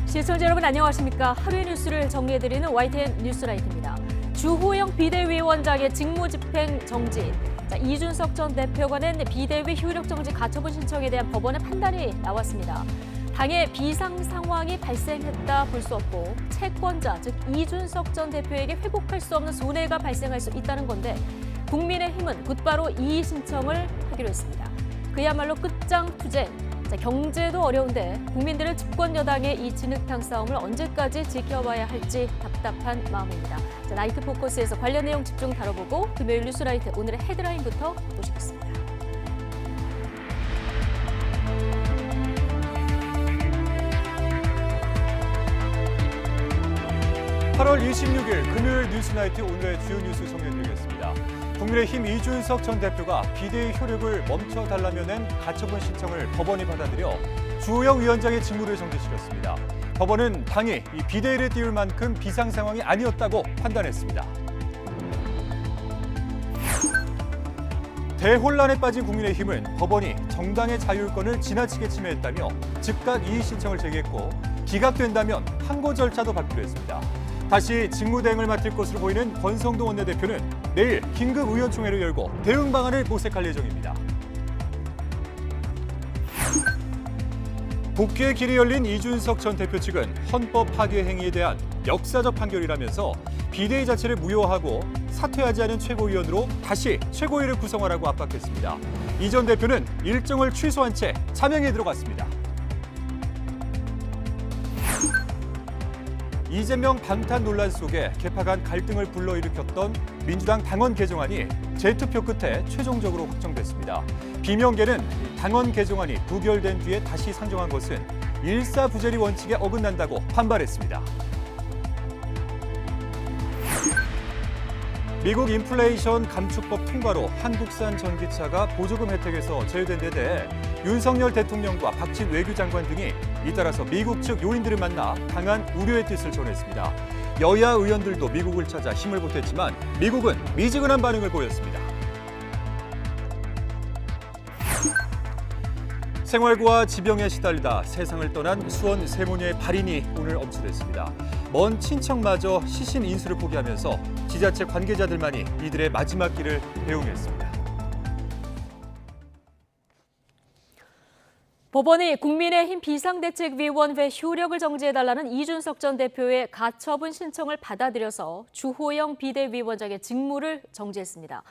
시청자 여러분 안녕하십니까? 하루의 뉴스를 정리해드리는 YTN 뉴스라이트입니다. 주호영 비대위원장의 직무집행 정지. 이준석 전 대표가 낸 비대위 효력정지 가처분 신청에 대한 법원의 판단이 나왔습니다. 당의 비상 상황이 발생했다 볼 수 없고 채권자, 즉 이준석 전 대표에게 회복할 수 없는 손해가 발생할 수 있다는 건데 국민의힘은 곧바로 이의 신청을 하기로 했습니다. 그야말로 끝장투쟁. 경제도 어려운데 국민들은 집권 여당의 이 진흙탕 싸움을 언제까지 지켜봐야 할지 답답한 마음입니다. 나이트 포커스에서 관련 내용 집중 다뤄보고 금요일 뉴스라이트 오늘의 헤드라인부터 보시겠습니다. 8월 26일 금요일 뉴스나이트 오늘의 주요 뉴스 소개해드리겠습니다. 국민의힘 이준석 전 대표가 비대위 효력을 멈춰달라며 낸 가처분 신청을 법원이 받아들여 주호영 위원장의 직무를 정지시켰습니다. 법원은 당이 이 비대위를 띄울 만큼 비상 상황이 아니었다고 판단했습니다. 대혼란에 빠진 국민의힘은 법원이 정당의 자율권을 지나치게 침해했다며 즉각 이의 신청을 제기했고 기각된다면 항고 절차도 밟기로 했습니다. 다시 직무대행을 맡을 것으로 보이는 권성동 원내대표는 내일 긴급 의원총회를 열고 대응 방안을 모색할 예정입니다. 복귀의 길이 열린 이준석 전 대표 측은 헌법 파괴 행위에 대한 역사적 판결이라면서 비대위 자체를 무효화하고 사퇴하지 않은 최고위원으로 다시 최고위를 구성하라고 압박했습니다. 이 전 대표는 일정을 취소한 채 자명에 들어갔습니다. 이재명 방탄 논란 속에 개파 간 갈등을 불러일으켰던 민주당 당원 개정안이 재투표 끝에 최종적으로 확정됐습니다. 비명계는 당원 개정안이 부결된 뒤에 다시 상정한 것은 일사부재리 원칙에 어긋난다고 반발했습니다. 미국 인플레이션 감축법 통과로 한국산 전기차가 보조금 혜택에서 제외된 데 대해 윤석열 대통령과 박진 외교장관 등이 잇따라서 미국 측 요인들을 만나 강한 우려의 뜻을 전했습니다. 여야 의원들도 미국을 찾아 힘을 보탰지만 미국은 미지근한 반응을 보였습니다. 생활고와 지병에 시달리다 세상을 떠난 수원 세모녀의 발인이 오늘 엄수됐습니다. 먼 친척마저 시신 인수를 포기하면서 지자체 관계자들만이 이들의 마지막 길을 배웅했습니다. 법원이 국민의힘 비상대책위원회 효력을 정지해달라는 이준석 전 대표의 가처분 신청을 받아들여서 주호영 비대위원장의 직무를 정지했습니다.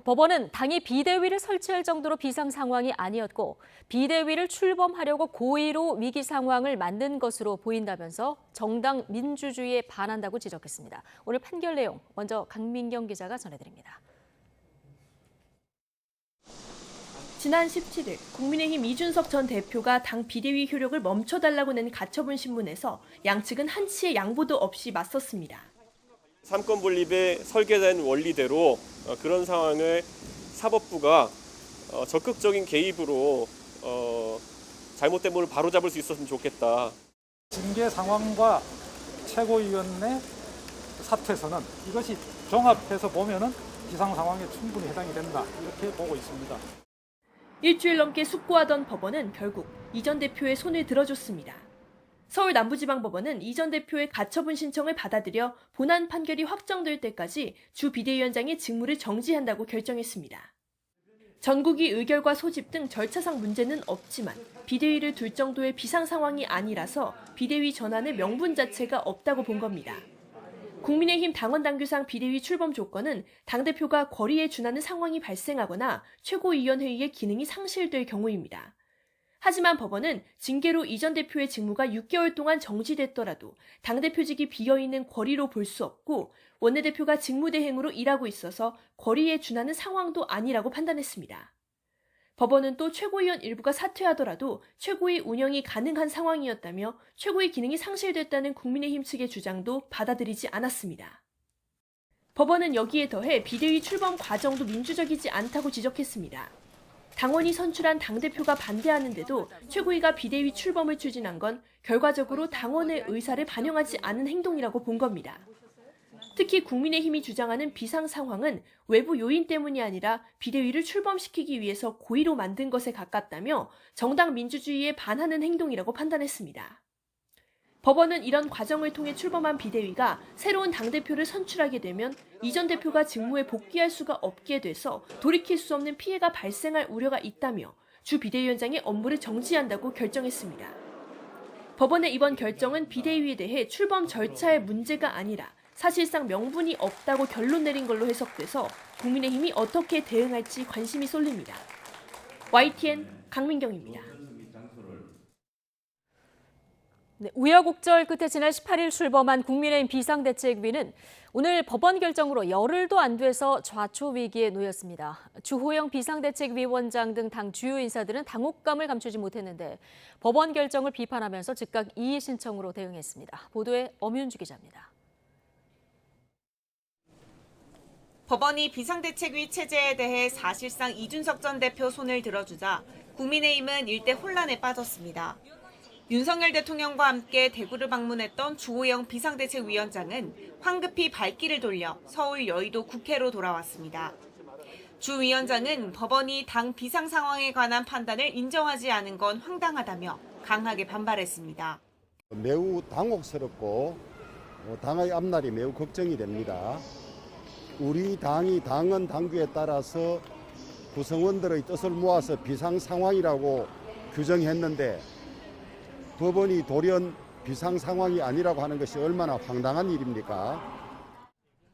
법원은 당이 비대위를 설치할 정도로 비상 상황이 아니었고 비대위를 출범하려고 고의로 위기 상황을 만든 것으로 보인다면서 정당 민주주의에 반한다고 지적했습니다. 오늘 판결 내용 먼저 강민경 기자가 전해드립니다. 지난 17일 국민의힘 이준석 전 대표가 당 비대위 효력을 멈춰달라고 낸 가처분 신문에서 양측은 한치의 양보도 없이 맞섰습니다. 삼권 분립의 설계된 원리대로 그런 상황을 사법부가 적극적인 개입으로 잘못된 부분을 바로잡을 수 있었으면 좋겠다. 징계 상황과 최고위원회 사퇴서는 이것이 종합해서 보면은 비상 상황에 충분히 해당이 된다 이렇게 보고 있습니다. 일주일 넘게 숙고하던 법원은 결국 이 전 대표의 손을 들어줬습니다. 서울 남부지방법원은 이 전 대표의 가처분 신청을 받아들여 본안 판결이 확정될 때까지 주 비대위원장의 직무를 정지한다고 결정했습니다. 전국위 의결과 소집 등 절차상 문제는 없지만 비대위를 둘 정도의 비상 상황이 아니라서 비대위 전환의 명분 자체가 없다고 본 겁니다. 국민의힘 당원당규상 비대위 출범 조건은 당대표가 권리에 준하는 상황이 발생하거나 최고위원회의의 기능이 상실될 경우입니다. 하지만 법원은 징계로 이 전 대표의 직무가 6개월 동안 정지됐더라도 당대표직이 비어있는 권리로 볼 수 없고 원내대표가 직무대행으로 일하고 있어서 권리에 준하는 상황도 아니라고 판단했습니다. 법원은 또 최고위원 일부가 사퇴하더라도 최고위 운영이 가능한 상황이었다며 최고위 기능이 상실됐다는 국민의힘 측의 주장도 받아들이지 않았습니다. 법원은 여기에 더해 비대위 출범 과정도 민주적이지 않다고 지적했습니다. 당원이 선출한 당대표가 반대하는데도 최고위가 비대위 출범을 추진한 건 결과적으로 당원의 의사를 반영하지 않은 행동이라고 본 겁니다. 특히 국민의힘이 주장하는 비상 상황은 외부 요인 때문이 아니라 비대위를 출범시키기 위해서 고의로 만든 것에 가깝다며 정당 민주주의에 반하는 행동이라고 판단했습니다. 법원은 이런 과정을 통해 출범한 비대위가 새로운 당대표를 선출하게 되면 이 전 대표가 직무에 복귀할 수가 없게 돼서 돌이킬 수 없는 피해가 발생할 우려가 있다며 주 비대위원장의 업무를 정지한다고 결정했습니다. 법원의 이번 결정은 비대위에 대해 출범 절차의 문제가 아니라 사실상 명분이 없다고 결론 내린 걸로 해석돼서 국민의힘이 어떻게 대응할지 관심이 쏠립니다. YTN 강민경입니다. 네, 우여곡절 끝에 지난 18일 출범한 국민의힘 비상대책위는 오늘 법원 결정으로 열흘도 안 돼서 좌초 위기에 놓였습니다. 주호영 비상대책위원장 등 당 주요 인사들은 당혹감을 감추지 못했는데 법원 결정을 비판하면서 즉각 이의 신청으로 대응했습니다. 보도에 엄윤주 기자입니다. 법원이 비상대책위 체제에 대해 사실상 이준석 전 대표 손을 들어주자 국민의힘은 일대 혼란에 빠졌습니다. 윤석열 대통령과 함께 대구를 방문했던 주호영 비상대책위원장은 황급히 발길을 돌려 서울 여의도 국회로 돌아왔습니다. 주 위원장은 법원이 당 비상 상황에 관한 판단을 인정하지 않은 건 황당하다며 강하게 반발했습니다. 매우 당혹스럽고 당의 앞날이 매우 걱정이 됩니다. 우리 당은 당규에 따라서 구성원들의 뜻을 모아서 비상 상황이라고 규정했는데 법원이 돌연 비상 상황이 아니라고 하는 것이 얼마나 황당한 일입니까?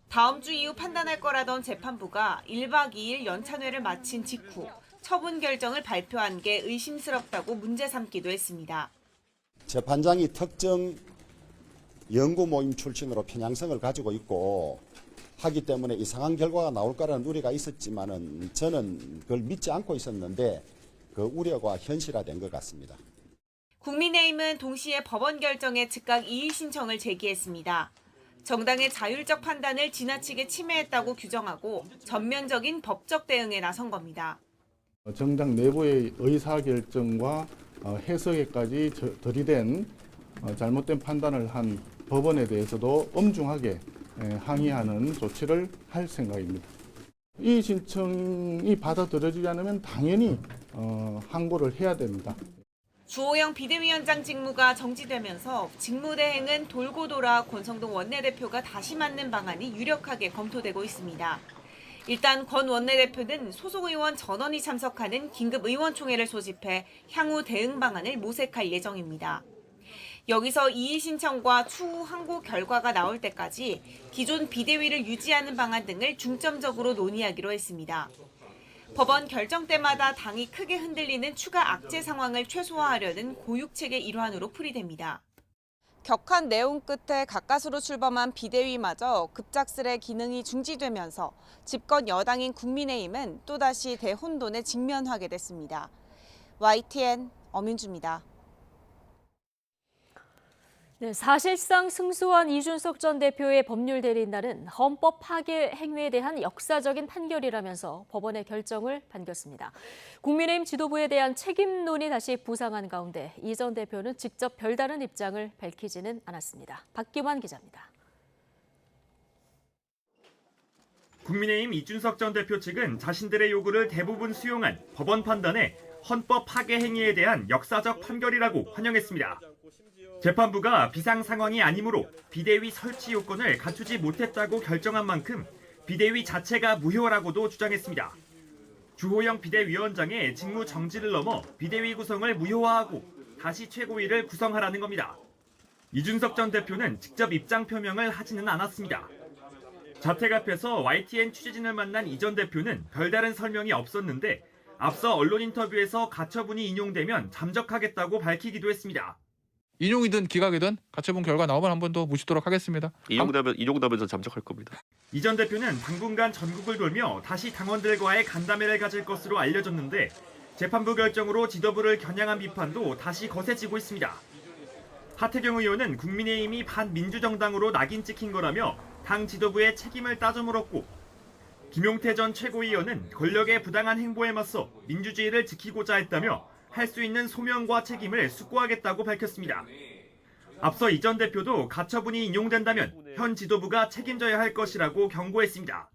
다음 주 이후 판단할 거라던 재판부가 1박 2일 연찬회를 마친 직후 처분 결정을 발표한 게 의심스럽다고 문제 삼기도 했습니다. 재판장이 특정 연구 모임 출신으로 편향성을 가지고 있고 하기 때문에 이상한 결과가 나올 거라는 우려가 있었지만은 저는 그걸 믿지 않고 있었는데 그 우려가 현실화된 것 같습니다. 국민의힘은 동시에 법원 결정에 즉각 이의 신청을 제기했습니다. 정당의 자율적 판단을 지나치게 침해했다고 규정하고 전면적인 법적 대응에 나선 겁니다. 정당 내부의 의사결정과 해석에까지 들이댄 잘못된 판단을 한 법원에 대해서도 엄중하게 항의하는 조치를 할 생각입니다. 이 신청이 받아들여지지 않으면 당연히 항고를 해야 됩니다. 주호영 비대위원장 직무가 정지되면서 직무대행은 돌고 돌아 권성동 원내대표가 다시 맡는 방안이 유력하게 검토되고 있습니다. 일단 권 원내대표는 소속 의원 전원이 참석하는 긴급 의원총회를 소집해 향후 대응 방안을 모색할 예정입니다. 여기서 이의 신청과 추후 항고 결과가 나올 때까지 기존 비대위를 유지하는 방안 등을 중점적으로 논의하기로 했습니다. 법원 결정 때마다 당이 크게 흔들리는 추가 악재 상황을 최소화하려는 고육책의 일환으로 풀이됩니다. 격한 내용 끝에 가까스로 출범한 비대위마저 급작스레 기능이 중지되면서 집권 여당인 국민의힘은 또다시 대혼돈에 직면하게 됐습니다. YTN 엄윤주입니다. 네, 사실상 승소한 이준석 전 대표의 법률 대리인단은 헌법 파괴 행위에 대한 역사적인 판결이라면서 법원의 결정을 반겼습니다. 국민의힘 지도부에 대한 책임론이 다시 부상한 가운데 이 전 대표는 직접 별다른 입장을 밝히지는 않았습니다. 박기환 기자입니다. 국민의힘 이준석 전 대표 측은 자신들의 요구를 대부분 수용한 법원 판단에 헌법 파괴 행위에 대한 역사적 판결이라고 환영했습니다. 재판부가 비상 상황이 아니므로 비대위 설치 요건을 갖추지 못했다고 결정한 만큼 비대위 자체가 무효라고도 주장했습니다. 주호영 비대위원장의 직무 정지를 넘어 비대위 구성을 무효화하고 다시 최고위를 구성하라는 겁니다. 이준석 전 대표는 직접 입장 표명을 하지는 않았습니다. 자택 앞에서 YTN 취재진을 만난 이 전 대표는 별다른 설명이 없었는데 앞서 언론 인터뷰에서 가처분이 인용되면 잠적하겠다고 밝히기도 했습니다. 인용이든 기각이든 가처분 결과 나오면 한 번 더 모시도록 하겠습니다. 인용되면 전 잠적할 겁니다. 이 전 대표는 당분간 전국을 돌며 다시 당원들과의 간담회를 가질 것으로 알려졌는데 재판부 결정으로 지도부를 겨냥한 비판도 다시 거세지고 있습니다. 하태경 의원은 국민의힘이 반민주정당으로 낙인 찍힌 거라며 당 지도부의 책임을 따져 물었고 김용태 전 최고위원은 권력의 부당한 행보에 맞서 민주주의를 지키고자 했다며 할 수 있는 소명과 책임을 숙고하겠다고 밝혔습니다. 앞서 이 전 대표도 가처분이 인용된다면 현 지도부가 책임져야 할 것이라고 경고했습니다.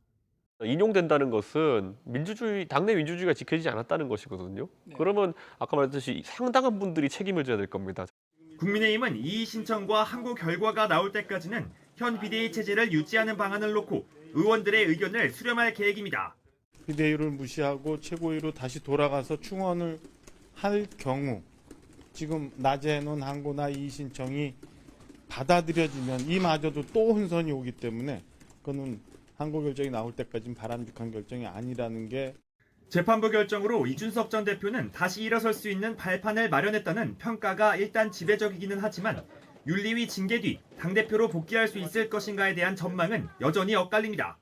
인용된다는 것은 당내 민주주의가 지켜지지 않았다는 것이거든요. 그러면 아까 말했듯이 상당한 분들이 책임을 져야 될 겁니다. 국민의힘은 이의 신청과 항고 결과가 나올 때까지는 현 비대위 체제를 유지하는 방안을 놓고 의원들의 의견을 수렴할 계획입니다. 비대위를 무시하고 최고위로 다시 돌아가서 충원을 할 경우 지금 낮에 해놓은 항고나 이의 신청이 받아들여지면 이마저도 또 혼선이 오기 때문에 그거는 항고 결정이 나올 때까지는 바람직한 결정이 아니라는 게 재판부 결정으로 이준석 전 대표는 다시 일어설 수 있는 발판을 마련했다는 평가가 일단 지배적이기는 하지만 윤리위 징계 뒤 당대표로 복귀할 수 있을 것인가에 대한 전망은 여전히 엇갈립니다.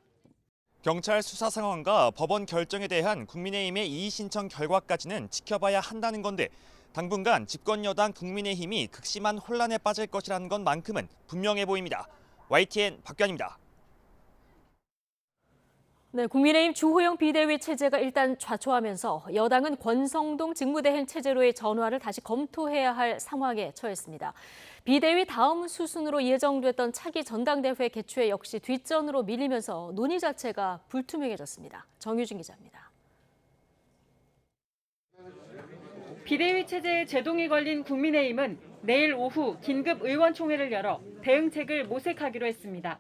경찰 수사 상황과 법원 결정에 대한 국민의힘의 이의 신청 결과까지는 지켜봐야 한다는 건데 당분간 집권 여당 국민의힘이 극심한 혼란에 빠질 것이라는 것만큼은 분명해 보입니다. YTN 박규환입니다. 네, 국민의힘 주호영 비대위 체제가 일단 좌초하면서 여당은 권성동 직무대행 체제로의 전환을 다시 검토해야 할 상황에 처했습니다. 비대위 다음 수순으로 예정됐던 차기 전당대회 개최 역시 뒷전으로 밀리면서 논의 자체가 불투명해졌습니다. 정유진 기자입니다. 비대위 체제에 제동이 걸린 국민의힘은 내일 오후 긴급 의원총회를 열어 대응책을 모색하기로 했습니다.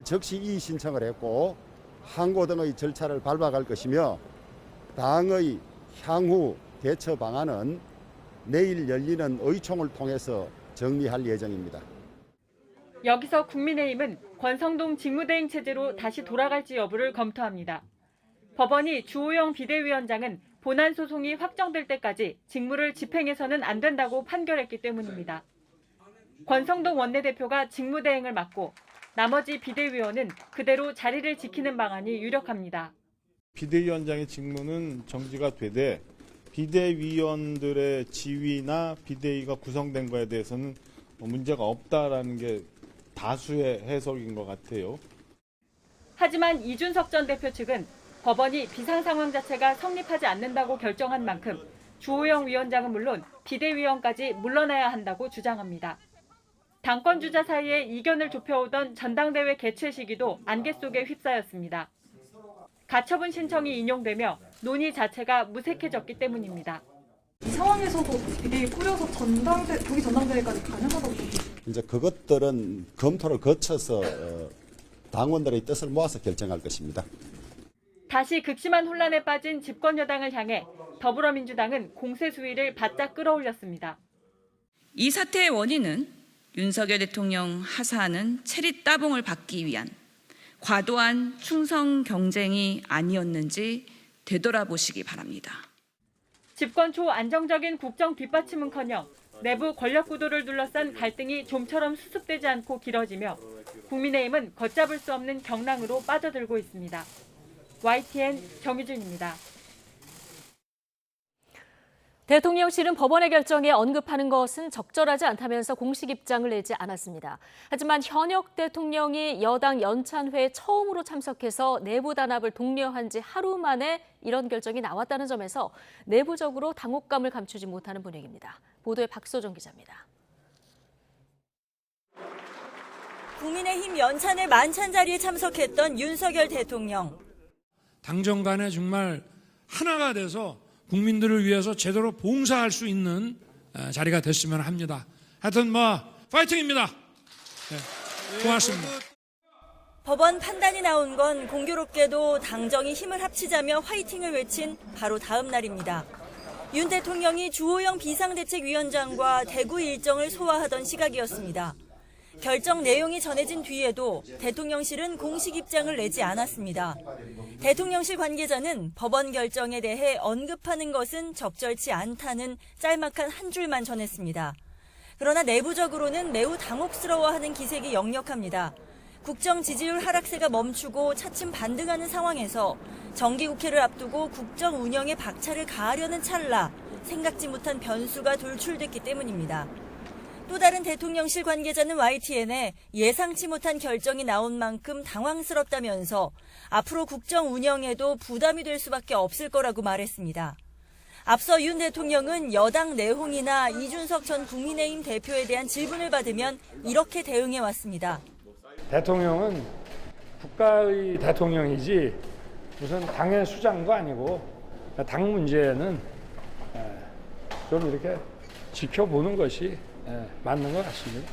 즉시 이의 신청을 했고 항고 등의 절차를 밟아갈 것이며 당의 향후 대처 방안은 내일 열리는 의총을 통해서 정리할 예정입니다. 여기서 국민의힘은 권성동 직무대행 체제로 다시 돌아갈지 여부를 검토합니다. 법원이 주호영 비대위원장은 본안 소송이 확정될 때까지 직무를 집행해서는 안 된다고 판결했기 때문입니다. 권성동 원내대표가 직무대행을 맡고 나머지 비대위원은 그대로 자리를 지키는 방안이 유력합니다. 비대위원장의 직무는 정지가 되되 비대위원들의 지위나 비대위가 구성된 거에 대해서는 문제가 없다라는 게 다수의 해석인 것 같아요. 하지만 이준석 전 대표 측은 법원이 비상 상황 자체가 성립하지 않는다고 결정한 만큼 주호영 위원장은 물론 비대위원까지 물러나야 한다고 주장합니다. 당권 주자 사이에 이견을 좁혀오던 전당대회 개최 시기도 안개 속에 휩싸였습니다. 가처분 신청이 인용되며 논의 자체가 무색해졌기 때문입니다. 이 상황에서도 비대위 꾸려서 조기 전당대회까지 가능하다고 보십니까? 이제 그것들은 검토를 거쳐서 당원들의 뜻을 모아서 결정할 것입니다. 다시 극심한 혼란에 빠진 집권 여당을 향해 더불어민주당은 공세 수위를 바짝 끌어올렸습니다. 이 사태의 원인은 윤석열 대통령 하사하는 체리 따봉을 받기 위한 과도한 충성 경쟁이 아니었는지 되돌아보시기 바랍니다. 집권 초 안정적인 국정 뒷받침은커녕 내부 권력 구도를 둘러싼 갈등이 좀처럼 수습되지 않고 길어지며 국민의힘은 걷잡을 수 없는 경랑으로 빠져들고 있습니다. YTN 정유진입니다. 대통령실은 법원의 결정에 언급하는 것은 적절하지 않다면서 공식 입장을 내지 않았습니다. 하지만 현역 대통령이 여당 연찬회에 처음으로 참석해서 내부 단합을 독려한 지 하루 만에 이런 결정이 나왔다는 점에서 내부적으로 당혹감을 감추지 못하는 분위기입니다. 보도에 박소정 기자입니다. 국민의힘 연찬회 만찬 자리에 참석했던 윤석열 대통령. 당정 간에 정말 하나가 돼서 국민들을 위해서 제대로 봉사할 수 있는 자리가 됐으면 합니다. 하여튼 파이팅입니다. 네, 고맙습니다. 법원 판단이 나온 건 공교롭게도 당정이 힘을 합치자며 화이팅을 외친 바로 다음 날입니다. 윤 대통령이 주호영 비상대책위원장과 대구 일정을 소화하던 시각이었습니다. 결정 내용이 전해진 뒤에도 대통령실은 공식 입장을 내지 않았습니다. 대통령실 관계자는 법원 결정에 대해 언급하는 것은 적절치 않다는 짤막한 한 줄만 전했습니다. 그러나 내부적으로는 매우 당혹스러워하는 기색이 역력합니다. 국정 지지율 하락세가 멈추고 차츰 반등하는 상황에서 정기국회를 앞두고 국정 운영에 박차를 가하려는 찰나 생각지 못한 변수가 돌출됐기 때문입니다. 또 다른 대통령실 관계자는 YTN에 예상치 못한 결정이 나온 만큼 당황스럽다면서 앞으로 국정 운영에도 부담이 될 수밖에 없을 거라고 말했습니다. 앞서 윤 대통령은 여당 내홍이나 이준석 전 국민의힘 대표에 대한 질문을 받으면 이렇게 대응해왔습니다. 대통령은 국가의 대통령이지 무슨 당의 수장도 아니고 당 문제는 좀 이렇게 지켜보는 것이 맞는 것 같습니다.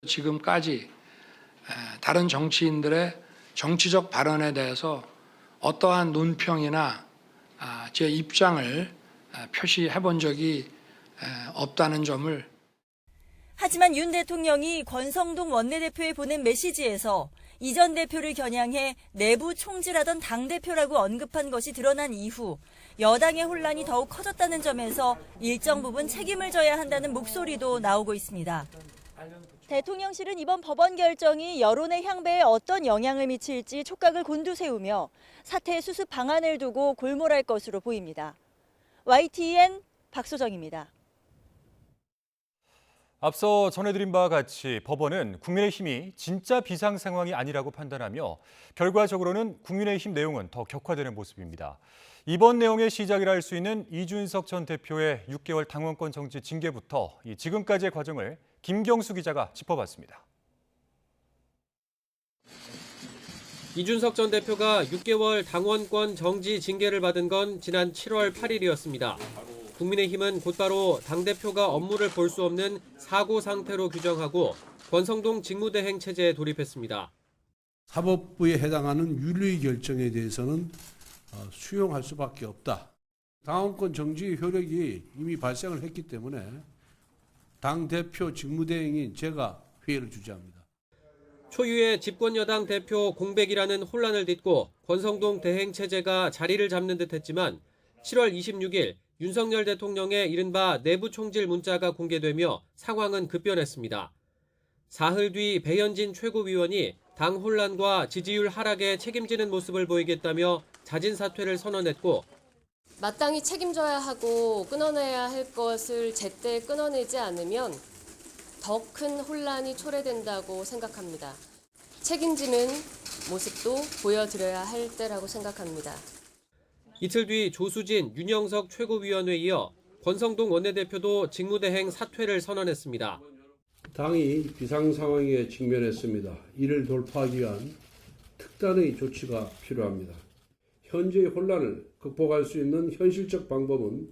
지금까지 다른 정치인들의 정치적 발언에 대해서 어떠한 논평이나 제 입장을 표시해 본 적이 없다는 점을. 하지만 윤 대통령이 권성동 원내대표에 보낸 메시지에서 이 전 대표를 겨냥해 내부 총질하던 당대표라고 언급한 것이 드러난 이후 여당의 혼란이 더욱 커졌다는 점에서 일정 부분 책임을 져야 한다는 목소리도 나오고 있습니다. 대통령실은 이번 법원 결정이 여론의 향배에 어떤 영향을 미칠지 촉각을 곤두세우며 사태 수습 방안을 두고 골몰할 것으로 보입니다. YTN 박소정입니다. 앞서 전해드린 바와 같이 법원은 국민의힘이 진짜 비상 상황이 아니라고 판단하며 결과적으로는 국민의힘 내용은 더 격화되는 모습입니다. 이번 내용의 시작이라 할 수 있는 이준석 전 대표의 6개월 당원권 정지 징계부터 지금까지의 과정을 김경수 기자가 짚어봤습니다. 이준석 전 대표가 6개월 당원권 정지 징계를 받은 건 지난 7월 8일이었습니다. 국민의힘은 곧바로 당대표가 업무를 볼 수 없는 사고 상태로 규정하고 권성동 직무대행 체제에 돌입했습니다. 사법부에 해당하는 윤리 결정에 대해서는 수용할 수밖에 없다. 당원권 정지 효력이 이미 발생을 했기 때문에 당대표 직무대행인 제가 회의를 주재합니다. 초유의 집권여당 대표 공백이라는 혼란을 딛고 권성동 대행 체제가 자리를 잡는 듯했지만 7월 26일 윤석열 대통령의 이른바 내부 총질 문자가 공개되며 상황은 급변했습니다. 사흘 뒤 배현진 최고위원이 당 혼란과 지지율 하락에 책임지는 모습을 보이겠다며 자진 사퇴를 선언했고 마땅히 책임져야 하고 끊어내야 할 것을 제때 끊어내지 않으면 더 큰 혼란이 초래된다고 생각합니다. 책임지는 모습도 보여드려야 할 때라고 생각합니다. 이틀 뒤 조수진, 윤영석 최고위원에 이어 권성동 원내대표도 직무대행 사퇴를 선언했습니다. 당이 비상 상황에 직면했습니다. 이를 돌파하기 위한 특단의 조치가 필요합니다. 현재의 혼란을 극복할 수 있는 현실적 방법은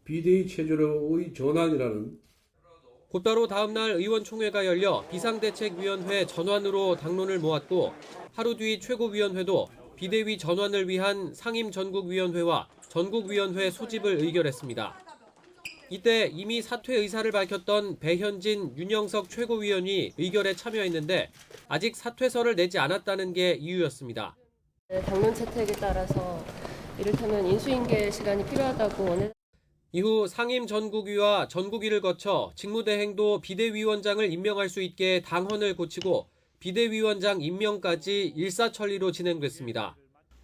비대위 체제로의 전환이라는. 곧바로 다음 날 의원총회가 열려 비상대책위원회 전환으로 당론을 모았고 하루 뒤 최고위원회도 비대위 전환을 위한 상임전국위원회와 전국위원회 소집을 의결했습니다. 이때 이미 사퇴 의사를 밝혔던 배현진, 윤영석 최고위원이 의결에 참여했는데 아직 사퇴서를 내지 않았다는 게 이유였습니다. 당론 채택에 따라서 이를테면 인수인계 시간이 필요하다고 이후 상임전국위와 전국위를 거쳐 직무대행도 비대위원장을 임명할 수 있게 당헌을 고치고 비대위원장 임명까지 일사천리로 진행됐습니다.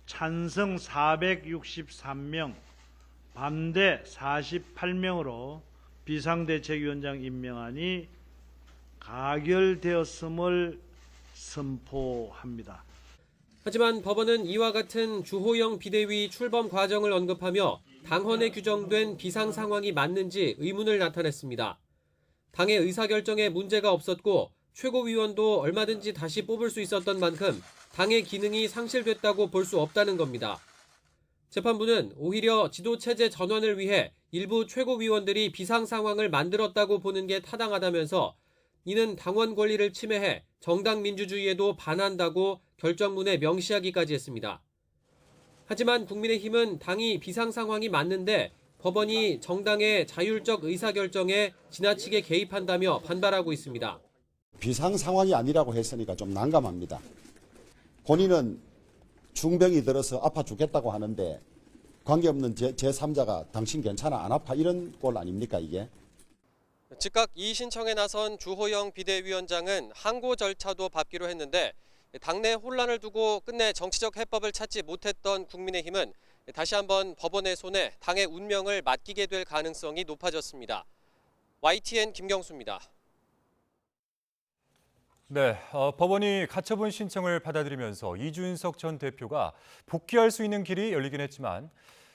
찬성 463명, 반대 48명으로 비상대책위원장 임명안이 가결되었음을 선포합니다. 하지만 법원은 이와 같은 주호영 비대위 출범 과정을 언급하며 당헌에 규정된 비상 상황이 맞는지 의문을 나타냈습니다. 당의 의사결정에 문제가 없었고 최고위원도 얼마든지 다시 뽑을 수 있었던 만큼 당의 기능이 상실됐다고 볼 수 없다는 겁니다. 재판부는 오히려 지도체제 전환을 위해 일부 최고위원들이 비상 상황을 만들었다고 보는 게 타당하다면서 이는 당원 권리를 침해해 정당 민주주의에도 반한다고 결정문에 명시하기까지 했습니다. 하지만 국민의힘은 당이 비상 상황이 맞는데 법원이 정당의 자율적 의사결정에 지나치게 개입한다며 반발하고 있습니다. 비상 상황이 아니라고 했으니까 좀 난감합니다. 본인은 중병이 들어서 아파 죽겠다고 하는데 관계없는 제3자가 당신 괜찮아 안 아파 이런 꼴 아닙니까 이게? 즉각 이의 신청에 나선 주호영 비대위원장은 항고 절차도 밟기로 했는데 당내 혼란을 두고 끝내 정치적 해법을 찾지 못했던 국민의힘은 다시 한번 법원의 손에 당의 운명을 맡기게 될 가능성이 높아졌습니다. YTN 김경수입니다. 네, 법원이 가처분 신청을 받아들이면서 이준석 전 대표가 복귀할 수 있는 길이 열리긴 했지만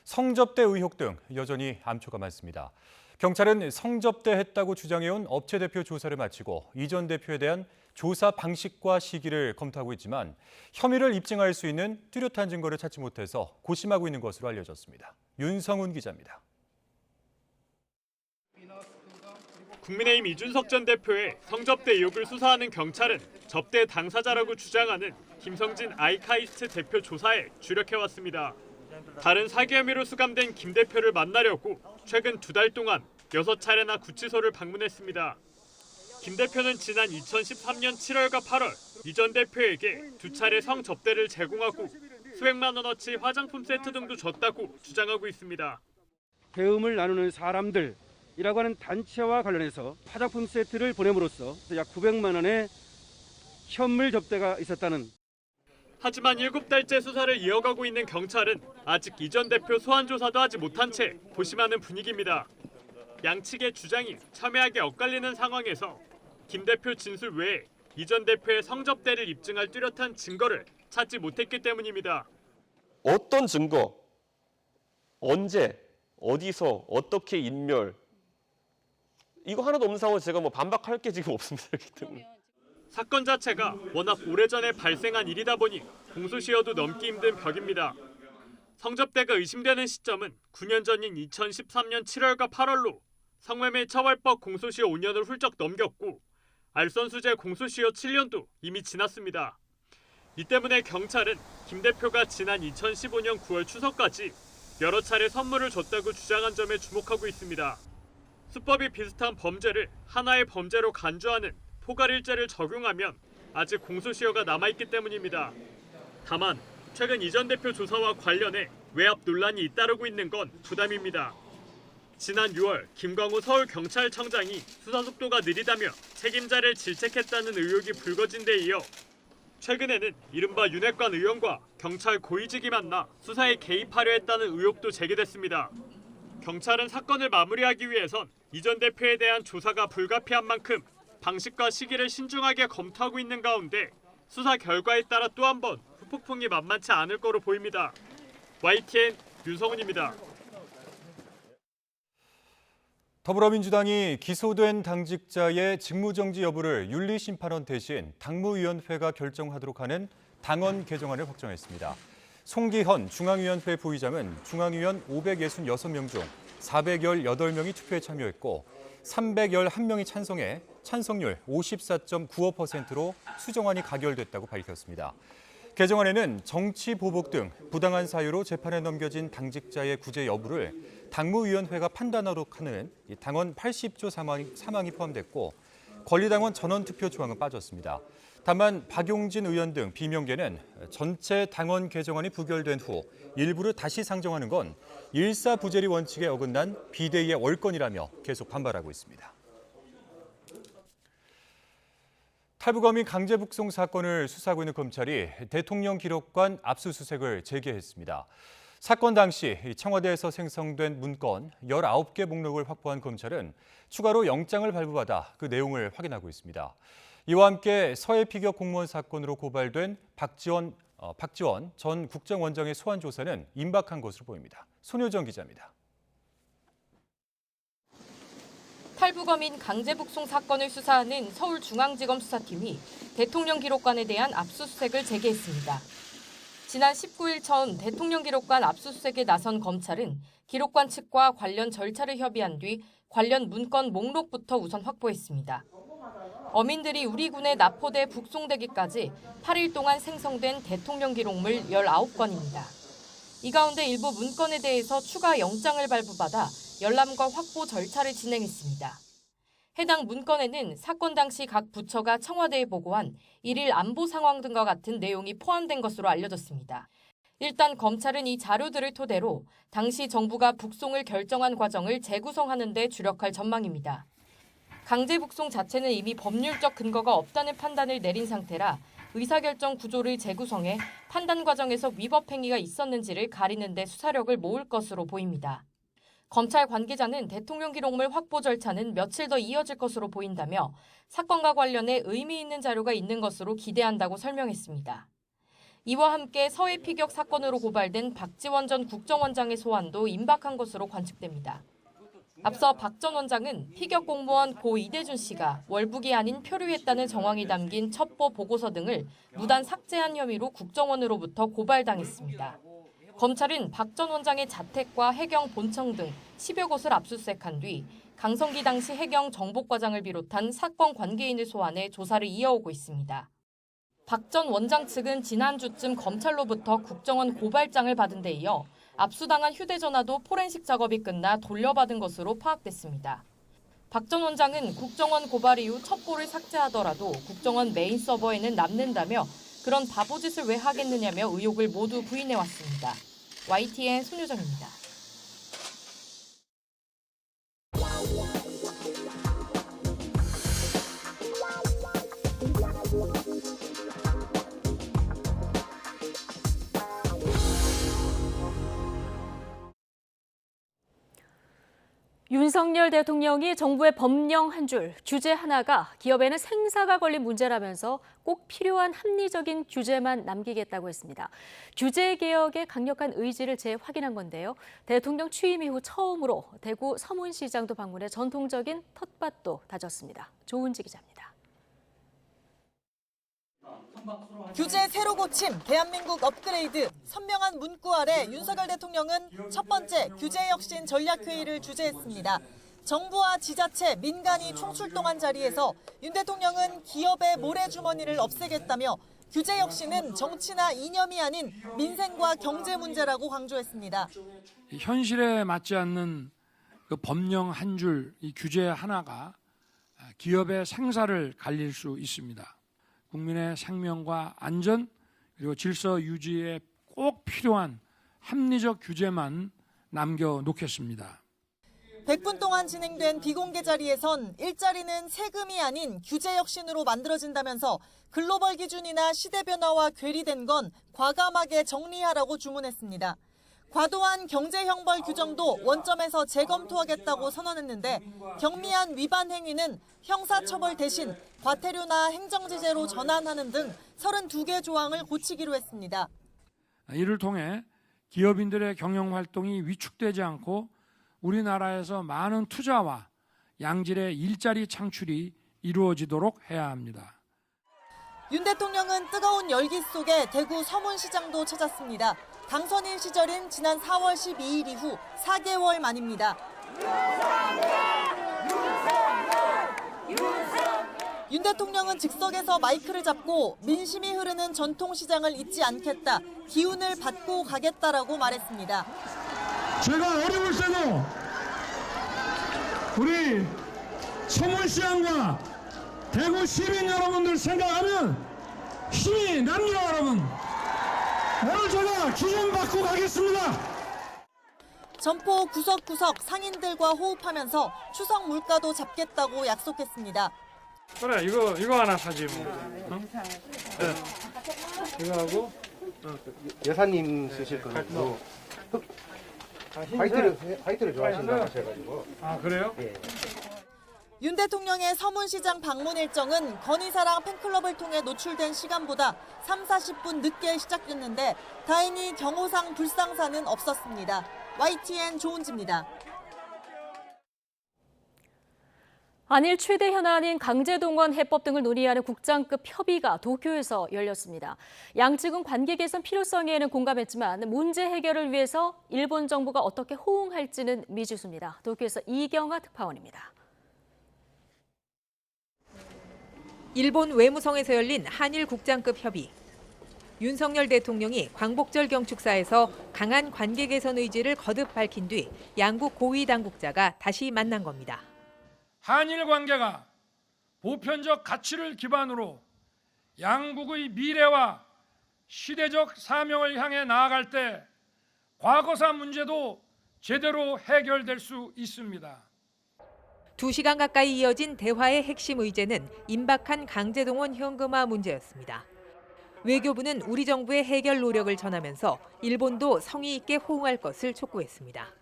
성접대 의혹 등 여전히 암초가 많습니다. 경찰은 성접대했다고 주장해온 업체 대표 조사를 마치고 이 전 대표에 대한 조사 방식과 시기를 검토하고 있지만 혐의를 입증할 수 있는 뚜렷한 증거를 찾지 못해서 고심하고 있는 것으로 알려졌습니다. 윤성훈 기자입니다. 국민의힘 이준석 전 대표의 성접대 의혹을 수사하는 경찰은 접대 당사자라고 주장하는 김성진 아이카이스트 대표 조사에 주력해왔습니다. 다른 사기 혐의로 수감된 김 대표를 만나려고 최근 2달 동안 6차례나 구치소를 방문했습니다. 김 대표는 지난 2013년 7월과 8월 이 전 대표에게 2차례 성접대를 제공하고 수백만 원어치 화장품 세트 등도 줬다고 주장하고 있습니다. 배움을 나누는 사람들이라고 하는 단체와 관련해서 화장품 세트를 보냄으로써 약 900만 원의 현물 접대가 있었다는. 하지만 7달째 수사를 이어가고 있는 경찰은 아직 이 전 대표 소환 조사도 하지 못한 채 고심하는 분위기입니다. 양측의 주장이 첨예하게 엇갈리는 상황에서 김 대표 진술 외에 이 전 대표의 성접대를 입증할 뚜렷한 증거를 찾지 못했기 때문입니다. 어떤 증거, 언제, 어디서, 어떻게 인멸, 이거 하나도 없는 상황에서 제가 뭐 반박할 게 지금 없습니다. 그렇기 때문에. 사건 자체가 워낙 오래전에 발생한 일이다 보니 공소시효도 넘기 힘든 벽입니다. 성접대가 의심되는 시점은 9년 전인 2013년 7월과 8월로 성매매 처벌법 공소시효 5년을 훌쩍 넘겼고 알선수재 공소시효 7년도 이미 지났습니다. 이 때문에 경찰은 김 대표가 지난 2015년 9월 추석까지 여러 차례 선물을 줬다고 주장한 점에 주목하고 있습니다. 수법이 비슷한 범죄를 하나의 범죄로 간주하는 포괄일죄를 적용하면 아직 공소시효가 남아있기 때문입니다. 다만 최근 이 전 대표 조사와 관련해 외압 논란이 잇따르고 있는 건 부담입니다. 지난 6월 김광호 서울경찰청장이 수사 속도가 느리다며 책임자를 질책했다는 의혹이 불거진 데 이어 최근에는 이른바 윤핵관 의원과 경찰 고위직이 만나 수사에 개입하려 했다는 의혹도 제기됐습니다. 경찰은 사건을 마무리하기 위해선 이 전 대표에 대한 조사가 불가피한 만큼 방식과 시기를 신중하게 검토하고 있는 가운데 수사 결과에 따라 또 한 번 후폭풍이 만만치 않을 거로 보입니다. YTN 윤성훈입니다. 더불어민주당이 기소된 당직자의 직무정지 여부를 윤리심판원 대신 당무위원회가 결정하도록 하는 당원 개정안을 확정했습니다. 송기현 중앙위원회 부의장은 중앙위원 566명 중 418명이 투표에 참여했고 311명이 찬성해 찬성률 54.95%로 수정안이 가결됐다고 밝혔습니다. 개정안에는 정치 보복 등 부당한 사유로 재판에 넘겨진 당직자의 구제 여부를 당무위원회가 판단하도록 하는 당원 80조 사망이 포함됐고 권리당원 전원투표 조항은 빠졌습니다. 다만 박용진 의원 등 비명계는 전체 당원 개정안이 부결된 후 일부를 다시 상정하는 건 일사부재리 원칙에 어긋난 비대위의 월권이라며 계속 반발하고 있습니다. 탈북어민 강제북송 사건을 수사하고 있는 검찰이 대통령 기록관 압수수색을 재개했습니다. 사건 당시 청와대에서 생성된 문건 19개 목록을 확보한 검찰은 추가로 영장을 발부받아 그 내용을 확인하고 있습니다. 이와 함께 서해 피격 공무원 사건으로 고발된 박지원 전 국정원장의 소환 조사는 임박한 것으로 보입니다. 손효정 기자입니다. 탈북어민 강제북송 사건을 수사하는 서울중앙지검 수사팀이 대통령 기록관에 대한 압수수색을 재개했습니다. 지난 19일 처음 대통령 기록관 압수수색에 나선 검찰은 기록관 측과 관련 절차를 협의한 뒤 관련 문건 목록부터 우선 확보했습니다. 어민들이 우리 군에 납포돼 북송되기까지 8일 동안 생성된 대통령 기록물 19건입니다. 이 가운데 일부 문건에 대해서 추가 영장을 발부받아 열람과 확보 절차를 진행했습니다. 해당 문건에는 사건 당시 각 부처가 청와대에 보고한 일일 안보 상황 등과 같은 내용이 포함된 것으로 알려졌습니다. 일단 검찰은 이 자료들을 토대로 당시 정부가 북송을 결정한 과정을 재구성하는 데 주력할 전망입니다. 강제 북송 자체는 이미 법률적 근거가 없다는 판단을 내린 상태라 의사결정 구조를 재구성해 판단 과정에서 위법 행위가 있었는지를 가리는 데 수사력을 모을 것으로 보입니다. 검찰 관계자는 대통령 기록물 확보 절차는 며칠 더 이어질 것으로 보인다며 사건과 관련해 의미 있는 자료가 있는 것으로 기대한다고 설명했습니다. 이와 함께 서해 피격 사건으로 고발된 박지원 전 국정원장의 소환도 임박한 것으로 관측됩니다. 앞서 박 전 원장은 피격 공무원 고 이대준 씨가 월북이 아닌 표류했다는 정황이 담긴 첩보 보고서 등을 무단 삭제한 혐의로 국정원으로부터 고발당했습니다. 검찰은 박 전 원장의 자택과 해경 본청 등 10여 곳을 압수수색한 뒤 강성기 당시 해경 정복과장을 비롯한 사건 관계인을 소환해 조사를 이어오고 있습니다. 박 전 원장 측은 지난주쯤 검찰로부터 국정원 고발장을 받은 데 이어 압수당한 휴대전화도 포렌식 작업이 끝나 돌려받은 것으로 파악됐습니다. 박 전 원장은 국정원 고발 이후 첩보를 삭제하더라도 국정원 메인 서버에는 남는다며 그런 바보짓을 왜 하겠느냐며 의혹을 모두 부인해왔습니다. YTN 손유정입니다. 윤석열 대통령이 정부의 법령 한 줄, 규제 하나가 기업에는 생사가 걸린 문제라면서 꼭 필요한 합리적인 규제만 남기겠다고 했습니다. 규제 개혁의 강력한 의지를 재확인한 건데요. 대통령 취임 이후 처음으로 대구 서문시장도 방문해 전통적인 텃밭도 다졌습니다. 조은지 기자입니다. 규제 새로 고침, 대한민국 업그레이드, 선명한 문구 아래 윤석열 대통령은 첫 번째 규제 혁신 전략회의를 주재했습니다. 정부와 지자체, 민간이 총출동한 자리에서 윤 대통령은 기업의 모래주머니를 없애겠다며 규제 혁신은 정치나 이념이 아닌 민생과 경제 문제라고 강조했습니다. 현실에 맞지 않는 그 법령 한 줄, 이 규제 하나가 기업의 생사를 갈릴 수 있습니다. 국민의 생명과 안전 그리고 질서 유지에 꼭 필요한 합리적 규제만 남겨놓겠습니다. 100분 동안 진행된 비공개 자리에선 일자리는 세금이 아닌 규제 혁신으로 만들어진다면서 글로벌 기준이나 시대 변화와 괴리된 건 과감하게 정리하라고 주문했습니다. 과도한 경제 형벌 규정도 원점에서 재검토하겠다고 선언했는데 경미한 위반 행위는 형사처벌 대신 과태료나 행정제재로 전환하는 등 32개 조항을 고치기로 했습니다. 이를 통해 기업인들의 경영활동이 위축되지 않고 우리나라에서 많은 투자와 양질의 일자리 창출이 이루어지도록 해야 합니다. 윤 대통령은 뜨거운 열기 속에 대구 서문시장도 찾았습니다. 당선인 시절인 지난 4월 12일 이후 4개월 만입니다. 윤 대통령은 즉석에서 마이크를 잡고 민심이 흐르는 전통시장을 잊지 않겠다, 기운을 받고 가겠다라고 말했습니다. 제가 어려울 때도 우리 서문시장과 대구 시민 여러분들 생각하면 힘이 납니다, 여러분. 오늘 제가 기운 받고 가겠습니다. 점포 구석구석 상인들과 호흡하면서 추석 물가도 잡겠다고 약속했습니다. 그래, 이거 하나 사지 뭐. 어? 네. 이거 하고 여사님 쓰실 거고 화이트를 좋아하신다고 하셔가지고. 아, 그래요? 예. 윤 대통령의 서문시장 방문 일정은 건희사랑 팬클럽을 통해 노출된 시간보다 30-40분 늦게 시작됐는데 다행히 경호상 불상사는 없었습니다. YTN 조은지입니다. 한일 최대 현안인 강제동원 해법 등을 논의하는 국장급 협의가 도쿄에서 열렸습니다. 양측은 관계 개선 필요성에는 공감했지만 문제 해결을 위해서 일본 정부가 어떻게 호응할지는 미지수입니다. 도쿄에서 이경아 특파원입니다. 일본 외무성에서 열린 한일 국장급 협의. 윤석열 대통령이 광복절 경축사에서 강한 관계 개선 의지를 거듭 밝힌 뒤 양국 고위 당국자가 다시 만난 겁니다. 한일 관계가 보편적 가치를 기반으로 양국의 미래와 시대적 사명을 향해 나아갈 때 과거사 문제도 제대로 해결될 수 있습니다. 2시간 가까이 이어진 대화의 핵심 의제는 임박한 강제동원 현금화 문제였습니다. 외교부는 우리 정부의 해결 노력을 전하면서 일본도 성의 있게 호응할 것을 촉구했습니다.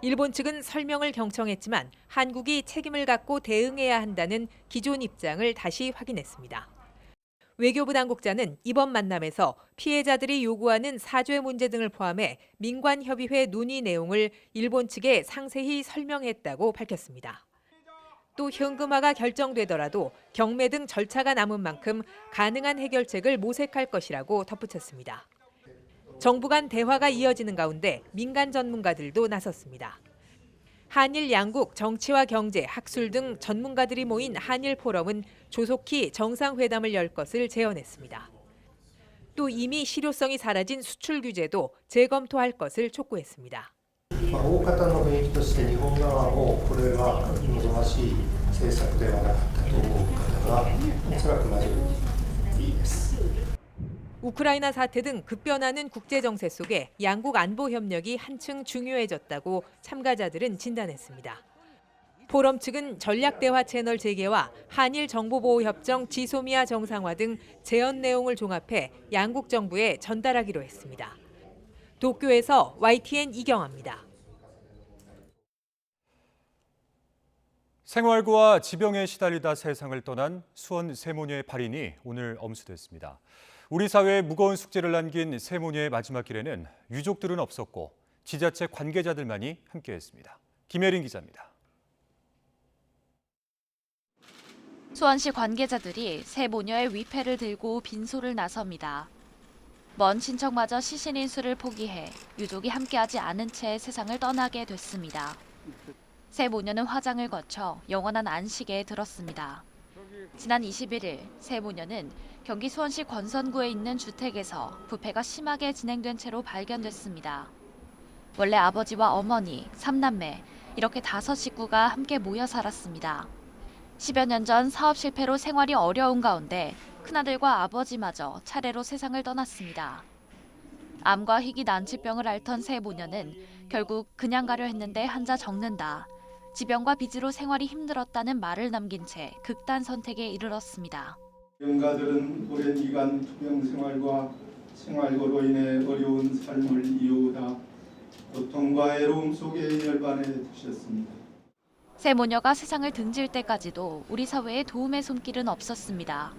일본 측은 설명을 경청했지만 한국이 책임을 갖고 대응해야 한다는 기존 입장을 다시 확인했습니다. 외교부 당국자는 이번 만남에서 피해자들이 요구하는 사죄 문제 등을 포함해 민관협의회 논의 내용을 일본 측에 상세히 설명했다고 밝혔습니다. 또 현금화가 결정되더라도 경매 등 절차가 남은 만큼 가능한 해결책을 모색할 것이라고 덧붙였습니다. 정부 간 대화가 이어지는 가운데 민간 전문가들도 나섰습니다. 한일 양국 정치와 경제, 학술 등 전문가들이 모인 한일 포럼은 조속히 정상회담을 열 것을 제언했습니다. 또 이미 실효성이 사라진 수출 규제도 재검토할 것을 촉구했습니다. 大方の雰囲気として日本側もこれは望ましい政策ではなかったと思う方がおそらくマジョリティです。 우크라이나 사태 등 급변하는 국제 정세 속에 양국 안보 협력이 한층 중요해졌다고 참가자들은 진단했습니다. 포럼 측은 전략대화 채널 재개와 한일 정보보호협정 지소미아 정상화 등 제언 내용을 종합해 양국 정부에 전달하기로 했습니다. 도쿄에서 YTN 이경아입니다. 생활고와 지병에 시달리다 세상을 떠난 수원 세모녀의 발인이 오늘 엄수됐습니다. 우리 사회에 무거운 숙제를 남긴 세모녀의 마지막 길에는 유족들은 없었고 지자체 관계자들만이 함께했습니다. 김혜린 기자입니다. 수원시 관계자들이 세모녀의 위패를 들고 빈소를 나섭니다. 먼 친척마저 시신인수를 포기해 유족이 함께하지 않은 채 세상을 떠나게 됐습니다. 세모녀는 화장을 거쳐 영원한 안식에 들었습니다. 지난 21일 세모녀는 경기 수원시 권선구에 있는 주택에서 부패가 심하게 진행된 채로 발견됐습니다. 원래 아버지와 어머니, 3남매 이렇게 5식구가 함께 모여 살았습니다. 10여 년 전 사업 실패로 생활이 어려운 가운데 큰아들과 아버지마저 차례로 세상을 떠났습니다. 암과 희귀 난치병을 앓던 세모녀는 결국 그냥 가려 했는데 한자 적는다. 지병과 빚으로 생활이 힘들었다는 말을 남긴 채 극단 선택에 이르렀습니다. 병가들은 오랜 기간 투병 생활과 생활고로 인해 어려운 삶을 이어오다 고통과 애로움 속에 열반해 드셨습니다. 세모녀가 세상을 등질 때까지도 우리 사회에 도움의 손길은 없었습니다.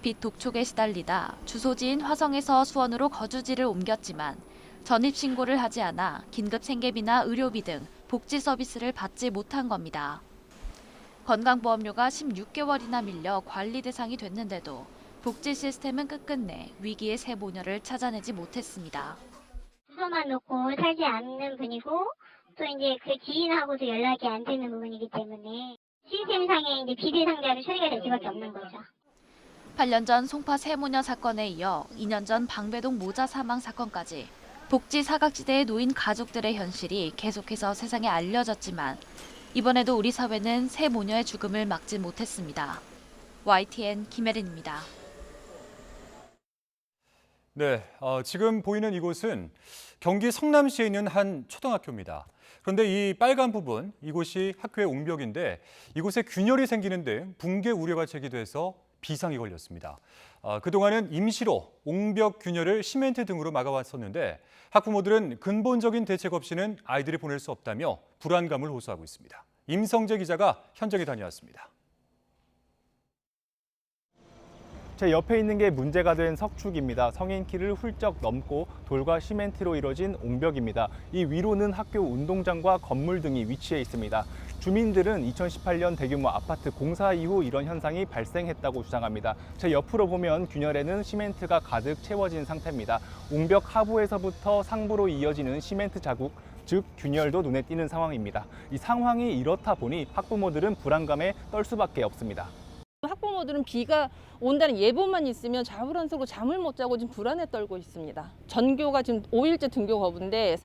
빚 독촉에 시달리다 주소지인 화성에서 수원으로 거주지를 옮겼지만 전입신고를 하지 않아 긴급 생계비나 의료비 등 복지 서비스를 받지 못한 겁니다. 건강보험료가 16개월이나 밀려 관리 대상이 됐는데도 복지 시스템은 끝끝내 위기의 세모녀를 찾아내지 못했습니다. 주소만 놓고 살지 않는 분이고 또 이제 그 지인하고도 연락이 안 되는 부분이기 때문에 시스템상에 이제 비대상자로 처리가 될 수밖에 없는 거죠. 8년 전 송파 세모녀 사건에 이어 2년 전 방배동 모자 사망 사건까지 복지 사각지대에 놓인 가족들의 현실이 계속해서 세상에 알려졌지만 이번에도 우리 사회는 세모녀의 죽음을 막지 못했습니다. YTN 김혜린입니다. 네, 지금 보이는 이곳은 경기 성남시에 있는 한 초등학교입니다. 그런데 이 빨간 부분, 이곳이 학교의 옹벽인데 이곳에 균열이 생기는 등 붕괴 우려가 제기돼서 비상이 걸렸습니다. 그동안은 임시로 옹벽 균열을 시멘트 등으로 막아왔었는데 학부모들은 근본적인 대책 없이는 아이들이 보낼 수 없다며 불안감을 호소하고 있습니다. 임성재 기자가 현장에 다녀왔습니다. 제 옆에 있는 게 문제가 된 석축입니다. 성인 키를 훌쩍 넘고 돌과 시멘트로 이뤄진 옹벽입니다. 이 위로는 학교 운동장과 건물 등이 위치해 있습니다. 주민들은 2018년 대규모 아파트 공사 이후 이런 현상이 발생했다고 주장합니다. 제 옆으로 보면 균열에는 시멘트가 가득 채워진 상태입니다. 옹벽 하부에서부터 상부로 이어지는 시멘트 자국, 즉 균열도 눈에 띄는 상황입니다. 이 상황이 이렇다 보니 학부모들은 불안감에 떨 수밖에 없습니다. 학부모들은 비가 온다는 예보만 있으면 좌불안석으로 잠을 못 자고 지금 불안에 떨고 있습니다. 전교가 지금 5일째 등교 거부인데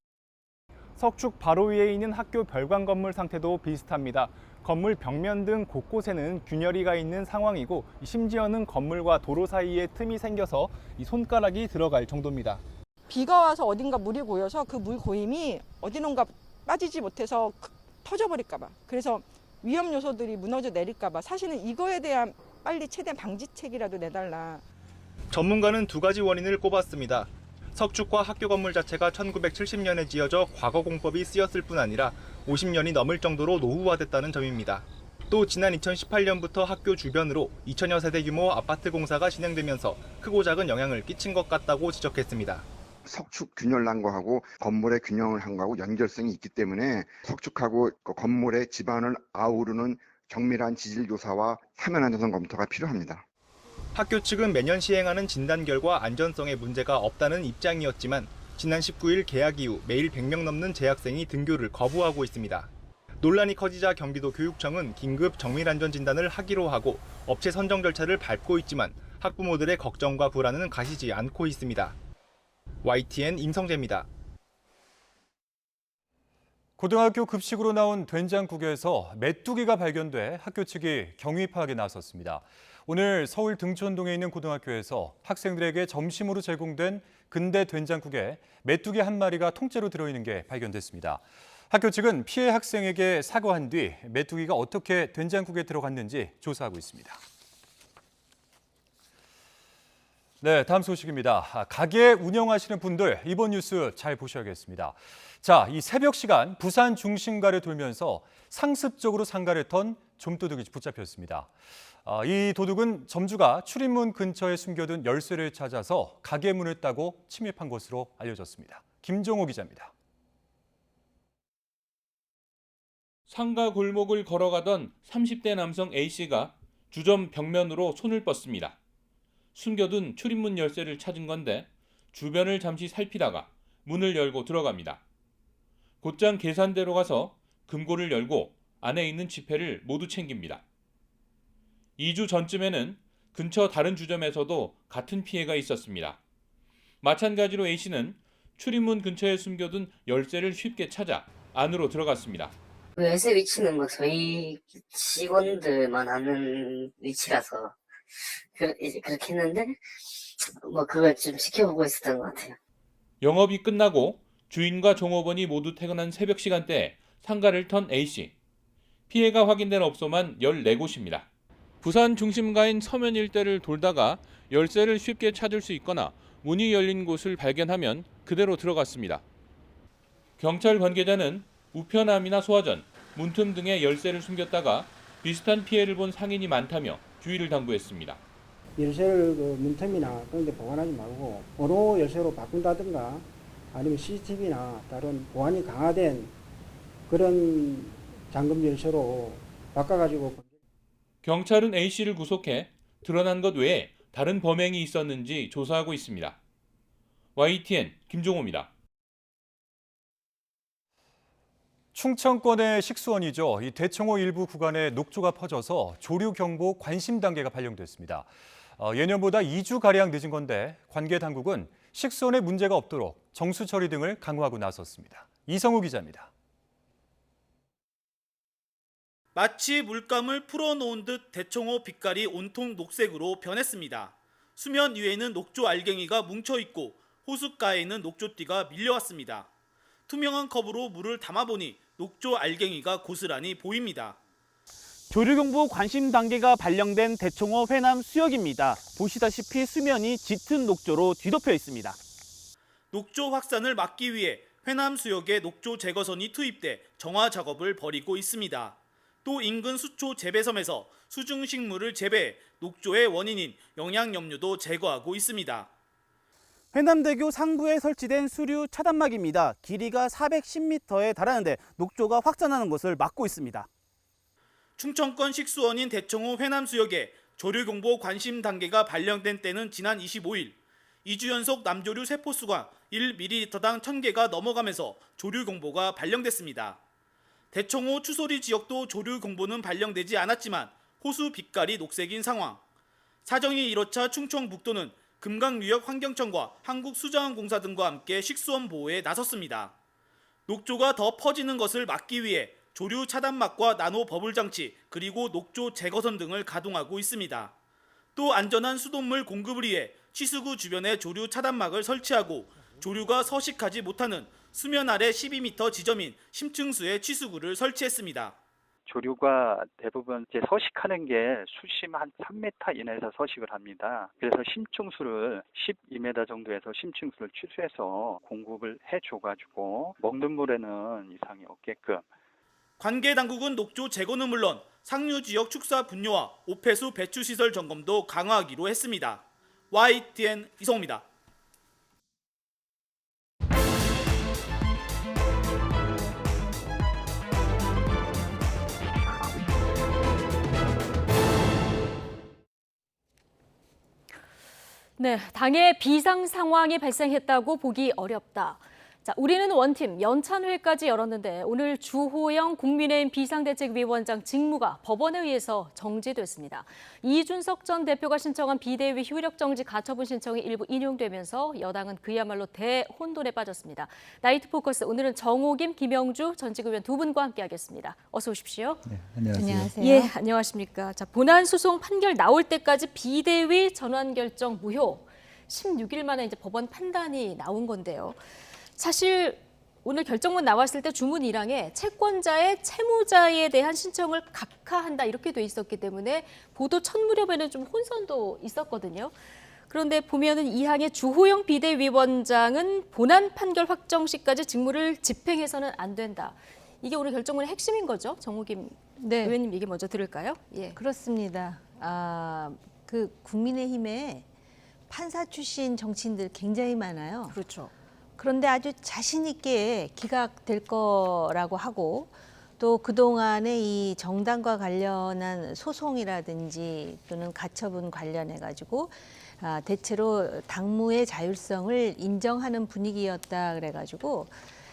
석축 바로 위에 있는 학교 별관 건물 상태도 비슷합니다. 건물 벽면 등 곳곳에는 균열이가 있는 상황이고 심지어는 건물과 도로 사이에 틈이 생겨서 이 손가락이 들어갈 정도입니다. 비가 와서 어딘가 물이 고여서 그 물 고임이 어디론가 빠지지 못해서 터져버릴까 봐. 그래서 위험 요소들이 무너져 내릴까 봐. 사실은 이거에 대한 빨리 최대한 방지책이라도 내달라. 전문가는 두 가지 원인을 꼽았습니다. 석축과 학교 건물 자체가 1970년에 지어져 과거 공법이 쓰였을 뿐 아니라 50년이 넘을 정도로 노후화됐다는 점입니다. 또 지난 2018년부터 학교 주변으로 2000여 세대 규모 아파트 공사가 진행되면서 크고 작은 영향을 끼친 것 같다고 지적했습니다. 석축 균열 거하고 건물의 균형을 한 거하고 연결성이 있기 때문에 석축하고 건물의 지반을 아우르는 정밀한 지질 조사와 사면 안전성 검토가 필요합니다. 학교 측은 매년 시행하는 진단 결과 안전성에 문제가 없다는 입장이었지만 지난 19일 개학 이후 매일 100명 넘는 재학생이 등교를 거부하고 있습니다. 논란이 커지자 경기도 교육청은 긴급 정밀안전진단을 하기로 하고 업체 선정 절차를 밟고 있지만 학부모들의 걱정과 불안은 가시지 않고 있습니다. YTN 임성재입니다. 고등학교 급식으로 나온 된장국에서 메뚜기가 발견돼 학교 측이 경위 파악에 나섰습니다. 오늘 서울 등촌동에 있는 고등학교에서 학생들에게 점심으로 제공된 근대 된장국에 메뚜기 한 마리가 통째로 들어있는 게 발견됐습니다. 학교 측은 피해 학생에게 사과한 뒤 메뚜기가 어떻게 된장국에 들어갔는지 조사하고 있습니다. 네, 다음 소식입니다. 가게 운영하시는 분들 이번 뉴스 잘 보셔야겠습니다. 자, 이 새벽 시간 부산 중심가를 돌면서 상습적으로 상가를 턴 좀도둑이 붙잡혔습니다. 이 도둑은 점주가 출입문 근처에 숨겨둔 열쇠를 찾아서 가게 문을 따고 침입한 것으로 알려졌습니다. 김종호 기자입니다. 상가 골목을 걸어가던 30대 남성 A씨가 주점 벽면으로 손을 뻗습니다. 숨겨둔 출입문 열쇠를 찾은 건데 주변을 잠시 살피다가 문을 열고 들어갑니다. 곧장 계산대로 가서 금고를 열고 안에 있는 지폐를 모두 챙깁니다. 2주 전쯤에는 근처 다른 주점에서도 같은 피해가 있었습니다. 마찬가지로 A씨는 출입문 근처에 숨겨둔 열쇠를 쉽게 찾아 안으로 들어갔습니다. 열쇠 위치는 뭐 저희 직원들만 아는 위치라서 이제 그렇게 했는데 뭐 그걸 좀 지켜보고 있었던 것 같아요. 영업이 끝나고 주인과 종업원이 모두 퇴근한 새벽 시간대에 상가를 턴 A씨. 피해가 확인된 업소만 14곳입니다. 부산 중심가인 서면 일대를 돌다가 열쇠를 쉽게 찾을 수 있거나 문이 열린 곳을 발견하면 그대로 들어갔습니다. 경찰 관계자는 우편함이나 소화전, 문틈 등에 열쇠를 숨겼다가 비슷한 피해를 본 상인이 많다며 주의를 당부했습니다. 열쇠를 문틈이나 그런 데 보관하지 말고 번호 열쇠로 바꾼다든가 아니면 CCTV나 다른 보안이 강화된 그런 잠금 열쇠로 바꿔가지고. 경찰은 A씨를 구속해 드러난 것 외에 다른 범행이 있었는지 조사하고 있습니다. YTN 김종호입니다. 충청권의 식수원이죠. 이 대청호 일부 구간에 녹조가 퍼져서 조류경보 관심 단계가 발령됐습니다. 예년보다 2주가량 늦은 건데 관계 당국은 식수원에 문제가 없도록 정수 처리 등을 강화하고 나섰습니다. 이성우 기자입니다. 마치 물감을 풀어놓은 듯 대청호 빛깔이 온통 녹색으로 변했습니다. 수면 위에는 녹조 알갱이가 뭉쳐있고 호숫가에는 녹조띠가 밀려왔습니다. 투명한 컵으로 물을 담아보니 녹조 알갱이가 고스란히 보입니다. 조류경보 관심 단계가 발령된 대청호 회남 수역입니다. 보시다시피 수면이 짙은 녹조로 뒤덮여 있습니다. 녹조 확산을 막기 위해 회남 수역에 녹조 제거선이 투입돼 정화 작업을 벌이고 있습니다. 또 인근 수초 재배섬에서 수중식물을 재배해 녹조의 원인인 영양염류도 제거하고 있습니다. 회남대교 상부에 설치된 수류 차단막입니다. 길이가 410m에 달하는데 녹조가 확산하는 것을 막고 있습니다. 충청권 식수원인 대청호 회남수역에 조류경보 관심 단계가 발령된 때는 지난 25일, 2주 연속 남조류 세포수가 1ml당 1000개가 넘어가면서 조류경보가 발령됐습니다. 대청호 추소리 지역도 조류경보는 발령되지 않았지만 호수 빛깔이 녹색인 상황. 사정이 이렇자 충청북도는 금강유역 환경청과 한국수자원공사 등과 함께 식수원 보호에 나섰습니다. 녹조가 더 퍼지는 것을 막기 위해 조류 차단막과 나노 버블 장치 그리고 녹조 제거선 등을 가동하고 있습니다. 또 안전한 수돗물 공급을 위해 취수구 주변에 조류 차단막을 설치하고 조류가 서식하지 못하는 수면 아래 12m 지점인 심층수에 취수구를 설치했습니다. 조류가 대부분 이제 서식하는 게 수심 한 3m 이내에서 서식을 합니다. 그래서 심층수를 12m 정도에서 심층수를 취수해서 공급을 해줘가지고 먹는 물에는 이상이 없게끔. 관계 당국은 녹조 제거는 물론 상류 지역 축사 분뇨와 오폐수 배출 시설 점검도 강화하기로 했습니다. YTN 이성우입니다. 네, 당에 비상 상황이 발생했다고 보기 어렵다. 자, 우리는 원팀 연찬회까지 열었는데 오늘 주호영 국민의힘 비상대책위원장 직무가 법원에 의해서 정지됐습니다. 이준석 전 대표가 신청한 비대위 효력 정지 가처분 신청이 일부 인용되면서 여당은 그야말로 대혼돈에 빠졌습니다. 나이트 포커스 오늘은 정호김, 김영주 전직 의원 두 분과 함께하겠습니다. 어서 오십시오. 네, 안녕하세요. 예, 안녕하십니까. 자, 본안 소송 판결 나올 때까지 비대위 전환 결정 무효. 16일 만에 이제 법원 판단이 나온 건데요. 사실 오늘 결정문 나왔을 때 주문 1항에 채권자의 채무자에 대한 신청을 각하한다 이렇게 돼 있었기 때문에 보도 첫 무렵에는 좀 혼선도 있었거든요. 그런데 보면은 2항의 주호영 비대위원장은 본안 판결 확정 시까지 직무를 집행해서는 안 된다. 이게 오늘 결정문의 핵심인 거죠? 정호김 의원님 얘기 먼저 들을까요? 예. 그렇습니다. 그 국민의힘에 판사 출신 정치인들 굉장히 많아요. 그렇죠. 그런데 아주 자신 있게 기각될 거라고 하고 또 그동안에 이 정당과 관련한 소송이라든지 또는 가처분 관련해 가지고 대체로 당무의 자율성을 인정하는 분위기였다 그래 가지고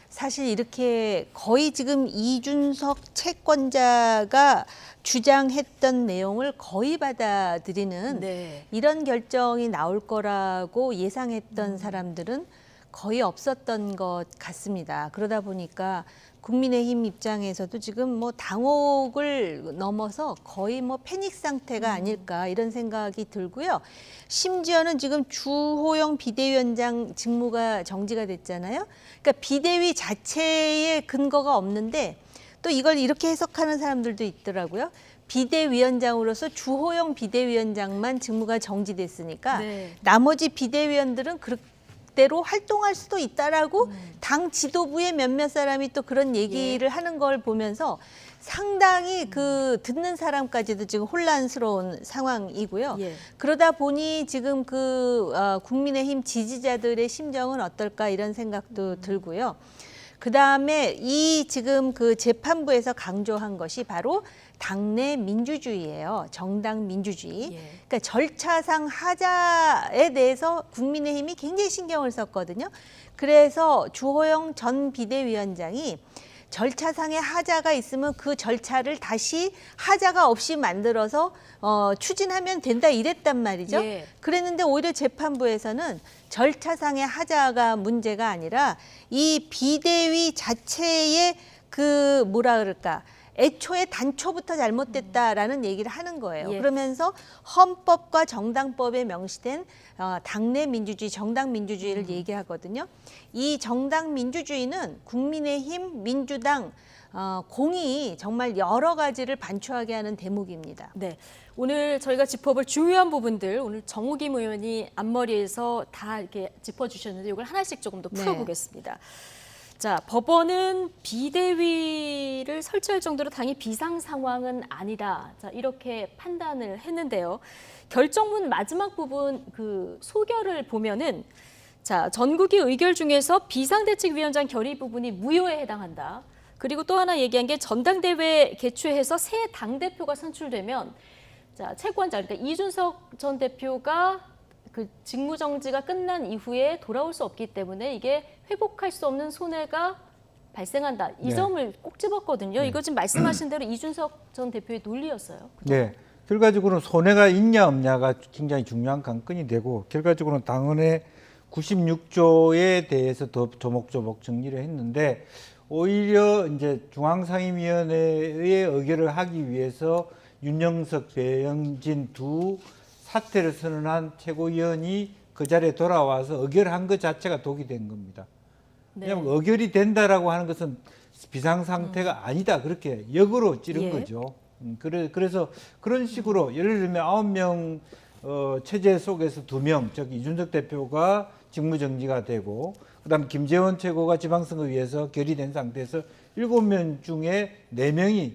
사실 이렇게 거의 지금 이준석 채권자가 주장했던 내용을 거의 받아들이는 이런 결정이 나올 거라고 예상했던 사람들은 거의 없었던 것 같습니다. 그러다 보니까 국민의힘 입장에서도 지금 뭐 당혹을 넘어서 거의 뭐 패닉 상태가 아닐까 이런 생각이 들고요. 심지어는 지금 주호영 비대위원장 직무가 정지가 됐잖아요. 그러니까 비대위 자체에 근거가 없는데 또 이걸 이렇게 해석하는 사람들도 있더라고요. 비대위원장으로서 주호영 비대위원장만 직무가 정지됐으니까 나머지 비대위원들은 대로 활동할 수도 있다라고 당 지도부의 몇몇 사람이 또 그런 얘기를 하는 걸 보면서 상당히 그 듣는 사람까지도 지금 혼란스러운 상황이고요. 그러다 보니 지금 국민의힘 지지자들의 심정은 어떨까 이런 생각도 들고요. 그다음에 이 지금 그 재판부에서 강조한 것이 바로 당내 민주주의예요. 정당 민주주의. 그러니까 절차상 하자에 대해서 국민의힘이 굉장히 신경을 썼거든요. 그래서 주호영 전 비대위원장이 절차상의 하자가 있으면 그 절차를 다시 하자가 없이 만들어서 추진하면 된다 이랬단 말이죠. 그랬는데 오히려 재판부에서는 절차상의 하자가 문제가 아니라 이 비대위 자체의 그 뭐라 그럴까 애초에 단초부터 잘못됐다라는 얘기를 하는 거예요. 그러면서 헌법과 정당법에 명시된 당내 민주주의, 정당 민주주의를 얘기하거든요. 이 정당 민주주의는 국민의힘, 민주당 공이 정말 여러 가지를 반추하게 하는 대목입니다. 네, 오늘 저희가 짚어볼 중요한 부분들 오늘 정호김 의원이 앞머리에서 다 이렇게 짚어주셨는데 이걸 하나씩 조금 더 풀어보겠습니다. 자, 법원은 비대위를 설치할 정도로 당이 비상 상황은 아니다. 자, 이렇게 판단을 했는데요. 결정문 마지막 부분 그 소결을 보면은 자, 전국위 의결 중에서 비상대책위원장 결의 부분이 무효에 해당한다. 그리고 또 하나 얘기한 게 전당대회 개최해서 새 당대표가 선출되면 자, 채권자 그러니까 이준석 전 대표가 그 직무정지가 끝난 이후에 돌아올 수 없기 때문에 이게 회복할 수 없는 손해가 발생한다. 이 점을 꼭 집었거든요. 이거 지금 말씀하신 대로 이준석 전 대표의 논리였어요. 그죠? 네. 결과적으로는 손해가 있냐 없냐가 굉장히 중요한 관건이 되고 결과적으로는 당헌의 96조에 대해서 더 조목조목 정리를 했는데 오히려 이제 중앙상임위원회의 의결을 하기 위해서 윤영석, 배영진 두 사퇴를 선언한 최고위원이 그 자리에 돌아와서 의결한 것 자체가 독이 된 겁니다. 왜냐하면 의결이 된다라고 하는 것은 비상상태가 아니다. 그렇게 역으로 찌른 거죠. 그래서 그런 식으로 예를 들면 9명 체제 속에서 2명, 즉 이준석 대표가 직무정지가 되고 그다음 김재원 최고가 지방선거위에서 결의된 상태에서 7명 중에 4명이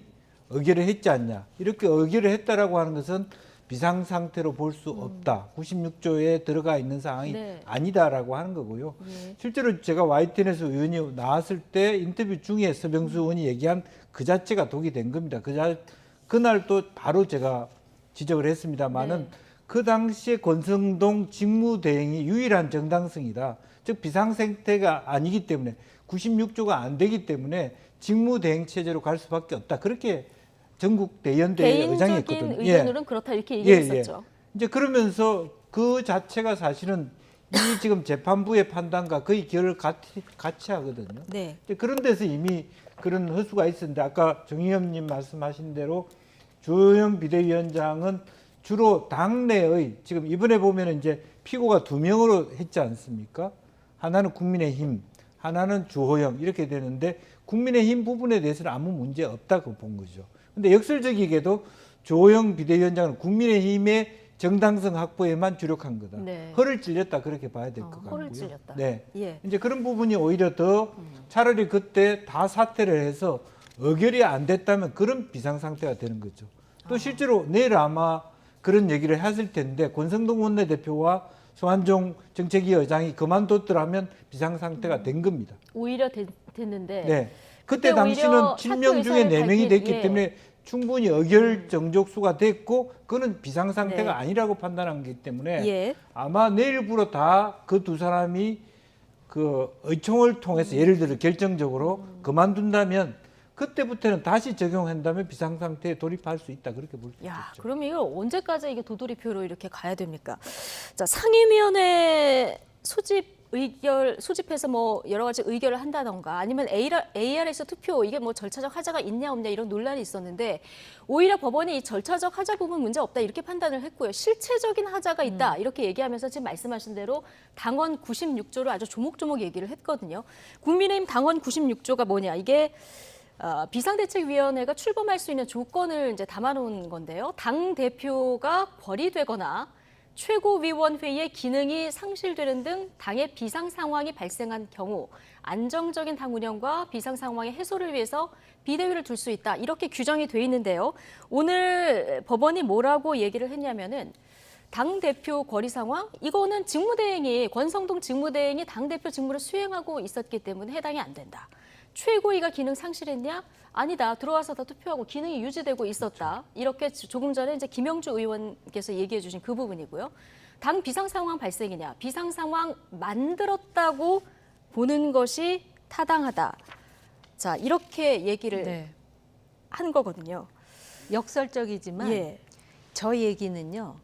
의결을 했지 않냐. 이렇게 의결을 했다라고 하는 것은 비상상태로 볼 수 없다. 96조에 들어가 있는 상황이 아니다라고 하는 거고요. 실제로 제가 YTN에서 의원이 나왔을 때 인터뷰 중에 서병수 의원이 얘기한 그 자체가 독이 된 겁니다. 그날 또 바로 제가 지적을 했습니다만은 그 당시에 권성동 직무대행이 유일한 정당성이다. 즉 비상상태가 아니기 때문에 96조가 안 되기 때문에 직무대행 체제로 갈 수밖에 없다. 그렇게 전국 대연대의 의장이 했거든요. 개인적인 의견으로는 그렇다 이렇게 얘기했었죠. 이제 그러면서 그 자체가 사실은 이 지금 재판부의 판단과 거의 결을 같이 하거든요. 네. 그런 데서 이미 그런 허수가 있었는데 아까 정의엽님 말씀하신 대로 주호영 비대위원장은 주로 당내의 지금 이번에 보면 이제 피고가 2명으로 했지 않습니까? 하나는 국민의힘, 하나는 주호영 이렇게 되는데 국민의힘 부분에 대해서는 아무 문제 없다고 본 거죠. 근데 역설적이게도 주호영 비대위원장은 국민의힘의 정당성 확보에만 주력한 거다. 네. 허를 찔렸다 그렇게 봐야 될 것 같고요. 허를 찔렸다. 네. 예. 이제 그런 부분이 오히려 더 차라리 그때 다 사퇴를 해서 의결이 안 됐다면 그런 비상 상태가 되는 거죠. 또 실제로 내일 아마 그런 얘기를 했을 텐데 권성동 원내대표와 소환종 정책위 의장이 그만뒀더라면 비상 상태가 된 겁니다. 오히려 됐는데. 네. 그때 당시는 7명 중에 4명이 됐기 때문에 충분히 의결 정족수가 됐고 그거는 비상상태가 아니라고 판단한 거기 때문에 아마 내일부로 다 그 두 사람이 그 의총을 통해서 예를 들어 결정적으로 그만둔다면 그때부터는 다시 적용한다면 비상상태에 돌입할 수 있다 그렇게 볼 수 있죠. 그럼 이거 언제까지 이게 도돌이표로 이렇게 가야 됩니까? 자, 상임위원회 소집해서 뭐 여러 가지 의결을 한다던가 아니면 ARS 투표 이게 뭐 절차적 하자가 있냐 없냐 이런 논란이 있었는데 오히려 법원이 이 절차적 하자 부분 문제 없다 이렇게 판단을 했고요. 실체적인 하자가 있다 이렇게 얘기하면서 지금 말씀하신 대로 당원 96조를 아주 조목조목 얘기를 했거든요. 국민의힘 당원 96조가 뭐냐 이게 비상대책위원회가 출범할 수 있는 조건을 이제 담아놓은 건데요. 당 대표가 벌이되거나 최고위원회의 기능이 상실되는 등 당의 비상 상황이 발생한 경우 안정적인 당 운영과 비상 상황의 해소를 위해서 비대위를 둘 수 있다. 이렇게 규정이 돼 있는데요. 오늘 법원이 뭐라고 얘기를 했냐면은 당 대표 거리 상황 이거는 권성동 직무대행이 당 대표 직무를 수행하고 있었기 때문에 해당이 안 된다. 최고위가 기능 상실했냐? 아니다. 들어와서 다 투표하고 기능이 유지되고 있었다. 이렇게 조금 전에 이제 김영주 의원께서 얘기해 주신 그 부분이고요. 당 비상 상황 발생이냐? 비상 상황 만들었다고 보는 것이 타당하다. 자, 이렇게 얘기를 한 거거든요. 역설적이지만 저 얘기는요.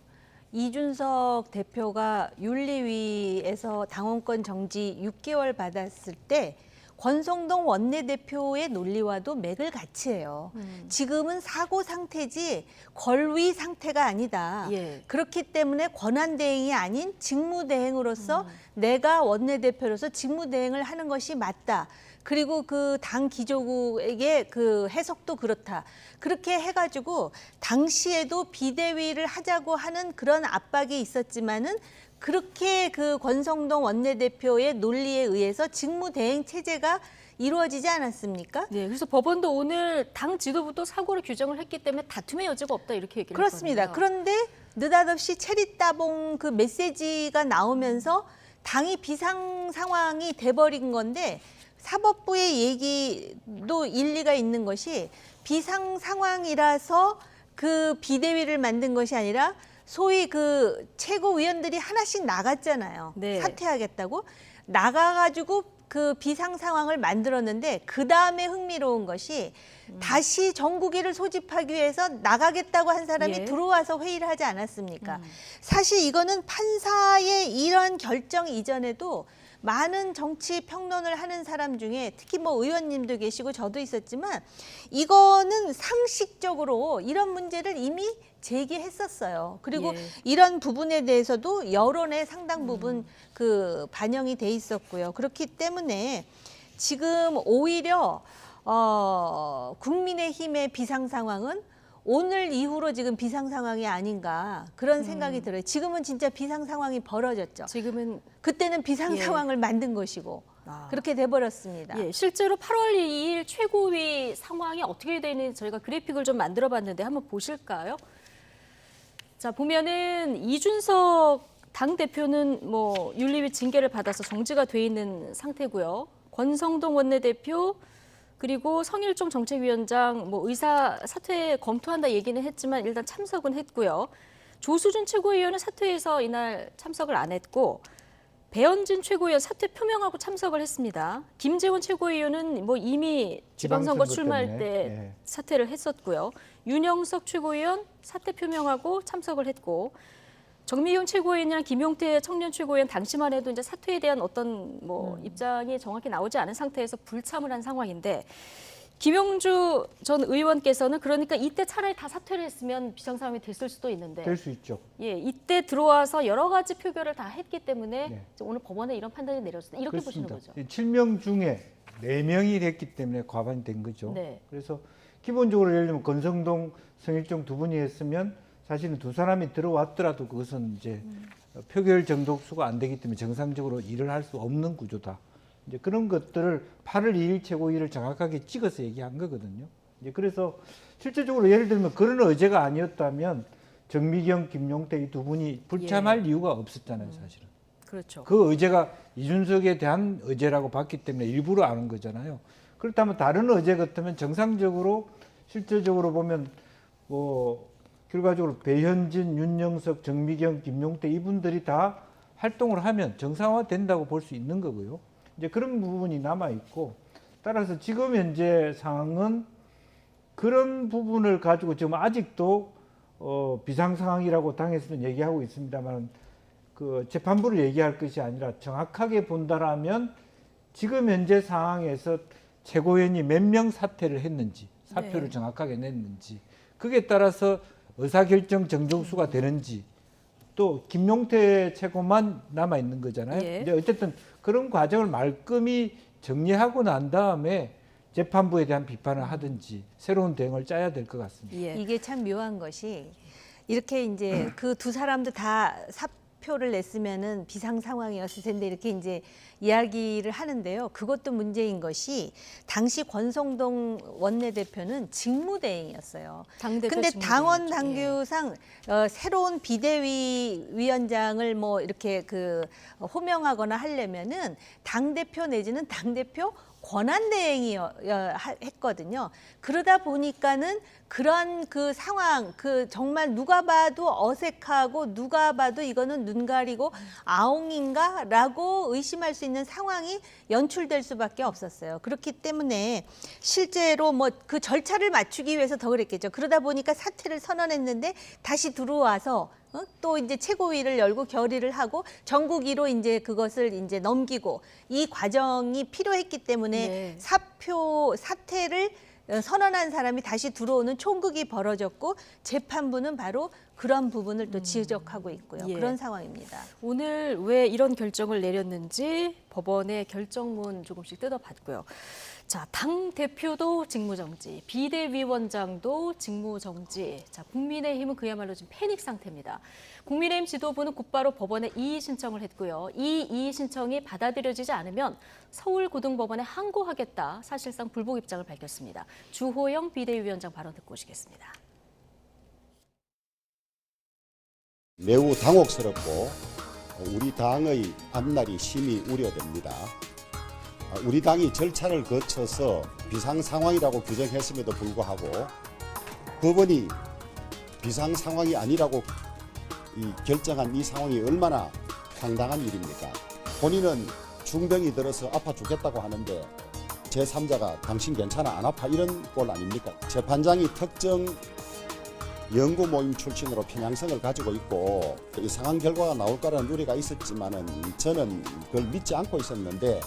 이준석 대표가 윤리위에서 당원권 정지 6개월 받았을 때 권성동 원내대표의 논리와도 맥을 같이 해요. 지금은 사고 상태지 권위 상태가 아니다. 그렇기 때문에 권한대행이 아닌 직무대행으로서 내가 원내대표로서 직무대행을 하는 것이 맞다. 그리고 그 당 기조국에게 그 해석도 그렇다. 그렇게 해가지고 당시에도 비대위를 하자고 하는 그런 압박이 있었지만은 그렇게 그 권성동 원내대표의 논리에 의해서 직무대행 체제가 이루어지지 않았습니까? 네, 그래서 법원도 오늘 당 지도부도 사고를 규정을 했기 때문에 다툼의 여지가 없다 이렇게 얘기를 그렇습니다. 했거든요. 그런데 느닷없이 체리따봉 그 메시지가 나오면서 당이 비상 상황이 돼버린 건데 사법부의 얘기도 일리가 있는 것이 비상 상황이라서 그 비대위를 만든 것이 아니라 소위 그 최고위원들이 하나씩 나갔잖아요. 사퇴하겠다고. 나가가지고 그 비상 상황을 만들었는데 그 다음에 흥미로운 것이 다시 정국위를 소집하기 위해서 나가겠다고 한 사람이 들어와서 회의를 하지 않았습니까? 사실 이거는 판사의 이런 결정 이전에도 많은 정치 평론을 하는 사람 중에 특히 뭐 의원님도 계시고 저도 있었지만 이거는 상식적으로 이런 문제를 이미 제기했었어요. 그리고 이런 부분에 대해서도 여론의 상당 부분 그 반영이 돼 있었고요. 그렇기 때문에 지금 오히려 국민의힘의 비상 상황은 오늘 이후로 지금 비상 상황이 아닌가 그런 생각이 들어요. 지금은 진짜 비상 상황이 벌어졌죠. 지금은 그때는 비상 상황을 만든 것이고 그렇게 돼버렸습니다. 실제로 8월 2일 최고위 상황이 어떻게 되는지 저희가 그래픽을 좀 만들어봤는데 한번 보실까요? 자, 보면은 이준석 당대표는 뭐 윤리위 징계를 받아서 정지가 돼 있는 상태고요. 권성동 원내대표 그리고 성일종 정책위원장 뭐 의사 사퇴 검토한다 얘기는 했지만 일단 참석은 했고요. 조수준 최고위원은 사퇴해서 이날 참석을 안 했고 배현진 최고위원 사퇴 표명하고 참석을 했습니다. 김재원 최고위원은 뭐 이미 지방선거 출마할 때 사퇴를 했었고요. 윤영석 최고위원 사퇴 표명하고 참석을 했고 정미경 최고위원이랑 김용태 청년 최고위원 당시만 해도 이제 사퇴에 대한 어떤 뭐 입장이 정확히 나오지 않은 상태에서 불참을 한 상황인데 김용주 전 의원께서는 그러니까 이때 차라리 다 사퇴를 했으면 비상 상황이 됐을 수도 있는데 될 수 있죠. 예, 이때 들어와서 여러 가지 표결을 다 했기 때문에 오늘 법원에 이런 판단이 내렸다. 이렇게 그렇습니다. 보시는 거죠. 7명 중에 4명이 됐기 때문에 과반이 된 거죠. 네. 그래서 기본적으로 예를 들면 권성동, 성일종 두 분이 했으면 사실은 두 사람이 들어왔더라도 그것은 이제 표결 정독수가 안 되기 때문에 정상적으로 일을 할 수 없는 구조다. 이제 그런 것들을 8월 2일 최고위를 정확하게 찍어서 얘기한 거거든요. 이제 그래서 실제적으로 예를 들면 그런 의제가 아니었다면 정미경, 김용태 이 두 분이 불참할 이유가 없었잖아요, 사실은. 그렇죠. 그 의제가 이준석에 대한 의제라고 봤기 때문에 일부러 안 한 거잖아요. 그렇다면 다른 의제 같으면 정상적으로 실제적으로 보면 뭐 결과적으로 배현진, 윤영석, 정미경, 김용태 이분들이 다 활동을 하면 정상화된다고 볼 수 있는 거고요. 이제 그런 부분이 남아 있고 따라서 지금 현재 상황은 그런 부분을 가지고 지금 아직도 비상 상황이라고 당에서는 얘기하고 있습니다만 그 재판부를 얘기할 것이 아니라 정확하게 본다라면 지금 현재 상황에서 최고위원이 몇 명 사퇴를 했는지 사표를 정확하게 냈는지 그게 따라서 의사결정 정족수가 되는지 또 김용태 최고만 남아 있는 거잖아요. 이제 어쨌든 그런 과정을 말끔히 정리하고 난 다음에 재판부에 대한 비판을 하든지 새로운 대응을 짜야 될 것 같습니다. 이게 참 묘한 것이 이렇게 이제 그 두 사람도 다 사표를 냈으면은 비상 상황이었을 텐데 이렇게 이제 이야기를 하는데요. 그것도 문제인 것이 당시 권성동 원내대표는 직무대행이었어요. 근데 당원 당규상 새로운 비대위 위원장을 뭐 이렇게 그 호명하거나 하려면은 당대표 내지는 당대표 권한대행이 했거든요. 그러다 보니까는 그런 그 상황, 그 정말 누가 봐도 어색하고 누가 봐도 이거는 눈 가리고 아웅인가라고 의심할 수 있는 상황이 연출될 수밖에 없었어요. 그렇기 때문에 실제로 뭐 그 절차를 맞추기 위해서 더 그랬겠죠. 그러다 보니까 사퇴를 선언했는데 다시 들어와서 또 이제 최고위를 열고 결의를 하고 전국위로 이제 그것을 이제 넘기고 이 과정이 필요했기 때문에 사퇴를 선언한 사람이 다시 들어오는 총극이 벌어졌고 재판부는 바로 그런 부분을 또 지적하고 있고요. 그런 상황입니다. 오늘 왜 이런 결정을 내렸는지 법원의 결정문 조금씩 뜯어봤고요. 자, 당 대표도 직무정지, 비대위원장도 직무정지. 자, 국민의힘은 그야말로 지금 패닉 상태입니다. 국민의힘 지도부는 곧바로 법원에 이의 신청을 했고요. 이 이의 신청이 받아들여지지 않으면 서울고등법원에 항고하겠다. 사실상 불복 입장을 밝혔습니다. 주호영 비대위원장 발언 듣고 오시겠습니다. 매우 당혹스럽고 우리 당의 앞날이 심히 우려됩니다. 우리 당이 절차를 거쳐서 비상 상황이라고 규정했음에도 불구하고 법원이 비상 상황이 아니라고 결정한 이 상황이 얼마나 황당한 일입니까? 본인은 중병이 들어서 아파 죽겠다고 하는데 제3자가 당신 괜찮아 안 아파 이런 꼴 아닙니까? 재판장이 특정 연구 모임 출신으로 편향성을 가지고 있고 이상한 결과가 나올 거라는 우려가 있었지만은 저는 그걸 믿지 않고 있었는데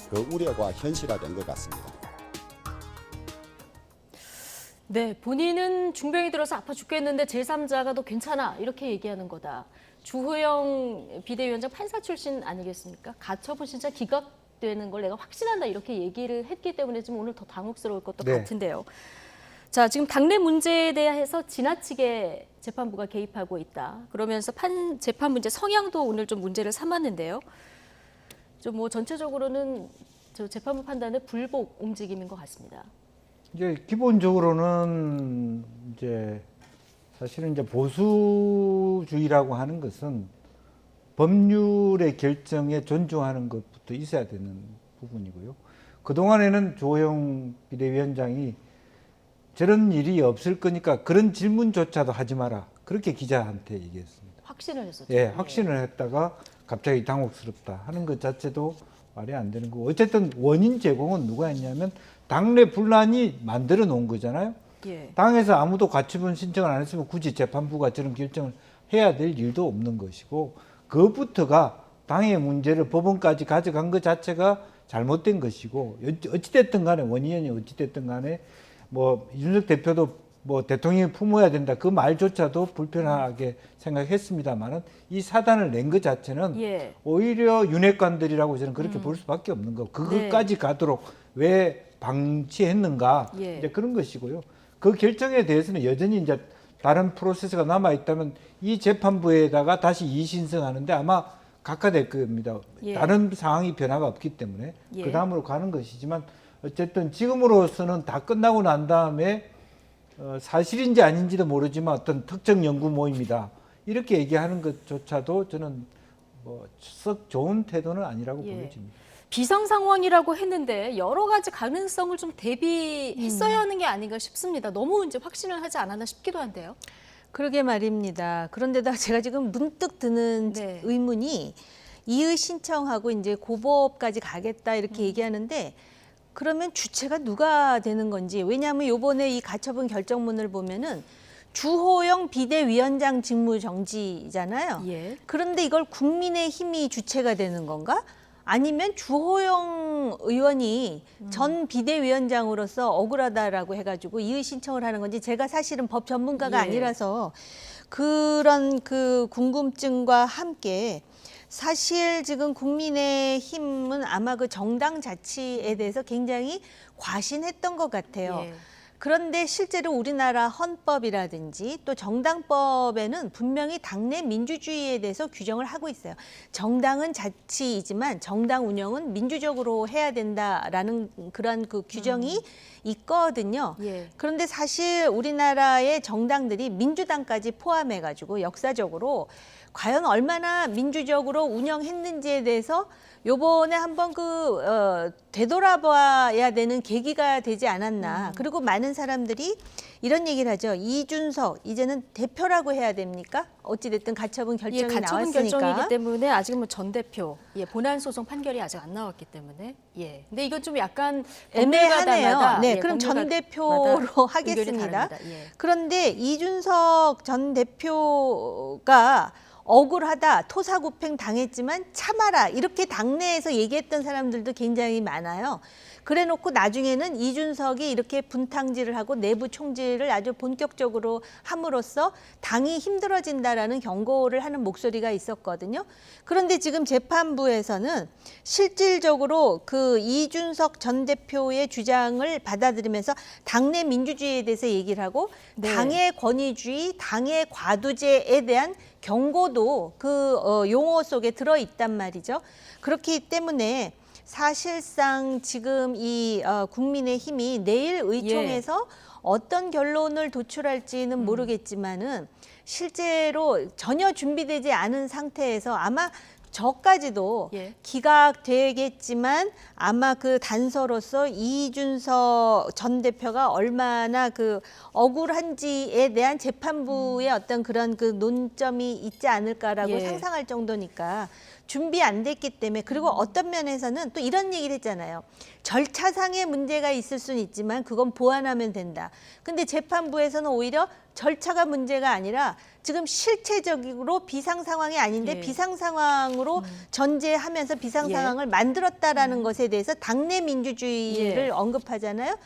그 우려가 현실화된 것 같습니다. 네, 본인은 중병이 들어서 아파 죽겠는데 제3자가 너 괜찮아 이렇게 얘기하는 거다. 주호영 비대위원장 판사 출신 아니겠습니까? 가처분 신청 기각되는 걸 내가 확신한다 이렇게 얘기를 했기 때문에 지금 오늘 더 당혹스러울 것도 같은데요. 자, 지금 당내 문제에 대해서 지나치게 재판부가 개입하고 있다. 그러면서 재판 문제 성향도 오늘 좀 문제를 삼았는데요. 좀 뭐 전체적으로는 저 재판부 판단의 불복 움직임인 것 같습니다. 이제 기본적으로는 이제 사실은 이제 보수주의라고 하는 것은 법률의 결정에 존중하는 것부터 있어야 되는 부분이고요. 그동안에는 주호영 비대위원장이 저런 일이 없을 거니까 그런 질문조차도 하지 마라. 그렇게 기자한테 얘기했습니다. 확신을 했었죠. 예, 확신을 했다가 갑자기 당혹스럽다 하는 것 자체도 말이 안 되는 거고 어쨌든 원인 제공은 누가 했냐면 당내 분란이 만들어 놓은 거잖아요. 예. 당에서 아무도 가처분 신청을 안 했으면 굳이 재판부가 저런 결정을 해야 될 일도 없는 것이고 그것부터가 당의 문제를 법원까지 가져간 것 자체가 잘못된 것이고 어찌됐든 간에 원인이 어찌됐든 간에 뭐 이준석 대표도 뭐 대통령이 품어야 된다 그 말조차도 불편하게 생각했습니다만은 이 사단을 낸 것 자체는 예. 오히려 윤핵관들이라고 저는 그렇게 볼 수밖에 없는 거. 그것까지 가도록 왜 방치했는가 예. 이제 그런 것이고요. 그 결정에 대해서는 여전히 이제 다른 프로세스가 남아 있다면 이 재판부에다가 다시 이의신청하는데 아마 각하될 겁니다. 예. 다른 상황이 변화가 없기 때문에 예. 그 다음으로 가는 것이지만 어쨌든 지금으로서는 다 끝나고 난 다음에 사실인지 아닌지도 모르지만 어떤 특정 연구 모임이다 이렇게 얘기하는 것조차도 저는 뭐 썩 좋은 태도는 아니라고 예. 보여집니다. 비상 상황이라고 했는데 여러 가지 가능성을 좀 대비했어야 하는 게 아닌가 싶습니다. 너무 이제 확신을 하지 않았나 싶기도 한데요. 그러게 말입니다. 그런데다가 제가 지금 문득 드는 네. 의문이 이의 신청하고 이제 고법까지 가겠다 이렇게 얘기하는데 그러면 주체가 누가 되는 건지 왜냐하면 요번에 이 가처분 결정문을 보면은 주호영 비대위원장 직무 정지잖아요. 예. 그런데 이걸 국민의힘이 주체가 되는 건가? 아니면 주호영 의원이 전 비대위원장으로서 억울하다라고 해가지고 이의 신청을 하는 건지 제가 사실은 법 전문가가 예. 아니라서 그런 그 궁금증과 함께 사실 지금 국민의힘은 아마 그 정당 자치에 대해서 굉장히 과신했던 것 같아요. 예. 그런데 실제로 우리나라 헌법이라든지 또 정당법에는 분명히 당내 민주주의에 대해서 규정을 하고 있어요. 정당은 자치이지만 정당 운영은 민주적으로 해야 된다라는 그런 그 규정이 있거든요. 예. 그런데 사실 우리나라의 정당들이 민주당까지 포함해가지고 역사적으로 과연 얼마나 민주적으로 운영했는지에 대해서 요번에 한번 되돌아봐야 되는 계기가 되지 않았나. 그리고 많은 사람들이 이런 얘기를 하죠. 이준석 이제는 대표라고 해야 됩니까? 어찌됐든 가처분 결정이 예, 가처분 나왔으니까. 결정이기 때문에 아직은 뭐 전 대표 본안 소송 판결이 아직 안 나왔기 때문에 근데 이건 좀 약간 애매하네요. 법률가다마다, 네, 그럼 전 대표로 하겠습니다. 예. 그런데 이준석 전 대표가 억울하다, 토사구팽 당했지만 참아라 이렇게 당내에서 얘기했던 사람들도 굉장히 많아요. 그래놓고 나중에는 이준석이 이렇게 분탕질을 하고 내부 총질을 아주 본격적으로 함으로써 당이 힘들어진다라는 경고를 하는 목소리가 있었거든요. 그런데 지금 재판부에서는 실질적으로 그 이준석 전 대표의 주장을 받아들이면서 당내 민주주의에 대해서 얘기를 하고 네. 당의 권위주의, 당의 과두제에 대한 경고도 그 용어 속에 들어있단 말이죠. 그렇기 때문에 사실상 지금 이 국민의힘이 내일 의총에서 어떤 결론을 도출할지는 모르겠지만은 실제로 전혀 준비되지 않은 상태에서 아마 저까지도 기각되겠지만 아마 그 단서로서 이준석 전 대표가 얼마나 그 억울한지에 대한 재판부의 어떤 그런 그 논점이 있지 않을까라고 상상할 정도니까 준비 안 됐기 때문에 그리고 어떤 면에서는 또 이런 얘기를 했잖아요. 절차상의 문제가 있을 수는 있지만 그건 보완하면 된다. 근데 재판부에서는 오히려 절차가 문제가 아니라 지금 실체적으로 비상 상황이 아닌데 비상 상황으로 전제하면서 비상 상황을 만들었다라는 것에 대해서 당내 민주주의를 언급하잖아요.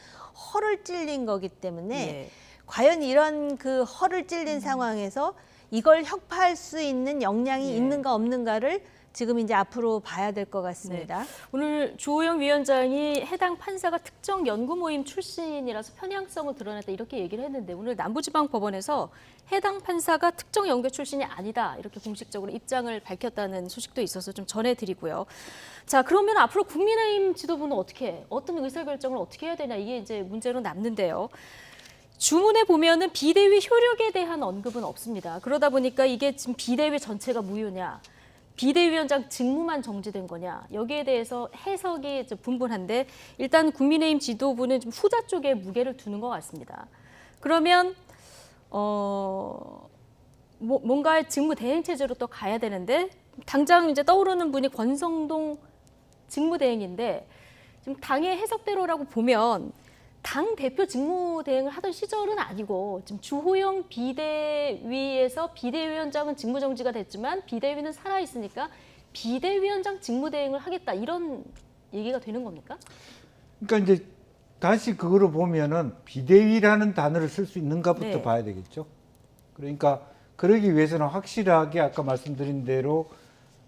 허를 찔린 거기 때문에 과연 이런 그 허를 찔린 상황에서 이걸 혁파할 수 있는 역량이 있는가 없는가를 지금 이제 앞으로 봐야 될 것 같습니다. 오늘 주호영 위원장이 해당 판사가 특정 연구 모임 출신이라서 편향성을 드러냈다 이렇게 얘기를 했는데 오늘 남부지방법원에서 해당 판사가 특정 연구 출신이 아니다 이렇게 공식적으로 입장을 밝혔다는 소식도 있어서 좀 전해드리고요. 자, 그러면 앞으로 국민의힘 지도부는 어떤 의사결정을 어떻게 해야 되냐 이게 이제 문제로 남는데요. 주문에 보면은 비대위 효력에 대한 언급은 없습니다. 그러다 보니까 이게 지금 비대위 전체가 무효냐, 비대위원장 직무만 정지된 거냐 여기에 대해서 해석이 좀 분분한데 일단 국민의힘 지도부는 좀 후자 쪽에 무게를 두는 것 같습니다. 그러면 뭔가의 직무 대행 체제로 또 가야 되는데 당장 이제 떠오르는 분이 권성동 직무대행인데 지금 당의 해석대로라고 보면 당 대표 직무대행을 하던 시절은 아니고 지금 주호영 비대위에서 비대위원장은 직무정지가 됐지만 비대위는 살아있으니까 비대위원장 직무대행을 하겠다 이런 얘기가 되는 겁니까? 그러니까 이제 다시 그거로 보면은 비대위라는 단어를 쓸 수 있는가부터 네. 봐야 되겠죠. 그러니까 그러기 위해서는 확실하게 아까 말씀드린 대로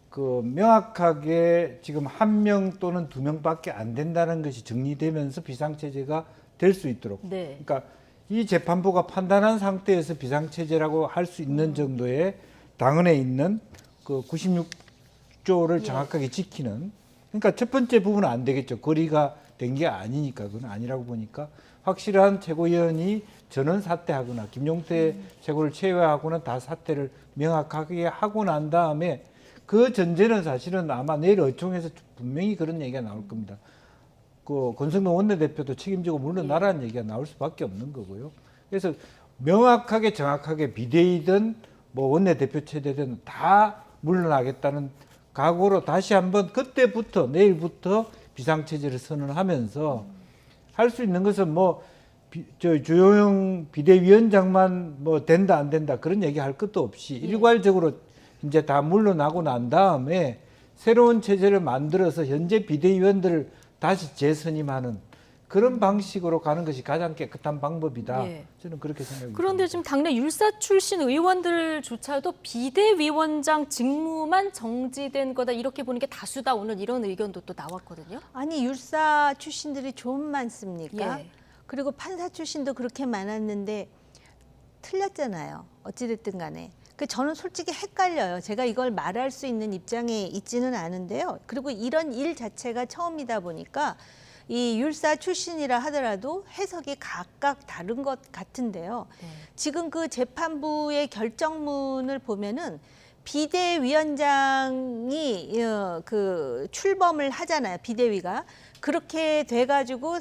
그 명확하게 지금 1명 또는 2명밖에 안 된다는 것이 정리되면서 비상체제가 될 수 있도록. 네. 그러니까 이 재판부가 판단한 상태에서 비상체제라고 할 수 있는 정도의 당헌에 있는 그 96조를 정확하게 지키는. 그러니까 첫 번째 부분은 안 되겠죠. 거리가 된 게 아니니까 그건 아니라고 보니까 확실한 최고위원이 전원 사퇴하거나 김용태 최고를 제외하고는 다 사퇴를 명확하게 하고 난 다음에 그 전제는 사실은 아마 내일 의총에서 분명히 그런 얘기가 나올 겁니다. 그 권성동 원내대표도 책임지고 물러나라는 얘기가 나올 수밖에 없는 거고요. 그래서 명확하게 정확하게 비대위든 뭐 원내대표 체제든 다 물러나겠다는 각오로 다시 한번 그때부터 내일부터 비상체제를 선언하면서 할 수 있는 것은 뭐 주호영 비대위원장만 뭐 된다 안 된다 그런 얘기 할 것도 없이 일괄적으로 이제 다 물러나고 난 다음에 새로운 체제를 만들어서 현재 비대위원들을 다시 재선임하는 그런 방식으로 가는 것이 가장 깨끗한 방법이다. 예. 저는 그렇게 생각합니다. 그런데 지금 당내 율사 출신 의원들조차도 비대위원장 직무만 정지된 거다 이렇게 보는 게 다수다 오늘 이런 의견도 또 나왔거든요. 아니 율사 출신들이 좀 많습니까? 예. 그리고 판사 출신도 그렇게 많았는데 틀렸잖아요. 어찌됐든 간에. 저는 솔직히 헷갈려요. 제가 이걸 말할 수 있는 입장에 있지는 않은데요. 그리고 이런 일 자체가 처음이다 보니까 이 율사 출신이라 하더라도 해석이 각각 다른 것 같은데요. 지금 그 재판부의 결정문을 보면은 비대위원장이 그 출범을 하잖아요. 비대위가. 그렇게 돼가지고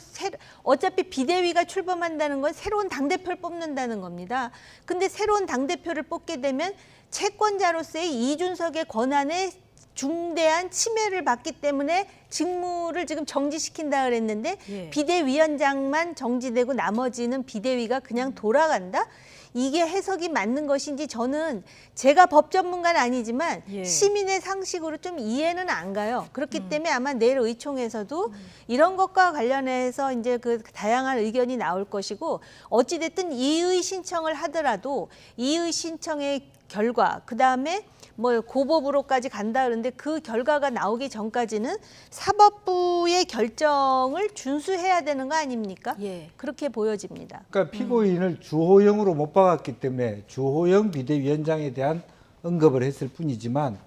어차피 비대위가 출범한다는 건 새로운 당대표를 뽑는다는 겁니다. 근데 새로운 당대표를 뽑게 되면 채권자로서의 이준석의 권한에 중대한 침해를 받기 때문에 직무를 지금 정지시킨다 그랬는데 비대위원장만 정지되고 나머지는 비대위가 그냥 돌아간다? 이게 해석이 맞는 것인지 저는 제가 법 전문가는 아니지만 시민의 상식으로 좀 이해는 안 가요. 그렇기 때문에 아마 내일 의총에서도 이런 것과 관련해서 이제 그 다양한 의견이 나올 것이고 어찌됐든 이의 신청을 하더라도 이의 신청의 결과 그다음에 뭐 고법으로까지 간다 그러는데 그 결과가 나오기 전까지는 사법부의 결정을 준수해야 되는 거 아닙니까? 그렇게 보여집니다. 그러니까 피고인을 주호영으로 못 박았기 때문에 주호영 비대위원장에 대한 언급을 했을 뿐이지만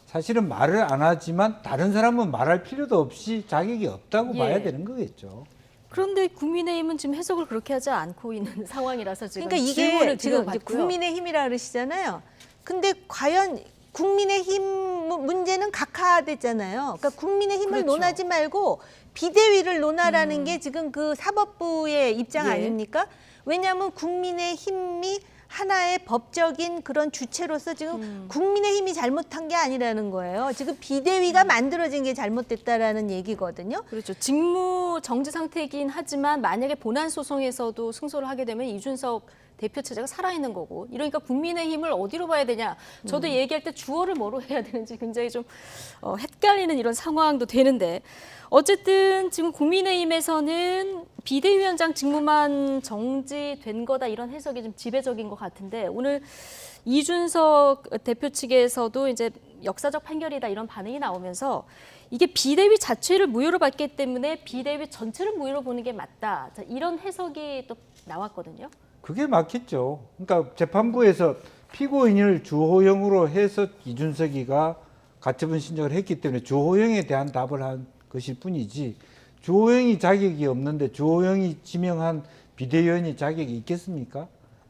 사실은 말을 안 하지만 다른 사람은 말할 필요도 없이 자격이 없다고 봐야 되는 거겠죠. 그런데 국민의힘은 지금 해석을 그렇게 하지 않고 있는 상황이라서 지금 그러니까 이게 질문을 지금 드려봤고요. 국민의힘이라 그러시잖아요. 근데 과연 국민의힘 문제는 각하됐잖아요. 그러니까 국민의힘을 논하지 말고 비대위를 논하라는 게 지금 그 사법부의 입장 아닙니까? 왜냐하면 국민의힘이 하나의 법적인 그런 주체로서 지금 국민의힘이 잘못한 게 아니라는 거예요. 지금 비대위가 만들어진 게 잘못됐다라는 얘기거든요. 그렇죠. 직무 정지 상태이긴 하지만 만약에 본안 소송에서도 승소를 하게 되면 이준석 대표 체제가 살아있는 거고 이러니까 국민의힘을 어디로 봐야 되냐. 저도 얘기할 때 주어를 뭐로 해야 되는지 굉장히 좀 헷갈리는 이런 상황도 되는데 어쨌든 지금 국민의힘에서는 비대위원장 직무만 정지된 거다 이런 해석이 좀 지배적인 것 같은데 오늘 이준석 대표 측에서도 이제 역사적 판결이다 이런 반응이 나오면서 이게 비대위 자체를 무효로 봤기 때문에 비대위 전체를 무효로 보는 게 맞다. 자, 이런 해석이 또 나왔거든요. 그게 맞겠죠. 그러니까 재판부에서 피고인을 주호영으로 해서 이준석이가 가처분 신청을 했기 때문에 주호영에 대한 답을 한 것일 뿐이지 주호영이 자격이 없는데 주호영이 지명한 비대위원이 자격이 있겠습니까?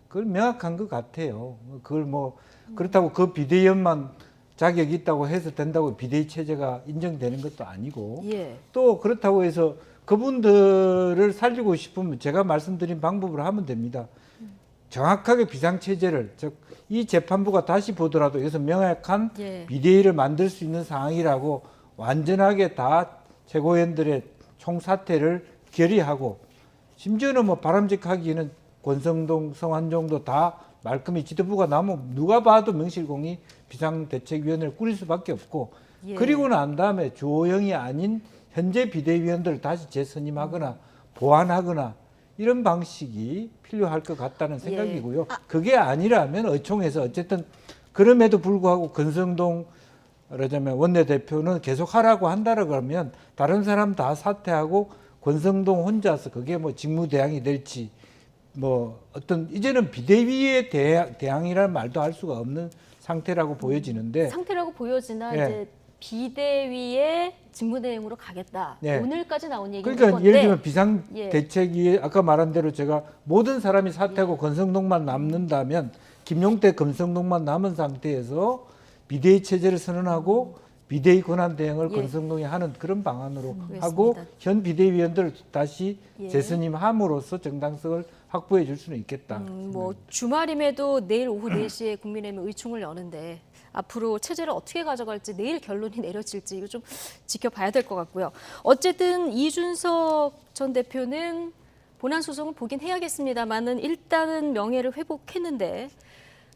그건 명확한 것 같아요. 그걸 뭐 그렇다고 그 비대위원만 자격이 있다고 해서 된다고 비대위 체제가 인정되는 것도 아니고 또 그렇다고 해서 그분들을 살리고 싶으면 제가 말씀드린 방법으로 하면 됩니다. 정확하게 비상체제를, 즉 이 재판부가 다시 보더라도 여기서 명확한 예. 비대위를 만들 수 있는 상황이라고 완전하게 다 최고위원들의 총사퇴를 결의하고, 심지어는 뭐 바람직하기는 권성동, 성완종도 다 말끔히 지도부가 나면 누가 봐도 명실공히 비상대책위원회를 꾸릴 수밖에 없고, 예. 그리고 난 다음에 주호영이 아닌 현재 비대위원들을 다시 재선임하거나 보완하거나 이런 방식이 필요할 것 같다는 생각이고요. 그게 아니라면 의총에서 어쨌든 그럼에도 불구하고 권성동 그러자면 원내대표는 계속 하라고 한다라 그러면 다른 사람 다 사퇴하고 권성동 혼자서 그게 뭐 직무대항이 될지, 뭐 어떤 이제는 비대위의 대항이라는 말도 할 수가 없는 상태라고 보여지는데, 상태라고 보여지나 예. 이제 비대위의 직무대행으로 가겠다. 네. 오늘까지 나온 얘기인 그러니까 건데. 예를 들면 비상대책위에 예. 아까 말한 대로 제가 모든 사람이 사퇴하고 권성동만 남는다면, 김용태, 권성동만 남은 상태에서 비대위 체제를 선언하고 비대위 권한 대행을 예. 권성동이 하는 그런 방안으로 그렇습니다. 하고, 현 비대위원들을 다시 예. 재선임함으로써 정당성을 확보해 줄 수는 있겠다. 뭐 주말임에도 내일 오후 4시에 국민의힘 의총을 여는데 앞으로 체제를 어떻게 가져갈지, 내일 결론이 내려질지 이거 좀 지켜봐야 될 것 같고요. 어쨌든 이준석 전 대표는 본안 소송을 보긴 해야겠습니다만은 일단은 명예를 회복했는데,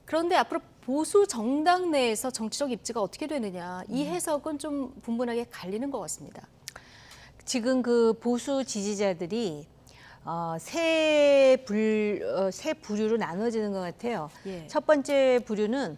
그런데 앞으로 보수 정당 내에서 정치적 입지가 어떻게 되느냐, 이 해석은 좀 분분하게 갈리는 것 같습니다. 지금 그 보수 지지자들이 세 부류로 나눠지는 것 같아요. 예. 첫 번째 부류는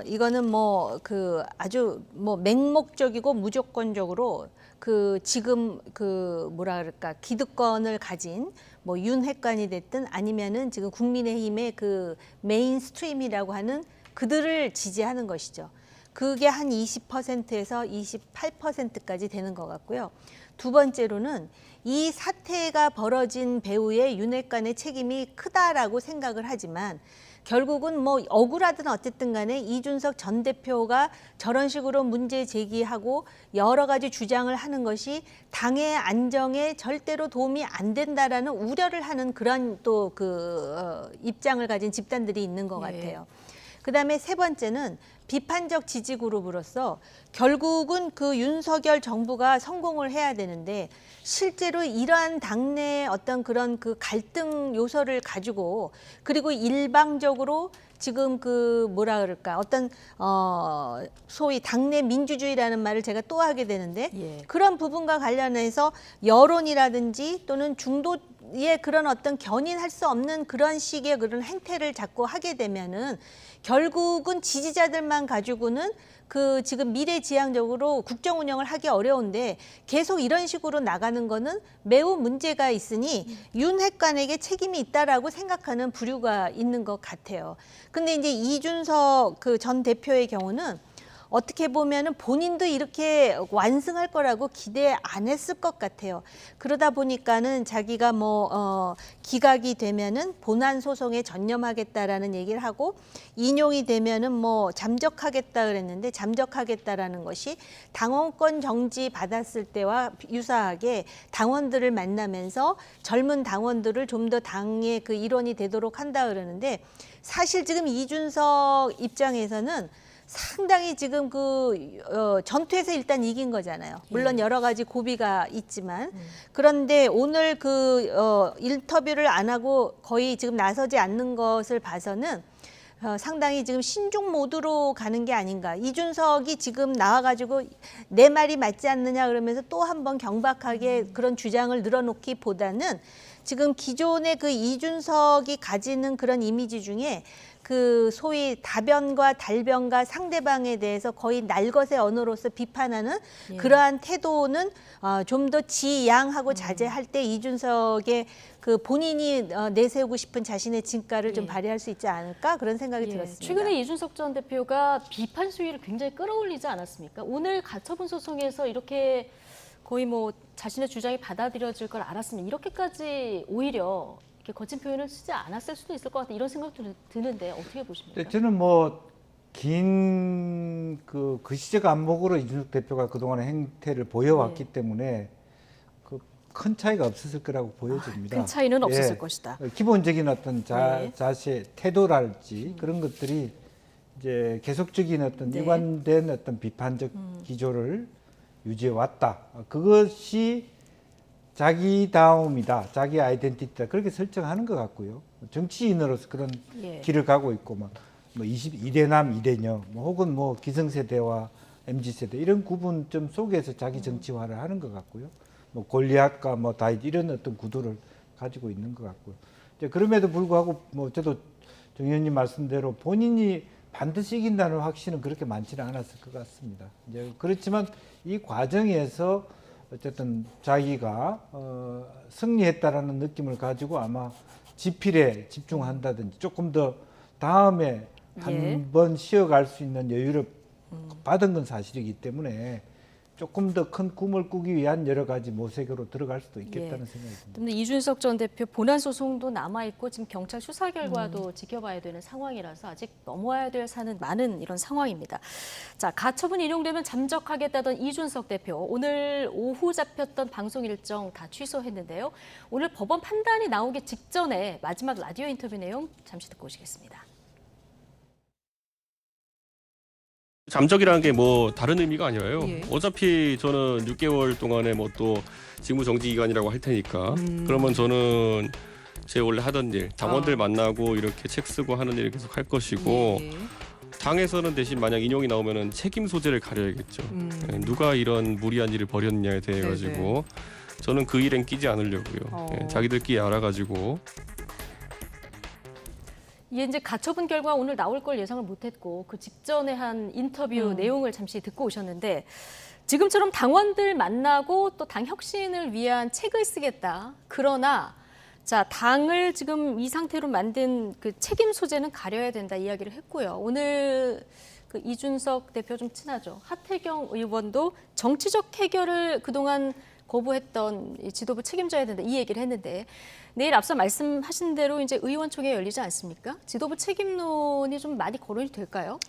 이거는 뭐 그 아주 뭐 맹목적이고 무조건적으로 그 지금 그 뭐라 그럴까 기득권을 가진 뭐 윤핵관이 됐든 아니면은 지금 국민의힘의 그 메인스트림이라고 하는 그들을 지지하는 것이죠. 그게 한 20%에서 28%까지 되는 것 같고요. 두 번째로는 이 사태가 벌어진 배후에 윤핵관의 책임이 크다라고 생각을 하지만, 결국은 뭐 억울하든 어쨌든 간에 이준석 전 대표가 저런 식으로 문제 제기하고 여러 가지 주장을 하는 것이 당의 안정에 절대로 도움이 안 된다라는 우려를 하는 그런 또 그 입장을 가진 집단들이 있는 것 같아요. 그다음에 세 번째는 비판적 지지 그룹으로서 결국은 그 윤석열 정부가 성공을 해야 되는데, 실제로 이러한 당내 어떤 그런 그 갈등 요소를 가지고, 그리고 일방적으로 지금 그 뭐라 그럴까 어떤 소위 당내 민주주의라는 말을 제가 또 하게 되는데, 그런 부분과 관련해서 여론이라든지 또는 중도의 그런 어떤 견인할 수 없는 그런 식의 그런 행태를 자꾸 하게 되면은 결국은 지지자들만 가지고는 그 지금 미래지향적으로 국정 운영을 하기 어려운데, 계속 이런 식으로 나가는 거는 매우 문제가 있으니 윤핵관에게 책임이 있다라고 생각하는 부류가 있는 것 같아요. 근데 이제 이준석 그 전 대표의 경우는 어떻게 보면은 본인도 이렇게 완승할 거라고 기대 안 했을 것 같아요. 그러다 보니까는 자기가 뭐 기각이 되면은 본안 소송에 전념하겠다라는 얘기를 하고, 인용이 되면은 뭐 잠적하겠다 그랬는데, 잠적하겠다라는 것이 당원권 정지 받았을 때와 유사하게 당원들을 만나면서 젊은 당원들을 좀 더 당의 그 일원이 되도록 한다 그러는데, 사실 지금 이준석 입장에서는 상당히 지금 그 전투에서 일단 이긴 거잖아요. 물론 여러 가지 고비가 있지만, 그런데 오늘 그 인터뷰를 안 하고 거의 지금 나서지 않는 것을 봐서는 상당히 지금 신중 모드로 가는 게 아닌가. 이준석이 지금 나와가지고 내 말이 맞지 않느냐 그러면서 또 한 번 경박하게 그런 주장을 늘어놓기보다는 지금 기존의 그 이준석이 가지는 그런 이미지 중에 그 소위 다변과 달변과 상대방에 대해서 거의 날것의 언어로서 비판하는 그러한 태도는 좀 더 지양하고 자제할 때 이준석의 그 본인이 내세우고 싶은 자신의 진가를 좀 발휘할 수 있지 않을까, 그런 생각이 들었습니다. 최근에 이준석 전 대표가 비판 수위를 굉장히 끌어올리지 않았습니까? 오늘 가처분 소송에서 이렇게 거의 뭐 자신의 주장이 받아들여질 걸 알았으면 이렇게까지 오히려 이렇게 거친 표현을 쓰지 않았을 수도 있을 것 같다, 이런 생각도 드는데 어떻게 보십니까? 저는 뭐 긴 그 시적 안목으로 이준석 대표가 그동안의 행태를 보여왔기 때문에 그 큰 차이가 없었을 거라고 보여집니다. 큰 차이는 없었을 것이다. 기본적인 어떤 네. 자세, 태도랄지 그런 것들이 이제 계속적인 어떤 네. 일관된 어떤 비판적 기조를 유지해 왔다. 그것이 자기다움이다, 자기 아이덴티티다 그렇게 설정하는 것 같고요. 정치인으로서 그런 예. 길을 가고 있고 뭐 2대남, 2대녀, 혹은 뭐 기성세대와 MZ세대 이런 구분점 속에서 자기 정치화를 하는 것 같고요. 뭐 골리앗과 뭐 다윗 이런 어떤 구도를 가지고 있는 것 같고요. 이제 그럼에도 불구하고 뭐 저도 정 의원님 말씀대로 본인이 반드시 이긴다는 확신은 그렇게 많지는 않았을 것 같습니다. 이제 그렇지만 이 과정에서 어쨌든 자기가 승리했다라는 느낌을 가지고 아마 지필에 집중한다든지 조금 더 다음에 한 번 쉬어갈 수 있는 여유를 받은 건 사실이기 때문에 조금 더 큰 꿈을 꾸기 위한 여러 가지 모색으로 들어갈 수도 있겠다는 생각이 듭니다. 근데 이준석 전 대표 본안 소송도 남아 있고 지금 경찰 수사 결과도 지켜봐야 되는 상황이라서 아직 넘어야 될 산은 많은 이런 상황입니다. 자, 가처분 인용되면 잠적하겠다던 이준석 대표 오늘 오후 잡혔던 방송 일정 다 취소했는데요. 오늘 법원 판단이 나오기 직전에 마지막 라디오 인터뷰 내용 잠시 듣고 오시겠습니다. 잠적이라는 게 뭐 다른 의미가 아니라요. 어차피 저는 6개월 동안에 뭐 또 직무 정지 기간이라고 할 테니까 그러면 저는 제 원래 하던 일, 당원들 만나고 이렇게 책 쓰고 하는 일을 계속 할 것이고 당에서는 대신 만약 인용이 나오면은 책임 소재를 가려야겠죠. 누가 이런 무리한 일을 벌였느냐에 대해 가지고 저는 그 일엔 끼지 않으려고요. 자기들끼리 알아가지고. 이게 이제 가처분 결과 오늘 나올 걸 예상을 못했고 그 직전에 한 인터뷰 내용을 잠시 듣고 오셨는데 지금처럼 당원들 만나고 또 당 혁신을 위한 책을 쓰겠다. 그러나 자 당을 지금 이 상태로 만든 그 책임 소재는 가려야 된다 이야기를 했고요. 오늘 그 이준석 대표 좀 친하죠. 하태경 의원도 정치적 해결을 그동안 거부했던 이 지도부 책임져야 된다 이 얘기를 했는데 내일 앞서 말씀하신 대로 이제 의원총회 열리지 않습니까? 지도부 책임론이 좀 많이 거론이 될까요?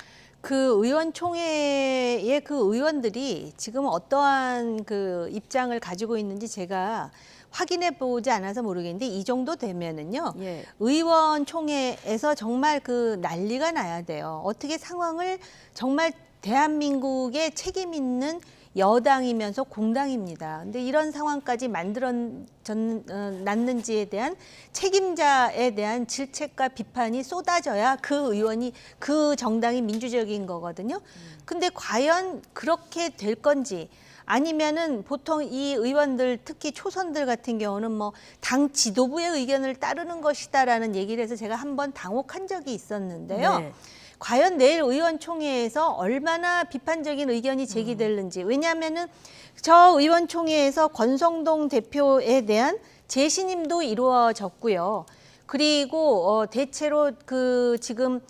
그 의원총회의 그 의원들이 지금 어떠한 그 입장을 가지고 있는지 제가 확인해 보지 않아서 모르겠는데 이 정도 되면은요. 의원총회에서 정말 그 난리가 나야 돼요. 어떻게 상황을 정말 대한민국의 책임 있는 여당이면서 공당입니다. 근데 이런 상황까지 만들어놨는지에 대한 책임자에 대한 질책과 비판이 쏟아져야 그 의원이 그 정당이 민주적인 거거든요. 근데 과연 그렇게 될 건지 아니면은 보통 이 의원들 특히 초선들 같은 경우는 뭐 당 지도부의 의견을 따르는 것이다라는 얘기를 해서 제가 한번 당혹한 적이 있었는데요. 과연 내일 의원총회에서 얼마나 비판적인 의견이 제기될는지. 왜냐하면은 저 의원총회에서 권성동 대표에 대한 재신임도 이루어졌고요. 그리고 대체로 그 지금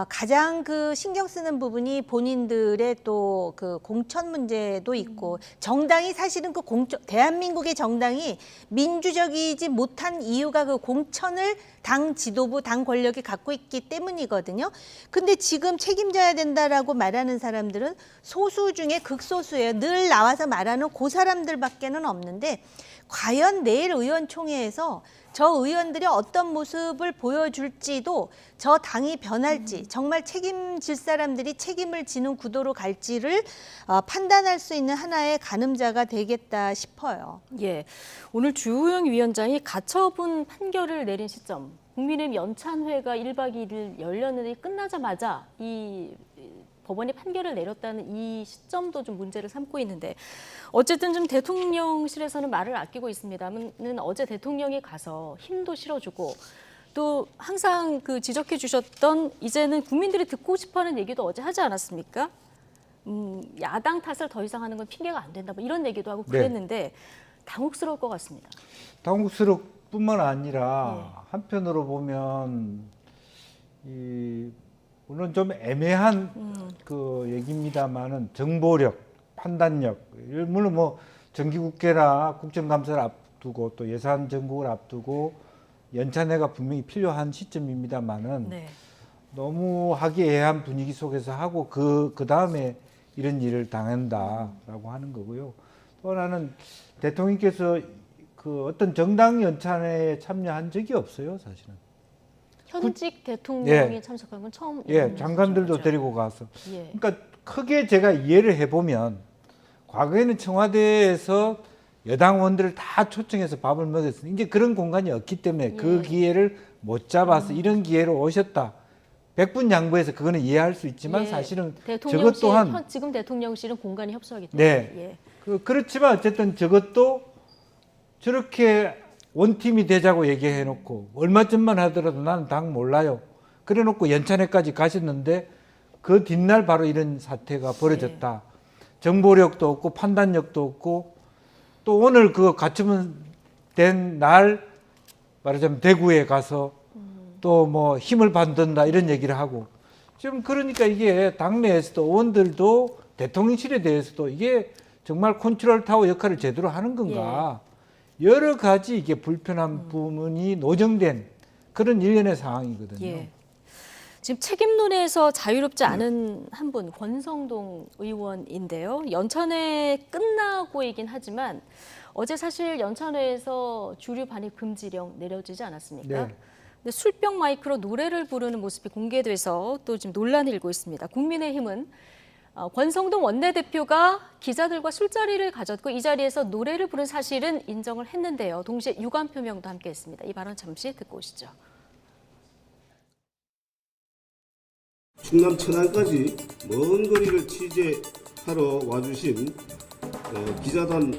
가장 그 신경 쓰는 부분이 본인들의 또 그 공천 문제도 있고 정당이 사실은 그 대한민국의 정당이 민주적이지 못한 이유가 그 공천을 당 지도부, 당 권력이 갖고 있기 때문이거든요. 근데 지금 책임져야 된다라고 말하는 사람들은 소수 중에 극소수예요. 늘 나와서 말하는 그 사람들밖에는 없는데 과연 내일 의원총회에서 저 의원들이 어떤 모습을 보여줄지도 저 당이 변할지 정말 책임질 사람들이 책임을 지는 구도로 갈지를 판단할 수 있는 하나의 가늠자가 되겠다 싶어요. 예, 오늘 주호영 위원장이 가처분 판결을 내린 시점 국민의힘 연찬회가 1박 2일 열렸는데 끝나자마자 이 법원이 판결을 내렸다는 이 시점도 좀 문제를 삼고 있는데 어쨌든 좀 대통령실에서는 말을 아끼고 있습니다는 어제 대통령이 가서 힘도 실어주고 또 항상 그 지적해 주셨던 이제는 국민들이 듣고 싶어하는 얘기도 어제 하지 않았습니까? 야당 탓을 더 이상 하는 건 핑계가 안 된다 뭐 이런 얘기도 하고 그랬는데 당혹스러울 것 같습니다. 당혹스러울 뿐만 아니라 한편으로 보면 물론 좀 애매한 그 얘기입니다만은 정보력, 판단력, 물론 뭐 정기국회나 국정감사를 앞두고 또 예산 정국을 앞두고 연찬회가 분명히 필요한 시점입니다만은 너무 화기애애한 분위기 속에서 하고 그 다음에 이런 일을 당한다라고 하는 거고요. 또 하나는 대통령께서 그 어떤 정당 연찬회에 참여한 적이 없어요, 사실은. 현직 대통령이 예. 참석한 건 처음. 예, 장관들도 데리고 가서. 예. 그러니까 크게 제가 이해를 해보면 과거에는 청와대에서 여당 의원들을 다 초청해서 밥을 먹였어요. 이제 그런 공간이 없기 때문에 그 기회를 못 잡아서 이런 기회로 오셨다. 100분 양보해서 그거는 이해할 수 있지만 예. 사실은 대통령실, 저것 또한 지금 대통령실은 공간이 협소하기 때문에. 네. 예. 그렇지만 어쨌든 저것도 저렇게 원팀이 되자고 얘기해놓고 얼마 전만 하더라도 나는 당 몰라요. 그래놓고 연찬회까지 가셨는데 그 뒷날 바로 이런 사태가 벌어졌다. 정보력도 없고 판단력도 없고 또 오늘 그 가처분 된 날 말하자면 대구에 가서 또 뭐 힘을 받는다 이런 얘기를 하고 지금 그러니까 이게 당내에서도 의원들도 대통령실에 대해서도 이게 정말 컨트롤 타워 역할을 제대로 하는 건가 여러 가지 이게 불편한 부분이 노정된 그런 일련의 상황이거든요. 예. 지금 책임론에서 자유롭지 않은 한 분, 권성동 의원인데요. 연찬회 끝나고이긴 하지만 어제 사실 연찬회에서 주류 반입 금지령 내려지지 않았습니까? 네. 근데 술병 마이크로 노래를 부르는 모습이 공개돼서 또 지금 논란이 일고 있습니다. 국민의힘은 권성동 원내대표가 기자들과 술자리를 가졌고 이 자리에서 노래를 부른 사실은 인정을 했는데요. 동시에 유감 표명도 함께했습니다. 이 발언 잠시 듣고 오시죠. 충남 천안까지 먼 거리를 취재하러 와주신 기자단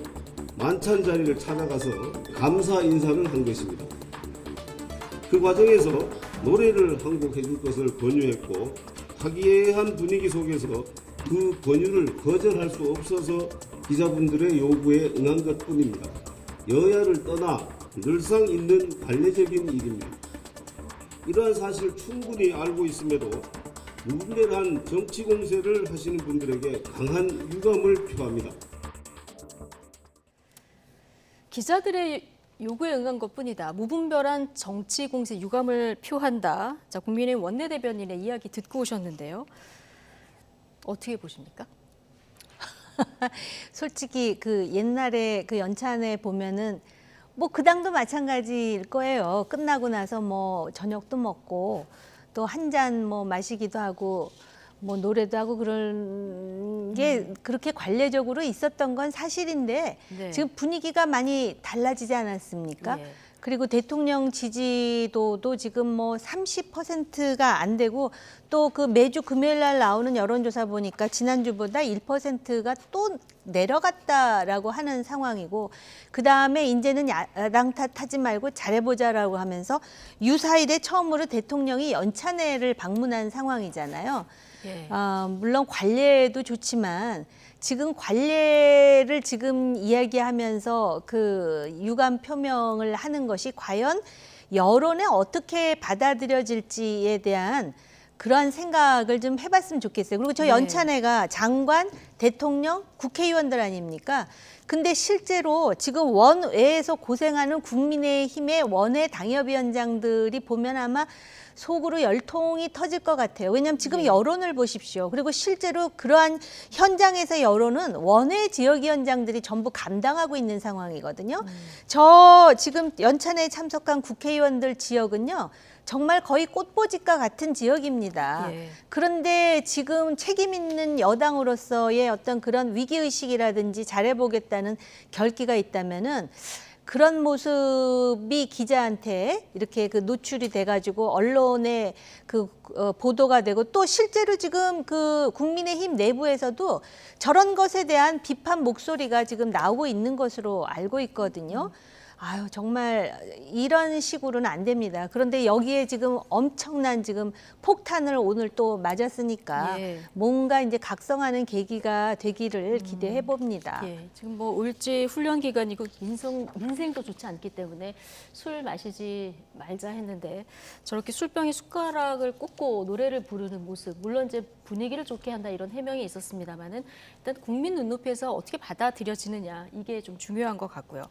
만찬 자리를 찾아가서 감사 인사를 한 것입니다. 그 과정에서 노래를 한 곡 해줄 것을 권유했고 화기애애한 분위기 속에서 그 권유를 거절할 수 없어서 기자분들의 요구에 응한 것뿐입니다. 여야를 떠나 늘상 있는 관례적인 일입니다. 이러한 사실을 충분히 알고 있음에도 무분별한 정치 공세를 하시는 분들에게 강한 유감을 표합니다. 기자들의 요구에 응한 것뿐이다. 무분별한 정치 공세 유감을 표한다. 자, 국민의힘 원내대변인의 이야기 듣고 오셨는데요. 어떻게 보십니까? 솔직히 그 옛날에 그 연찬회 보면은 뭐 그 당도 마찬가지일 거예요. 끝나고 나서 뭐 저녁도 먹고 또 한 잔 뭐 마시기도 하고 뭐 노래도 하고 그런 게 그렇게 관례적으로 있었던 건 사실인데 네. 지금 분위기가 많이 달라지지 않았습니까? 예. 그리고 대통령 지지도도 지금 뭐 30%가 안 되고 또 그 매주 금요일 날 나오는 여론조사 보니까 지난주보다 1%가 또 내려갔다라고 하는 상황이고 그다음에 이제는 야당 탓하지 말고 잘해보자라고 하면서 유사일에 처음으로 대통령이 연찬회를 방문한 상황이잖아요. 예. 물론 관례도 좋지만 지금 관례를 지금 이야기하면서 그 유감 표명을 하는 것이 과연 여론에 어떻게 받아들여질지에 대한 그러한 생각을 좀 해봤으면 좋겠어요. 그리고 저 네. 연찬회가 장관, 대통령, 국회의원들 아닙니까? 근데 실제로 지금 원외에서 고생하는 국민의힘의 원외 당협위원장들이 보면 아마 속으로 열통이 터질 것 같아요. 왜냐하면 지금 여론을 보십시오. 그리고 실제로 그러한 현장에서 여론은 원외 지역위원장들이 전부 감당하고 있는 상황이거든요. 저 지금 연찬회에 참석한 국회의원들 지역은요. 정말 거의 꽃보짓과 같은 지역입니다. 예. 그런데 지금 책임 있는 여당으로서의 어떤 그런 위기의식이라든지 잘해보겠다는 결기가 있다면은 그런 모습이 기자한테 이렇게 그 노출이 돼가지고 언론에 그 보도가 되고 또 실제로 지금 그 국민의힘 내부에서도 저런 것에 대한 비판 목소리가 지금 나오고 있는 것으로 알고 있거든요. 아유 정말 이런 식으로는 안 됩니다. 그런데 여기에 지금 엄청난 지금 폭탄을 오늘 또 맞았으니까 예. 뭔가 이제 각성하는 계기가 되기를 기대해 봅니다. 예, 지금 뭐 올지 훈련 기간이고 민생도 좋지 않기 때문에 술 마시지 말자 했는데 저렇게 술병에 숟가락을 꽂고 노래를 부르는 모습 물론 이제 분위기를 좋게 한다 이런 해명이 있었습니다만은 일단 국민 눈높이에서 어떻게 받아들여지느냐 이게 좀 중요한 것 같고요.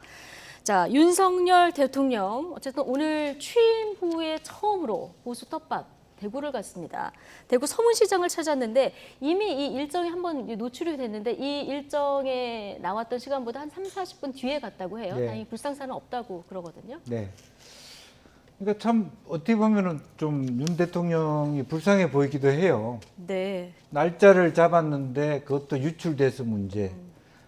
자, 윤석열 대통령 어쨌든 오늘 취임 후에 처음으로 보수 텃밭 대구를 갔습니다. 대구 서문시장을 찾았는데 이미 이 일정이 한번 노출이 됐는데 이 일정에 나왔던 시간보다 한 30-40분 뒤에 갔다고 해요. 네. 다행히 불상사는 없다고 그러거든요. 네. 그러니까 참 어떻게 보면은 좀 윤 대통령이 불쌍해 보이기도 해요. 네. 날짜를 잡았는데 그것도 유출돼서 문제.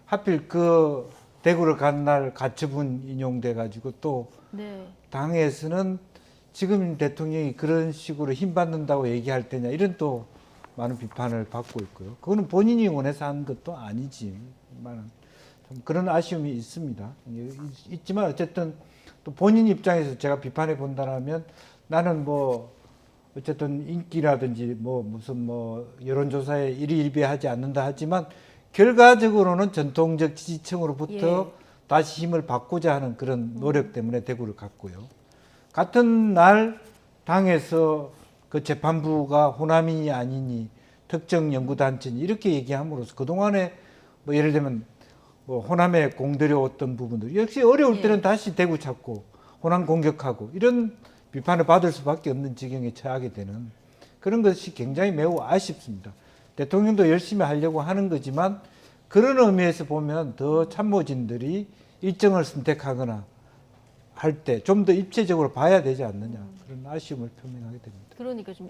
하필 그 대구를 간 날 가처분 인용돼 가지고 또 네. 당에서는 지금 대통령이 그런 식으로 힘 받는다고 얘기할 때냐 이런 또 많은 비판을 받고 있고요. 그거는 본인이 원해서 한 것도 아니지만 좀 그런 아쉬움이 있습니다. 있지만 어쨌든 또 본인 입장에서 제가 비판해 본다면 나는 뭐 어쨌든 인기라든지 뭐 무슨 뭐 여론조사에 일희일비하지 않는다 하지만 결과적으로는 전통적 지지층으로부터 다시 힘을 받고자 하는 그런 노력 때문에 대구를 갔고요. 같은 날 당에서 그 재판부가 호남이니 아니니 특정 연구단체니 이렇게 얘기함으로써 그동안에 뭐 예를 들면 뭐 호남에 공들여왔던 부분들 역시 어려울 때는 다시 대구 찾고 호남 공격하고 이런 비판을 받을 수밖에 없는 지경에 처하게 되는 그런 것이 굉장히 매우 아쉽습니다. 대통령도 열심히 하려고 하는 거지만 그런 의미에서 보면 더 참모진들이 일정을 선택하거나 할 때 좀 더 입체적으로 봐야 되지 않느냐 그런 아쉬움을 표명하게 됩니다. 그러니까 좀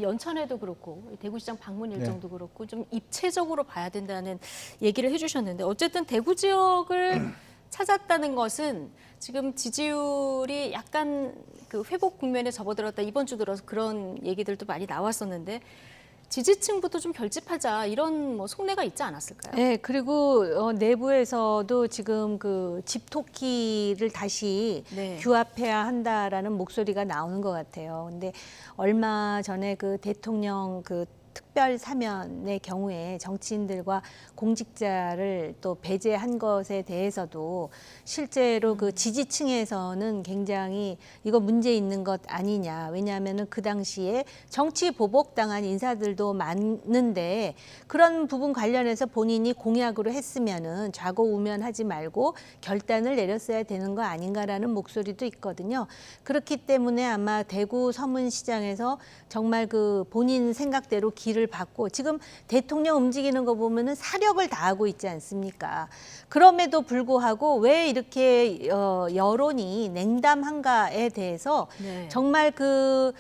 연찬회도 그렇고 대구시장 방문 일정도 그렇고 좀 입체적으로 봐야 된다는 얘기를 해주셨는데 어쨌든 대구 지역을 찾았다는 것은 지금 지지율이 약간 그 회복 국면에 접어들었다 이번 주 들어서 그런 얘기들도 많이 나왔었는데 지지층부터 좀 결집하자 이런 뭐 속내가 있지 않았을까요? 네, 그리고 내부에서도 지금 그 집토끼를 다시 규합해야 한다라는 목소리가 나오는 것 같아요. 근데 얼마 전에 그 대통령 그 특별 사면의 경우에 정치인들과 공직자를 또 배제한 것에 대해서도 실제로 그 지지층에서는 굉장히 이거 문제 있는 것 아니냐. 왜냐하면은 그 당시에 정치 보복당한 인사들도 많은데 그런 부분 관련해서 본인이 공약으로 했으면은 좌고우면하지 말고 결단을 내렸어야 되는 거 아닌가라는 목소리도 있거든요. 그렇기 때문에 아마 대구 서문시장에서 정말 그 본인 생각대로 길을 받고 지금 대통령 움직이는 거 보면은 사력을 다하고 있지 않습니까? 그럼에도 불구하고 왜 이렇게 여론이 냉담한가에 대해서 정말 그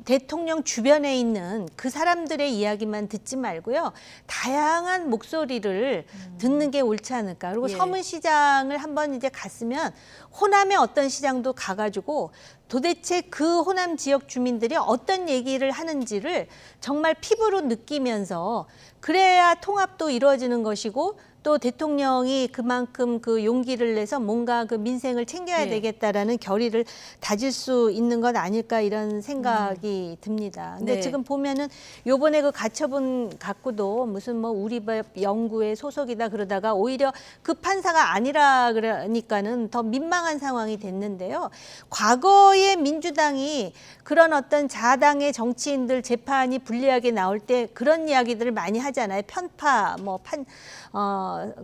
대통령 주변에 있는 그 사람들의 이야기만 듣지 말고요. 다양한 목소리를 듣는 게 옳지 않을까. 그리고 서문시장을 한번 이제 갔으면 호남의 어떤 시장도 가가지고 도대체 그 호남 지역 주민들이 어떤 얘기를 하는지를 정말 피부로 느끼면서 그래야 통합도 이루어지는 것이고 또 대통령이 그만큼 그 용기를 내서 뭔가 그 민생을 챙겨야 되겠다라는 결의를 다질 수 있는 것 아닐까 이런 생각이 듭니다. 근데 지금 보면은 요번에 그 가처분 갖고도 무슨 뭐 우리법 연구에 소속이다 그러다가 오히려 그 판사가 아니라 그러니까는 더 민망한 상황이 됐는데요. 과거에 민주당이 그런 어떤 자당의 정치인들 재판이 불리하게 나올 때 그런 이야기들을 많이 하잖아요. 편파, 뭐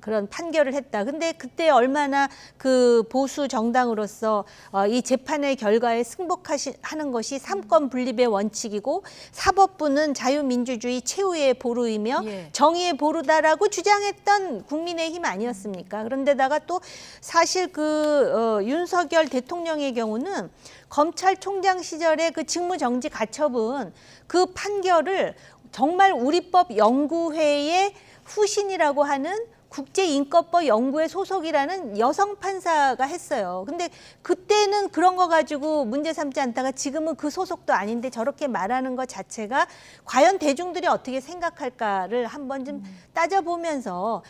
그런 판결을 했다. 근데 그때 얼마나 그 보수 정당으로서 이 재판의 결과에 승복하는 것이 삼권 분립의 원칙이고 사법부는 자유민주주의 최후의 보루이며 정의의 보루다라고 주장했던 국민의힘 아니었습니까? 그런데다가 또 사실 그 윤석열 대통령의 경우는 검찰총장 시절에 그 직무정지 가처분 그 판결을 정말 우리법 연구회의 후신이라고 하는 국제인권법 연구회 소속이라는 여성 판사가 했어요. 근데 그때는 그런 거 가지고 문제 삼지 않다가 지금은 그 소속도 아닌데 저렇게 말하는 것 자체가 과연 대중들이 어떻게 생각할까를 한번 좀 따져보면서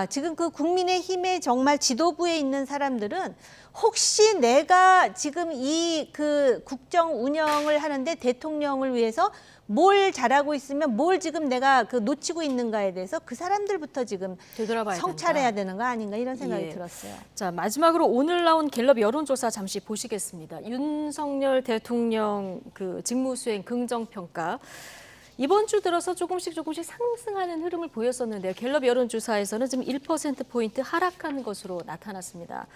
지금 그 국민의힘의 정말 지도부에 있는 사람들은 혹시 내가 지금 이 그 국정 운영을 하는데 대통령을 위해서 뭘 잘하고 있으면 뭘 지금 내가 그 놓치고 있는가에 대해서 그 사람들부터 지금 성찰해야 되는 거 아닌가 이런 생각이 들었어요. 자, 마지막으로 오늘 나온 갤럽 여론조사 잠시 보시겠습니다. 윤석열 대통령 그 직무수행 긍정평가. 이번 주 들어서 조금씩 상승하는 흐름을 보였었는데요. 갤럽 여론조사에서는 지금 1%포인트 하락한 것으로 나타났습니다.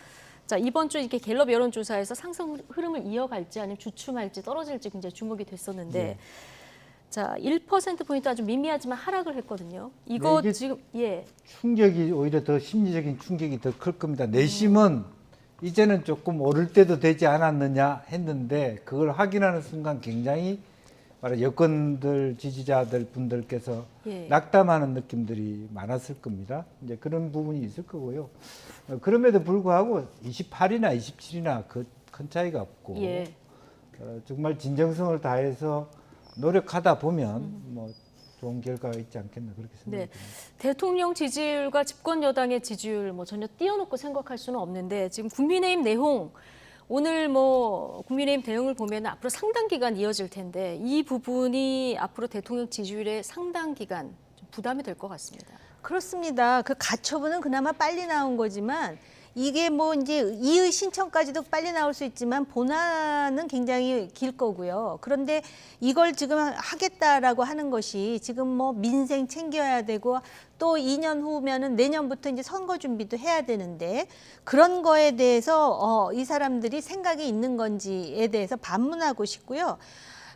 자, 이번 주 이렇게 갤럽 여론조사에서 상승 흐름을 이어갈지 아니면 주춤할지 떨어질지 굉장히 주목이 됐었는데 네. 자, 1%포인트 아주 미미하지만 하락을 했거든요. 이거 네, 이게 지금 충격이 오히려 더 심리적인 충격이 더 클 겁니다. 내심은 이제는 조금 오를 때도 되지 않았느냐 했는데 그걸 확인하는 순간 굉장히 바로 여권들 지지자들 분들께서 낙담하는 느낌들이 많았을 겁니다. 이제 그런 부분이 있을 거고요. 그럼에도 불구하고 28이나 27이나 큰 차이가 없고 정말 진정성을 다해서 노력하다 보면 뭐 좋은 결과가 있지 않겠나 그렇게 생각합니다. 대통령 지지율과 집권 여당의 지지율 뭐 전혀 띄워놓고 생각할 수는 없는데 지금 국민의힘 내홍 오늘 뭐 국민의힘 대응을 보면 앞으로 상당 기간 이어질 텐데 이 부분이 앞으로 대통령 지지율의 상당 기간 좀 부담이 될 것 같습니다. 그렇습니다. 그 가처분은 그나마 빨리 나온 거지만 이게 뭐 이제 이의 신청까지도 빨리 나올 수 있지만 본안은 굉장히 길 거고요. 그런데 이걸 지금 하겠다라고 하는 것이 지금 뭐 민생 챙겨야 되고 또 2년 후면은 내년부터 이제 선거 준비도 해야 되는데 그런 거에 대해서 이 사람들이 생각이 있는 건지에 대해서 반문하고 싶고요.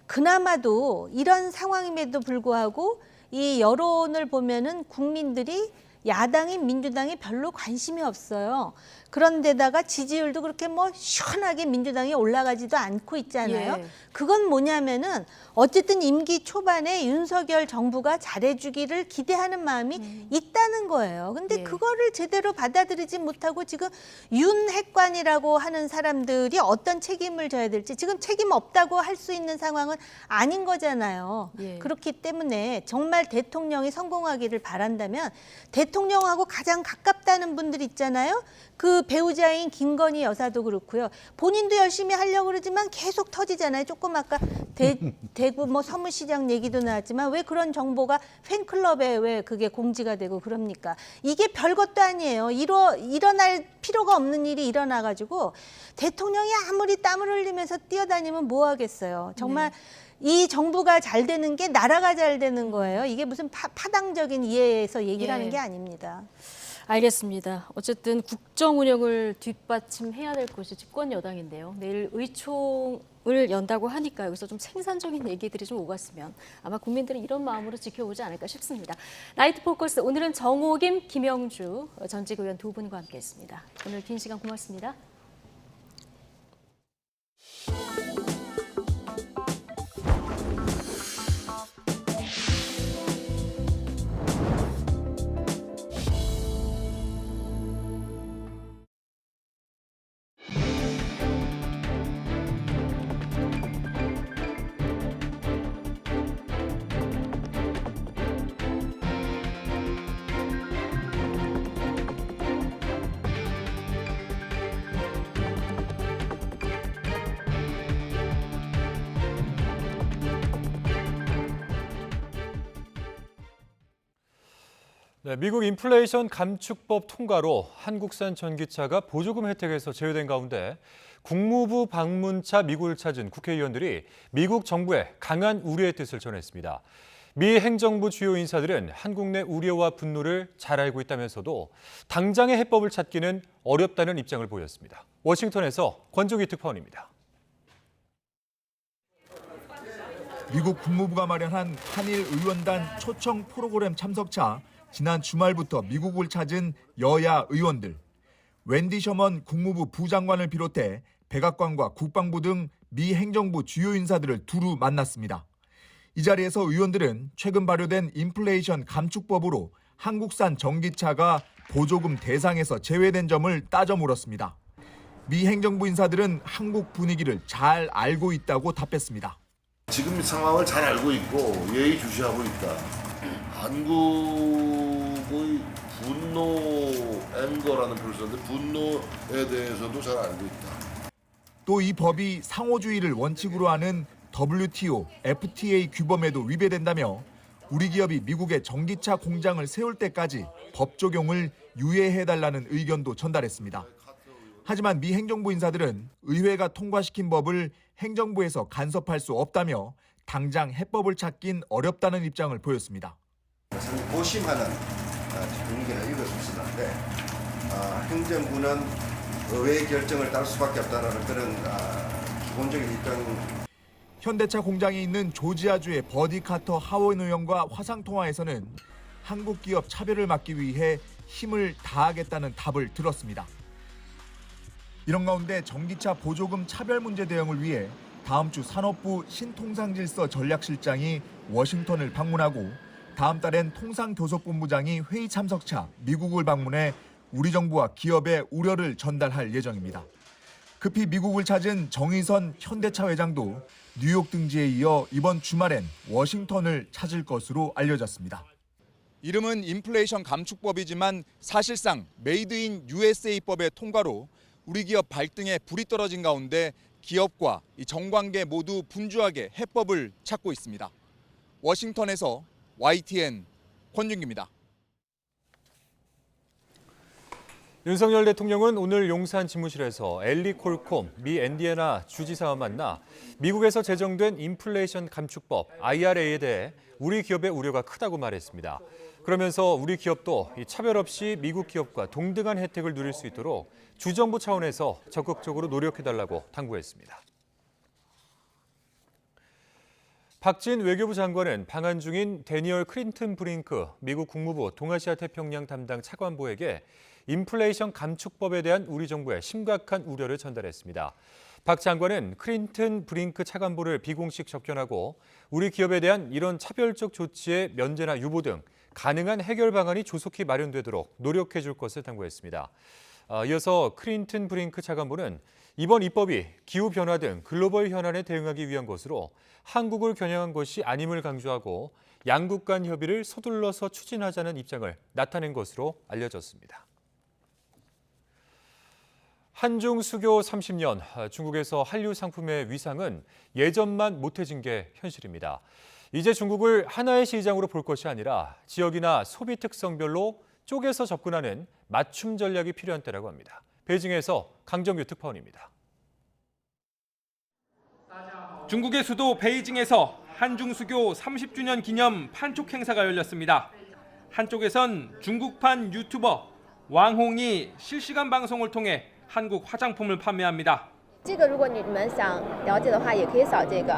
그나마도 이런 상황임에도 불구하고 이 여론을 보면은 국민들이 야당인 민주당이 별로 관심이 없어요. 그런데다가 지지율도 그렇게 뭐 시원하게 민주당이 올라가지도 않고 있잖아요. 그건 뭐냐면은 어쨌든 임기 초반에 윤석열 정부가 잘해주기를 기대하는 마음이 있다는 거예요. 근데 그거를 제대로 받아들이지 못하고 지금 윤핵관이라고 하는 사람들이 어떤 책임을 져야 될지 지금 책임 없다고 할 수 있는 상황은 아닌 거잖아요. 그렇기 때문에 정말 대통령이 성공하기를 바란다면 대통령하고 가장 가깝다는 분들 있잖아요. 그 배우자인 김건희 여사도 그렇고요. 본인도 열심히 하려고 그러지만 계속 터지잖아요. 조금 아까 대구 뭐 서문시장 얘기도 나왔지만 왜 그런 정보가 팬클럽에 왜 그게 공지가 되고 그럽니까? 이게 별것도 아니에요. 일어날 필요가 없는 일이 일어나가지고 대통령이 아무리 땀을 흘리면서 뛰어다니면 뭐 하겠어요. 정말 이 정부가 잘 되는 게 나라가 잘 되는 거예요. 이게 무슨 파당적인 이해에서 얘기를 하는 게 아닙니다. 알겠습니다. 어쨌든 국정 운영을 뒷받침해야 될 것이 집권 여당인데요. 내일 의총을 연다고 하니까 여기서 좀 생산적인 얘기들이 좀 오갔으면 아마 국민들은 이런 마음으로 지켜보지 않을까 싶습니다. 나이트 포커스 오늘은 정호김, 김영주 전직 의원 두 분과 함께했습니다. 오늘 긴 시간 고맙습니다. 네, 미국 인플레이션 감축법 통과로 한국산 전기차가 보조금 혜택에서 제외된 가운데 국무부 방문차 미국을 찾은 국회의원들이 미국 정부에 강한 우려의 뜻을 전했습니다. 미 행정부 주요 인사들은 한국 내 우려와 분노를 잘 알고 있다면서도 당장의 해법을 찾기는 어렵다는 입장을 보였습니다. 워싱턴에서 권종희 특파원입니다. 미국 국무부가 마련한 한일 의원단 초청 프로그램 참석차 지난 주말부터 미국을 찾은 여야 의원들. 웬디 셔먼 국무부 부장관을 비롯해 백악관과 국방부 등 미 행정부 주요 인사들을 두루 만났습니다. 이 자리에서 의원들은 최근 발효된 인플레이션 감축법으로 한국산 전기차가 보조금 대상에서 제외된 점을 따져 물었습니다. 미 행정부 인사들은 한국 분위기를 잘 알고 있다고 답했습니다. 지금 상황을 잘 알고 있고 예의주시하고 있다. 한국의 분노, 앵거라는 표를 썼는데 분노에 대해서도 잘 알고 있다. 또 이 법이 상호주의를 원칙으로 하는 WTO, FTA 규범에도 위배된다며 우리 기업이 미국에 전기차 공장을 세울 때까지 법 적용을 유예해달라는 의견도 전달했습니다. 하지만 미 행정부 인사들은 의회가 통과시킨 법을 행정부에서 간섭할 수 없다며 당장 해법을 찾긴 어렵다는 입장을 보였습니다. 상당히 고심하는 분위기가 일어섰었는데 행정부는 의회의 결정을 따를 수밖에 없다는 그런 기본적인 입장. 현대차 공장이 있는 조지아주의 버디 카터 하원 의원과 화상 통화에서는 한국 기업 차별을 막기 위해 힘을 다하겠다는 답을 들었습니다. 이런 가운데 전기차 보조금 차별 문제 대응을 위해 다음 주 산업부 신통상질서 전략실장이 워싱턴을 방문하고 다음 달엔 통상교섭본부장이 회의 참석차 미국을 방문해 우리 정부와 기업의 우려를 전달할 예정입니다. 급히 미국을 찾은 정의선 현대차 회장도 뉴욕 등지에 이어 이번 주말엔 워싱턴을 찾을 것으로 알려졌습니다. 이름은 인플레이션 감축법이지만 사실상 메이드 인 USA법의 통과로 우리 기업 발등에 불이 떨어진 가운데 기업과 이 정관계 모두 분주하게 해법을 찾고 있습니다. 워싱턴에서 YTN 권윤기입니다. 윤석열 대통령은 오늘 용산 집무실에서 엘리 콜콤 미 인디애나 주지사와 만나 미국에서 제정된 인플레이션 감축법 IRA에 대해 우리 기업의 우려가 크다고 말했습니다. 그러면서 우리 기업도 차별 없이 미국 기업과 동등한 혜택을 누릴 수 있도록 주정부 차원에서 적극적으로 노력해달라고 당부했습니다. 박진 외교부 장관은 방한 중인 데니얼 클린턴 브링크 미국 국무부 동아시아 태평양 담당 차관보에게 인플레이션 감축법에 대한 우리 정부의 심각한 우려를 전달했습니다. 박 장관은 클린턴 브링크 차관보를 비공식 접견하고 우리 기업에 대한 이런 차별적 조치의 면제나 유보 등 가능한 해결 방안이 조속히 마련되도록 노력해 줄 것을 당부했습니다. 이어서 클린턴 브링크 차관보는 이번 입법이 기후변화 등 글로벌 현안에 대응하기 위한 것으로 한국을 겨냥한 것이 아님을 강조하고 양국 간 협의를 서둘러서 추진하자는 입장을 나타낸 것으로 알려졌습니다. 한중 수교 30년, 중국에서 한류 상품의 위상은 예전만 못해진 게 현실입니다. 이제 중국을 하나의 시장으로 볼 것이 아니라 지역이나 소비 특성별로 쪼개서 접근하는 맞춤 전략이 필요한 때라고 합니다. 베이징에서 강정규 특파원입니다. 중국의 수도 베이징에서 한중 수교 30주년 기념 판촉 행사가 열렸습니다. 한쪽에선 중국판 유튜버 왕홍이 실시간 방송을 통해 한국 화장품을 판매합니다. 这个如果你们想了解的话，也可以扫这个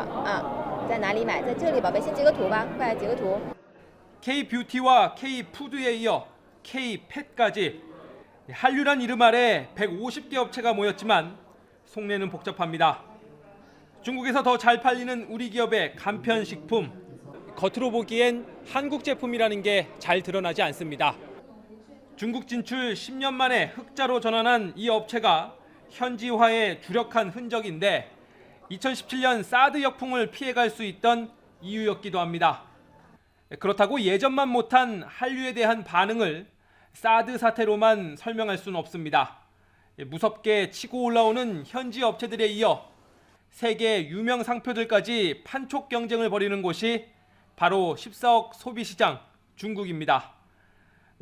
在哪里买？在这里，宝贝，先截个图吧，快来截个图。 K-뷰티와 K-푸드에 이어 K-팻까지 한류란 이름 아래 150개 업체가 모였지만 속내는 복잡합니다. 중국에서 더 잘 팔리는 우리 기업의 간편식품. 겉으로 보기엔 한국 제품이라는 게 잘 드러나지 않습니다. 중국 진출 10년 만에 흑자로 전환한 이 업체가 현지화에 주력한 흔적인데 2017년 사드 역풍을 피해갈 수 있던 이유였기도 합니다. 그렇다고 예전만 못한 한류에 대한 반응을 사드 사태로만 설명할 수는 없습니다. 무섭게 치고 올라오는 현지 업체들에 이어 세계 유명 상표들까지 판촉 경쟁을 벌이는 곳이 바로 14억 소비시장 중국입니다.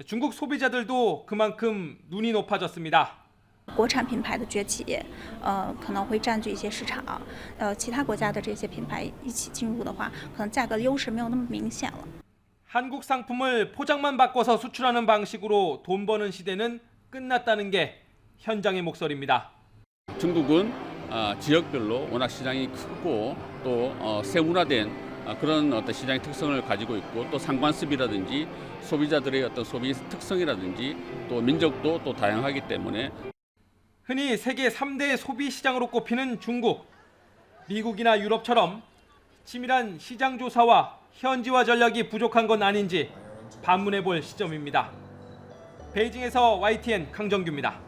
중국 소비자들도 그만큼 눈이 높아졌습니다. 国产品牌的崛起，可能会占据一些市场，其他国家的这些品牌一起进入的话，可能价格优势没有那么明显了。 한국 상품을 포장만 바꿔서 수출하는 방식으로 돈 버는 시대는 끝났다는 게 현장의 목소리입니다. 중국은 지역별로 워낙 시장이 크고 또 세분화된 그런 어떤 시장의 특성을 가지고 있고 또 상관습이라든지 소비자들의 어떤 소비 특성이라든지 또 민족도 또 다양하기 때문에 흔히 세계 3대 소비 시장으로 꼽히는 중국. 미국이나 유럽처럼 치밀한 시장 조사와 현지화 전략이 부족한 건 아닌지 반문해 볼 시점입니다. 베이징에서 YTN 강정규입니다.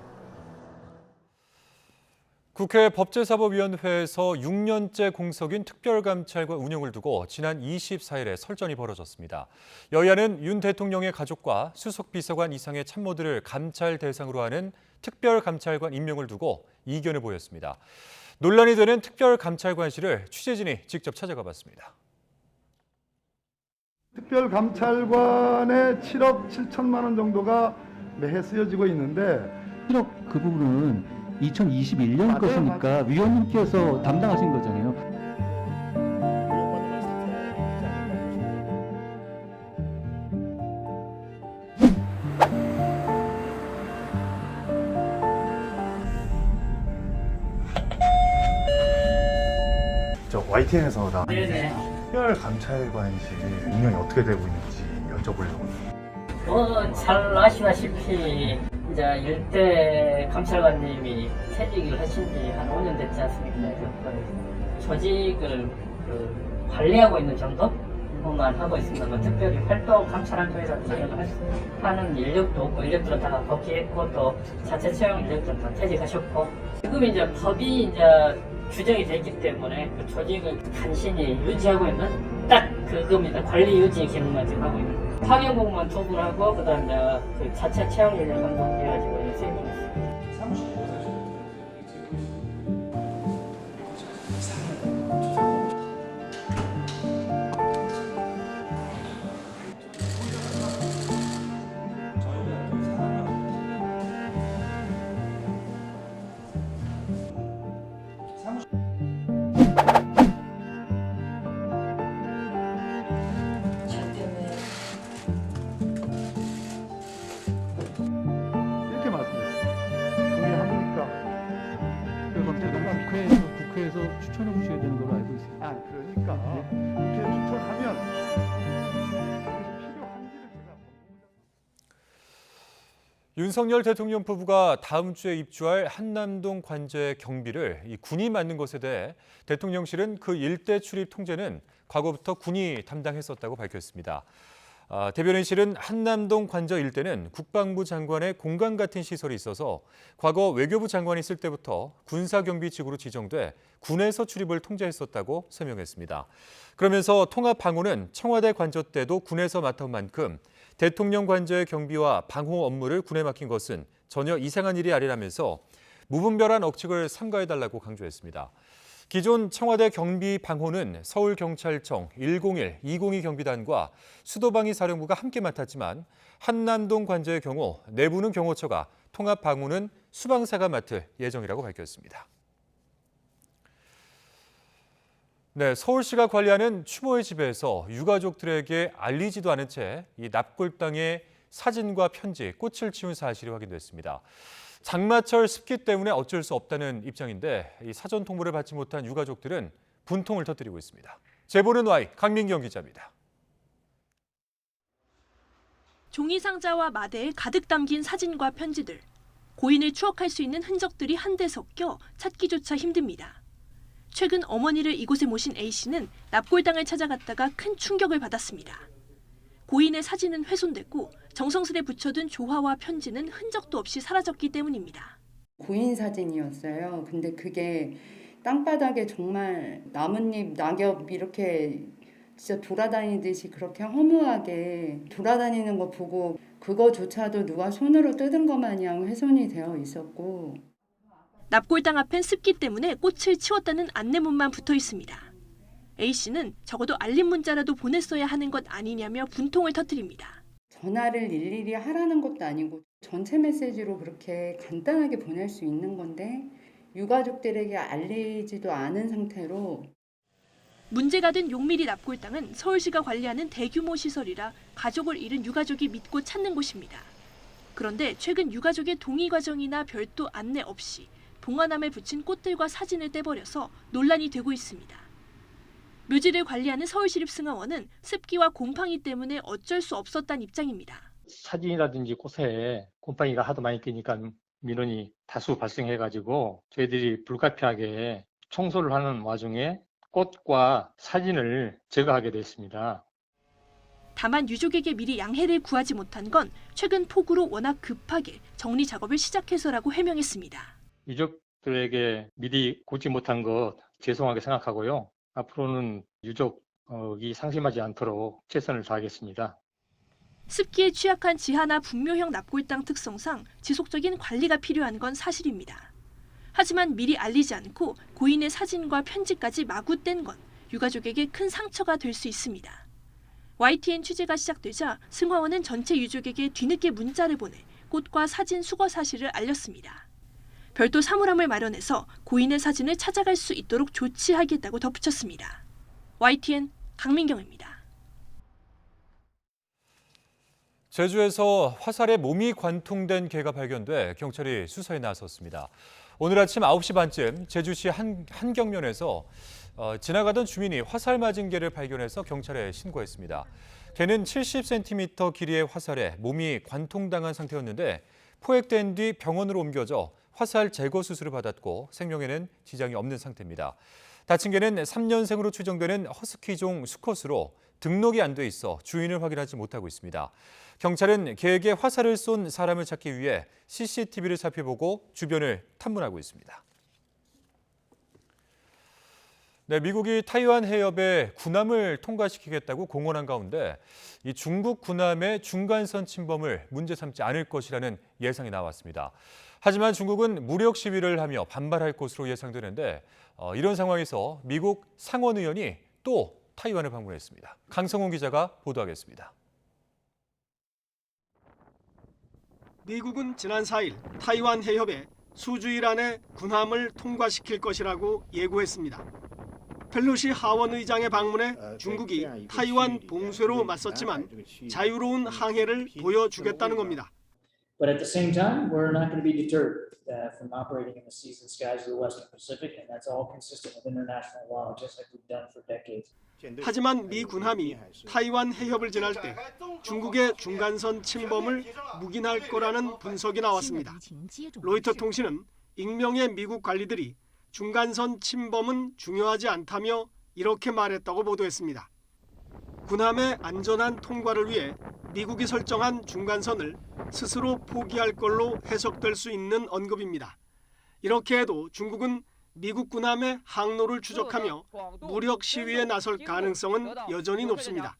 국회 법제사법위원회에서 6년째 공석인 특별감찰관 운영을 두고 지난 24일에 설전이 벌어졌습니다. 여야는 윤 대통령의 가족과 수석 비서관 이상의 참모들을 감찰 대상으로 하는 특별감찰관 임명을 두고 이견을 보였습니다. 논란이 되는 특별감찰관실을 취재진이 직접 찾아가 봤습니다. 특별감찰관에 7억 7천만 원 정도가 매해 쓰여지고 있는데 7억 그 부분은 2021년 것이니까 위원님께서 담당하신 거잖아요. YTN에서 나 네네. 특별 감찰관실 운영이 어떻게 되고 있는지 여쭤보려고. 잘 아시다시피 이제 일대 감찰관님이 퇴직을 하신 지 한 5년 됐지 않습니까? 조직을 관리하고 있는 정도만 하고 있습니다. 뭐 특별히 활동 감찰활동에서 참여를 하는 인력도 없고, 인력들은 다 복귀했고, 또 자체 채용 인력들은 다 퇴직하셨고, 지금 이제 법이 이제 규정이 됐기 때문에 그 조직을 간신히 유지하고 있는 딱 그겁니다. 관리 유지 기능만 지금 하고 있는 거예요. 파견 공무원 2분하고 그다음에 그 자체 채용 인력 감독해가지고 수행하고 있습니다. 이렇게 말씀드렸습니다. 동의합니까? 국회에서 추천해 주셔야 되는 걸로 알고 있습니다. 아, 그러니까 국회 추천하면 윤석열 대통령 부부가 다음 주에 입주할 한남동 관제 경비를 이 군이 맡는 것에 대해 대통령실은 그 일대 출입 통제는 과거부터 군이 담당했었다고 밝혔습니다. 대변인실은 한남동 관저 일대는 국방부 장관의 공간 같은 시설이 있어서 과거 외교부 장관이 있을 때부터 군사경비지구로 지정돼 군에서 출입을 통제했었다고 설명했습니다. 그러면서 통합방호는 청와대 관저 때도 군에서 맡아온 만큼 대통령 관저의 경비와 방호 업무를 군에 맡긴 것은 전혀 이상한 일이 아니라면서 무분별한 억측을 삼가해달라고 강조했습니다. 기존 청와대 경비 방호는 서울경찰청 101, 202 경비단과 수도방위 사령부가 함께 맡았지만 한남동 관저의 경우 내부는 경호처가, 통합 방호는 수방사가 맡을 예정이라고 밝혔습니다. 네, 서울시가 관리하는 추모의 집에서 유가족들에게 알리지도 않은 채 이 납골당의 사진과 편지, 꽃을 치운 사실이 확인됐습니다. 장마철 습기 때문에 어쩔 수 없다는 입장인데 이 사전 통보를 받지 못한 유가족들은 분통을 터뜨리고 있습니다. 제보는 Y 강민경 기자입니다. 종이 상자와 마대에 가득 담긴 사진과 편지들. 고인을 추억할 수 있는 흔적들이 한데 섞여 찾기조차 힘듭니다. 최근 어머니를 이곳에 모신 A씨는 납골당을 찾아갔다가 큰 충격을 받았습니다. 고인의 사진은 훼손됐고 정성스레 붙여둔 조화와 편지는 흔적도 없이 사라졌기 때문입니다. 고인 사진이었어요. 근데 그게 땅바닥에 정말 나뭇잎, 낙엽 이렇게 진짜 돌아다니듯이 그렇게 허무하게 돌아다니는 거 보고 그거조차도 누가 손으로 뜯은 것 마냥 훼손이 되어 있었고. 납골당 앞엔 습기 때문에 꽃을 치웠다는 안내문만 붙어 있습니다. A씨는 적어도 알림 문자라도 보냈어야 하는 것 아니냐며 분통을 터뜨립니다. 전화를 일일이 하라는 것도 아니고 전체 메시지로 그렇게 간단하게 보낼 수 있는 건데 유가족들에게 알리지도 않은 상태로. 문제가 된 용미리 납골당은 서울시가 관리하는 대규모 시설이라 가족을 잃은 유가족이 믿고 찾는 곳입니다. 그런데 최근 유가족의 동의 과정이나 별도 안내 없이 봉화남에 붙인 꽃들과 사진을 떼버려서 논란이 되고 있습니다. 묘지를 관리하는 서울시립승하원은 습기와 곰팡이 때문에 어쩔 수 없었다는 입장입니다. 사진이라든지 꽃에 곰팡이가 하도 많이 끼니까 민원이 다수 발생해가지고 저희들이 불가피하게 청소를 하는 와중에 꽃과 사진을 제거하게 됐습니다. 다만 유족에게 미리 양해를 구하지 못한 건 최근 폭우로 워낙 급하게 정리 작업을 시작해서라고 해명했습니다. 유족들에게 미리 고치 못한 것 죄송하게 생각하고요. 앞으로는 유족이 상심하지 않도록 최선을 다하겠습니다. 습기에 취약한 지하나 분묘형 납골당 특성상 지속적인 관리가 필요한 건 사실입니다. 하지만 미리 알리지 않고 고인의 사진과 편지까지 마구 뗀 건 유가족에게 큰 상처가 될 수 있습니다. YTN 취재가 시작되자 승화원은 전체 유족에게 뒤늦게 문자를 보내 꽃과 사진 수거 사실을 알렸습니다. 별도 사물함을 마련해서 고인의 사진을 찾아갈 수 있도록 조치하겠다고 덧붙였습니다. YTN 강민경입니다. 제주에서 화살에 몸이 관통된 개가 발견돼 경찰이 수사에 나섰습니다. 오늘 아침 9시 반쯤 제주시 한경면에서 지나가던 주민이 화살 맞은 개를 발견해서 경찰에 신고했습니다. 개는 70cm 길이의 화살에 몸이 관통당한 상태였는데 포획된 뒤 병원으로 옮겨져 화살 제거 수술을 받았고 생명에는 지장이 없는 상태입니다. 다친 개는 3년생으로 추정되는 허스키종 수컷으로 등록이 안 돼 있어 주인을 확인하지 못하고 있습니다. 경찰은 개에게 화살을 쏜 사람을 찾기 위해 CCTV를 살펴보고 주변을 탐문하고 있습니다. 네, 미국이 타이완 해협에 군함을 통과시키겠다고 공언한 가운데 이 중국 군함의 중간선 침범을 문제 삼지 않을 것이라는 예상이 나왔습니다. 하지만 중국은 무력 시위를 하며 반발할 것으로 예상되는데 이런 상황에서 미국 상원 의원이 또 타이완을 방문했습니다. 강성훈 기자가 보도하겠습니다. 미국은 지난 4일 타이완 해협에 수주일 안에 군함을 통과시킬 것이라고 예고했습니다. 펠로시 하원 의장의 방문에 중국이 타이완 봉쇄로 맞섰지만 자유로운 항해를 보여주겠다는 겁니다. But at the same time, we're not going to be deterred from operating in the seas and skies of the Western Pacific, and that's all consistent with international law, just like we've done for decades. 하지만 미 군함이 타이완 해협을 지날 때 중국의 중간선 침범을 묵인할 거라는 분석이 나왔습니다. 로이터 통신은 익명의 미국 관리들이 중간선 침범은 중요하지 않다며 이렇게 말했다고 보도했습니다. 군함의 안전한 통과를 위해 미국이 설정한 중간선을 스스로 포기할 걸로 해석될 수 있는 언급입니다. 이렇게 해도 중국은 미국 군함의 항로를 추적하며 무력 시위에 나설 가능성은 여전히 높습니다.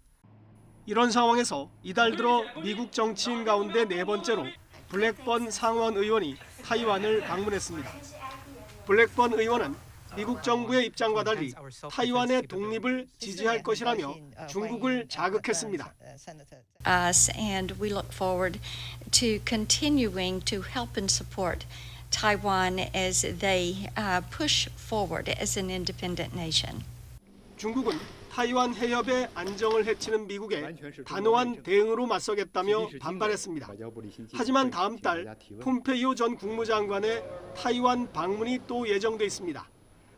이런 상황에서 이달 들어 미국 정치인 가운데 네 번째로 블랙번 상원 의원이 타이완을 방문했습니다. 블랙번 의원은 미국 정부의 입장과 달리 타이완의 독립을 지지할 것이라며 중국을 자극했습니다. Us and we look forward to continuing to help and support Taiwan as they push forward as an independent nation. 중국은 타이완 해협의 안정을 해치는 미국에 단호한 대응으로 맞서겠다며 반발했습니다. 하지만 다음 달 폼페이오 전 국무장관의 타이완 방문이 또 예정돼 있습니다.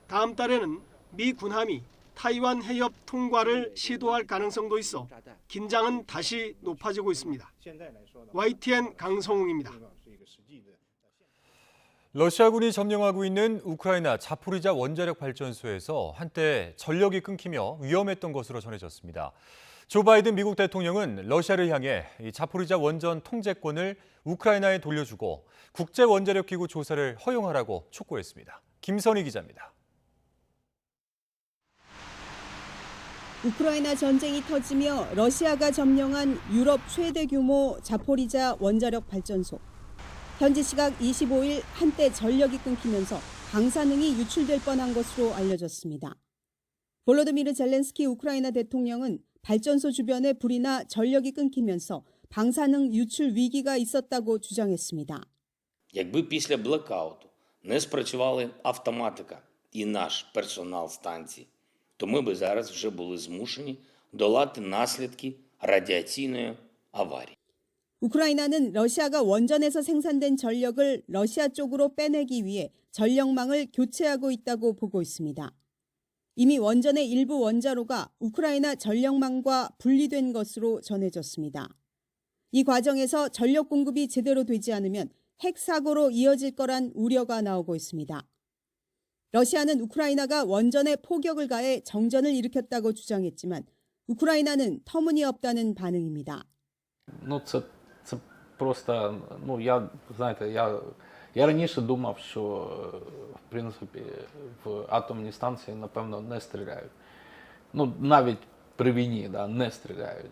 다음 달에는 미 군함이 타이완 해협 통과를 시도할 가능성도 있어 긴장은 다시 높아지고 있습니다. YTN 강성웅입니다. 러시아군이 점령하고 있는 우크라이나 자포리자 원자력 발전소에서 한때 전력이 끊기며 위험했던 것으로 전해졌습니다. 조 바이든 미국 대통령은 러시아를 향해 이 자포리자 원전 통제권을 우크라이나에 돌려주고 국제원자력기구 조사를 허용하라고 촉구했습니다. 김선희 기자입니다. 우크라이나 전쟁이 터지며 러시아가 점령한 유럽 최대 규모 자포리자 원자력 발전소. 현지 시각 25일 한때 전력이 끊기면서 방사능이 유출될 뻔한 것으로 알려졌습니다. 볼로드미르 젤렌스키 우크라이나 대통령은 발전소 주변에 불이 나 전력이 끊기면서 방사능 유출 위기가 있었다고 주장했습니다. Якби після блекауту не спрацювала автоматика і наш персонал станції, то ми би зараз вже були змушені долати наслідки радіаційної аварії. 우크라이나는 러시아가 원전에서 생산된 전력을 러시아 쪽으로 빼내기 위해 전력망을 교체하고 있다고 보고 있습니다. 이미 원전의 일부 원자로가 우크라이나 전력망과 분리된 것으로 전해졌습니다. 이 과정에서 전력 공급이 제대로 되지 않으면 핵 사고로 이어질 거란 우려가 나오고 있습니다. 러시아는 우크라이나가 원전에 포격을 가해 정전을 일으켰다고 주장했지만 우크라이나는 터무니없다는 반응입니다. Це просто, я раніше думав, що, в принципі, в атомні станції, напевно, не стріляють. навіть при війні, не стріляють.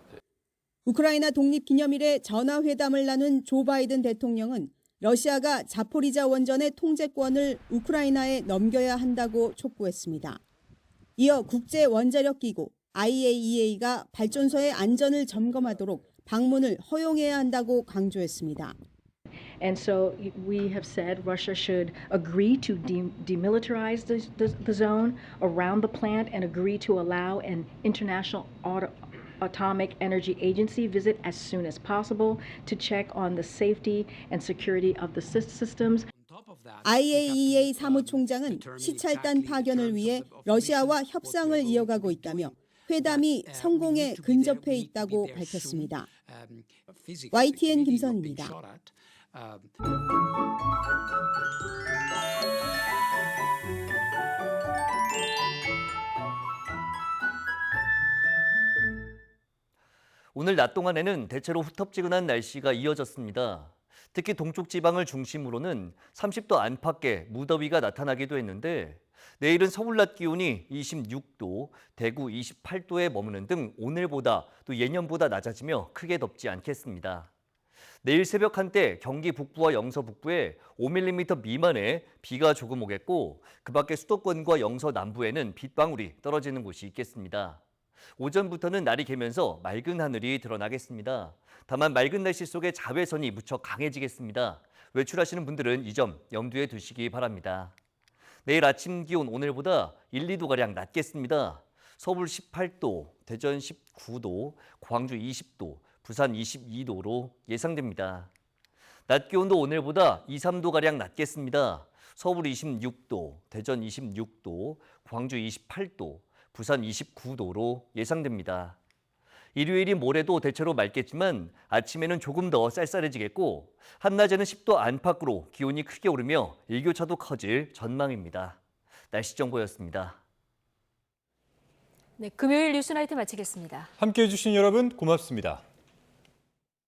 우크라이나 독립기념일에 전화회담을 나눈 조 바이든 대통령은 러시아가 자포리자 원전의 통제권을 우크라이나에 넘겨야 한다고 촉구했습니다. 이어 국제원자력기구 IAEA가 발전소의 안전을 점검하도록 방문을 허용해야 한다고 강조했습니다. And so we have said Russia should agree to demilitarize the zone around the plant and agree to allow an international Atomic Energy Agency visit as soon as possible to check on the safety and security of the systems. IAEA 사무총장은 시찰단 파견을 위해 러시아와 협상을 이어가고 있다며 회담이 성공에 근접해 있다고 밝혔습니다. YTN 김선입니다. 오늘 낮 동안에는 대체로 후텁지근한 날씨가 이어졌습니다. 특히 동쪽 지방을 중심으로는 30도 안팎의 무더위가 나타나기도 했는데 내일은 서울 낮 기온이 26도, 대구 28도에 머무는 등 오늘보다 또 예년보다 낮아지며 크게 덥지 않겠습니다. 내일 새벽 한때 경기 북부와 영서 북부에 5mm 미만의 비가 조금 오겠고 그 밖에 수도권과 영서 남부에는 빗방울이 떨어지는 곳이 있겠습니다. 오전부터는 날이 개면서 맑은 하늘이 드러나겠습니다. 다만 맑은 날씨 속에 자외선이 무척 강해지겠습니다. 외출하시는 분들은 이 점 염두에 두시기 바랍니다. 내일 아침 기온 오늘보다 1, 2도가량 낮겠습니다. 서울 18도, 대전 19도, 광주 20도, 부산 22도로 예상됩니다. 낮 기온도 오늘보다 2, 3도가량 낮겠습니다. 서울 26도, 대전 26도, 광주 28도, 부산 29도로 예상됩니다. 일요일인 모레도 대체로 맑겠지만 아침에는 조금 더 쌀쌀해지겠고 한낮에는 10도 안팎으로 기온이 크게 오르며 일교차도 커질 전망입니다. 날씨 정보였습니다. 네, 금요일 뉴스나이트 마치겠습니다. 함께해 주신 여러분 고맙습니다.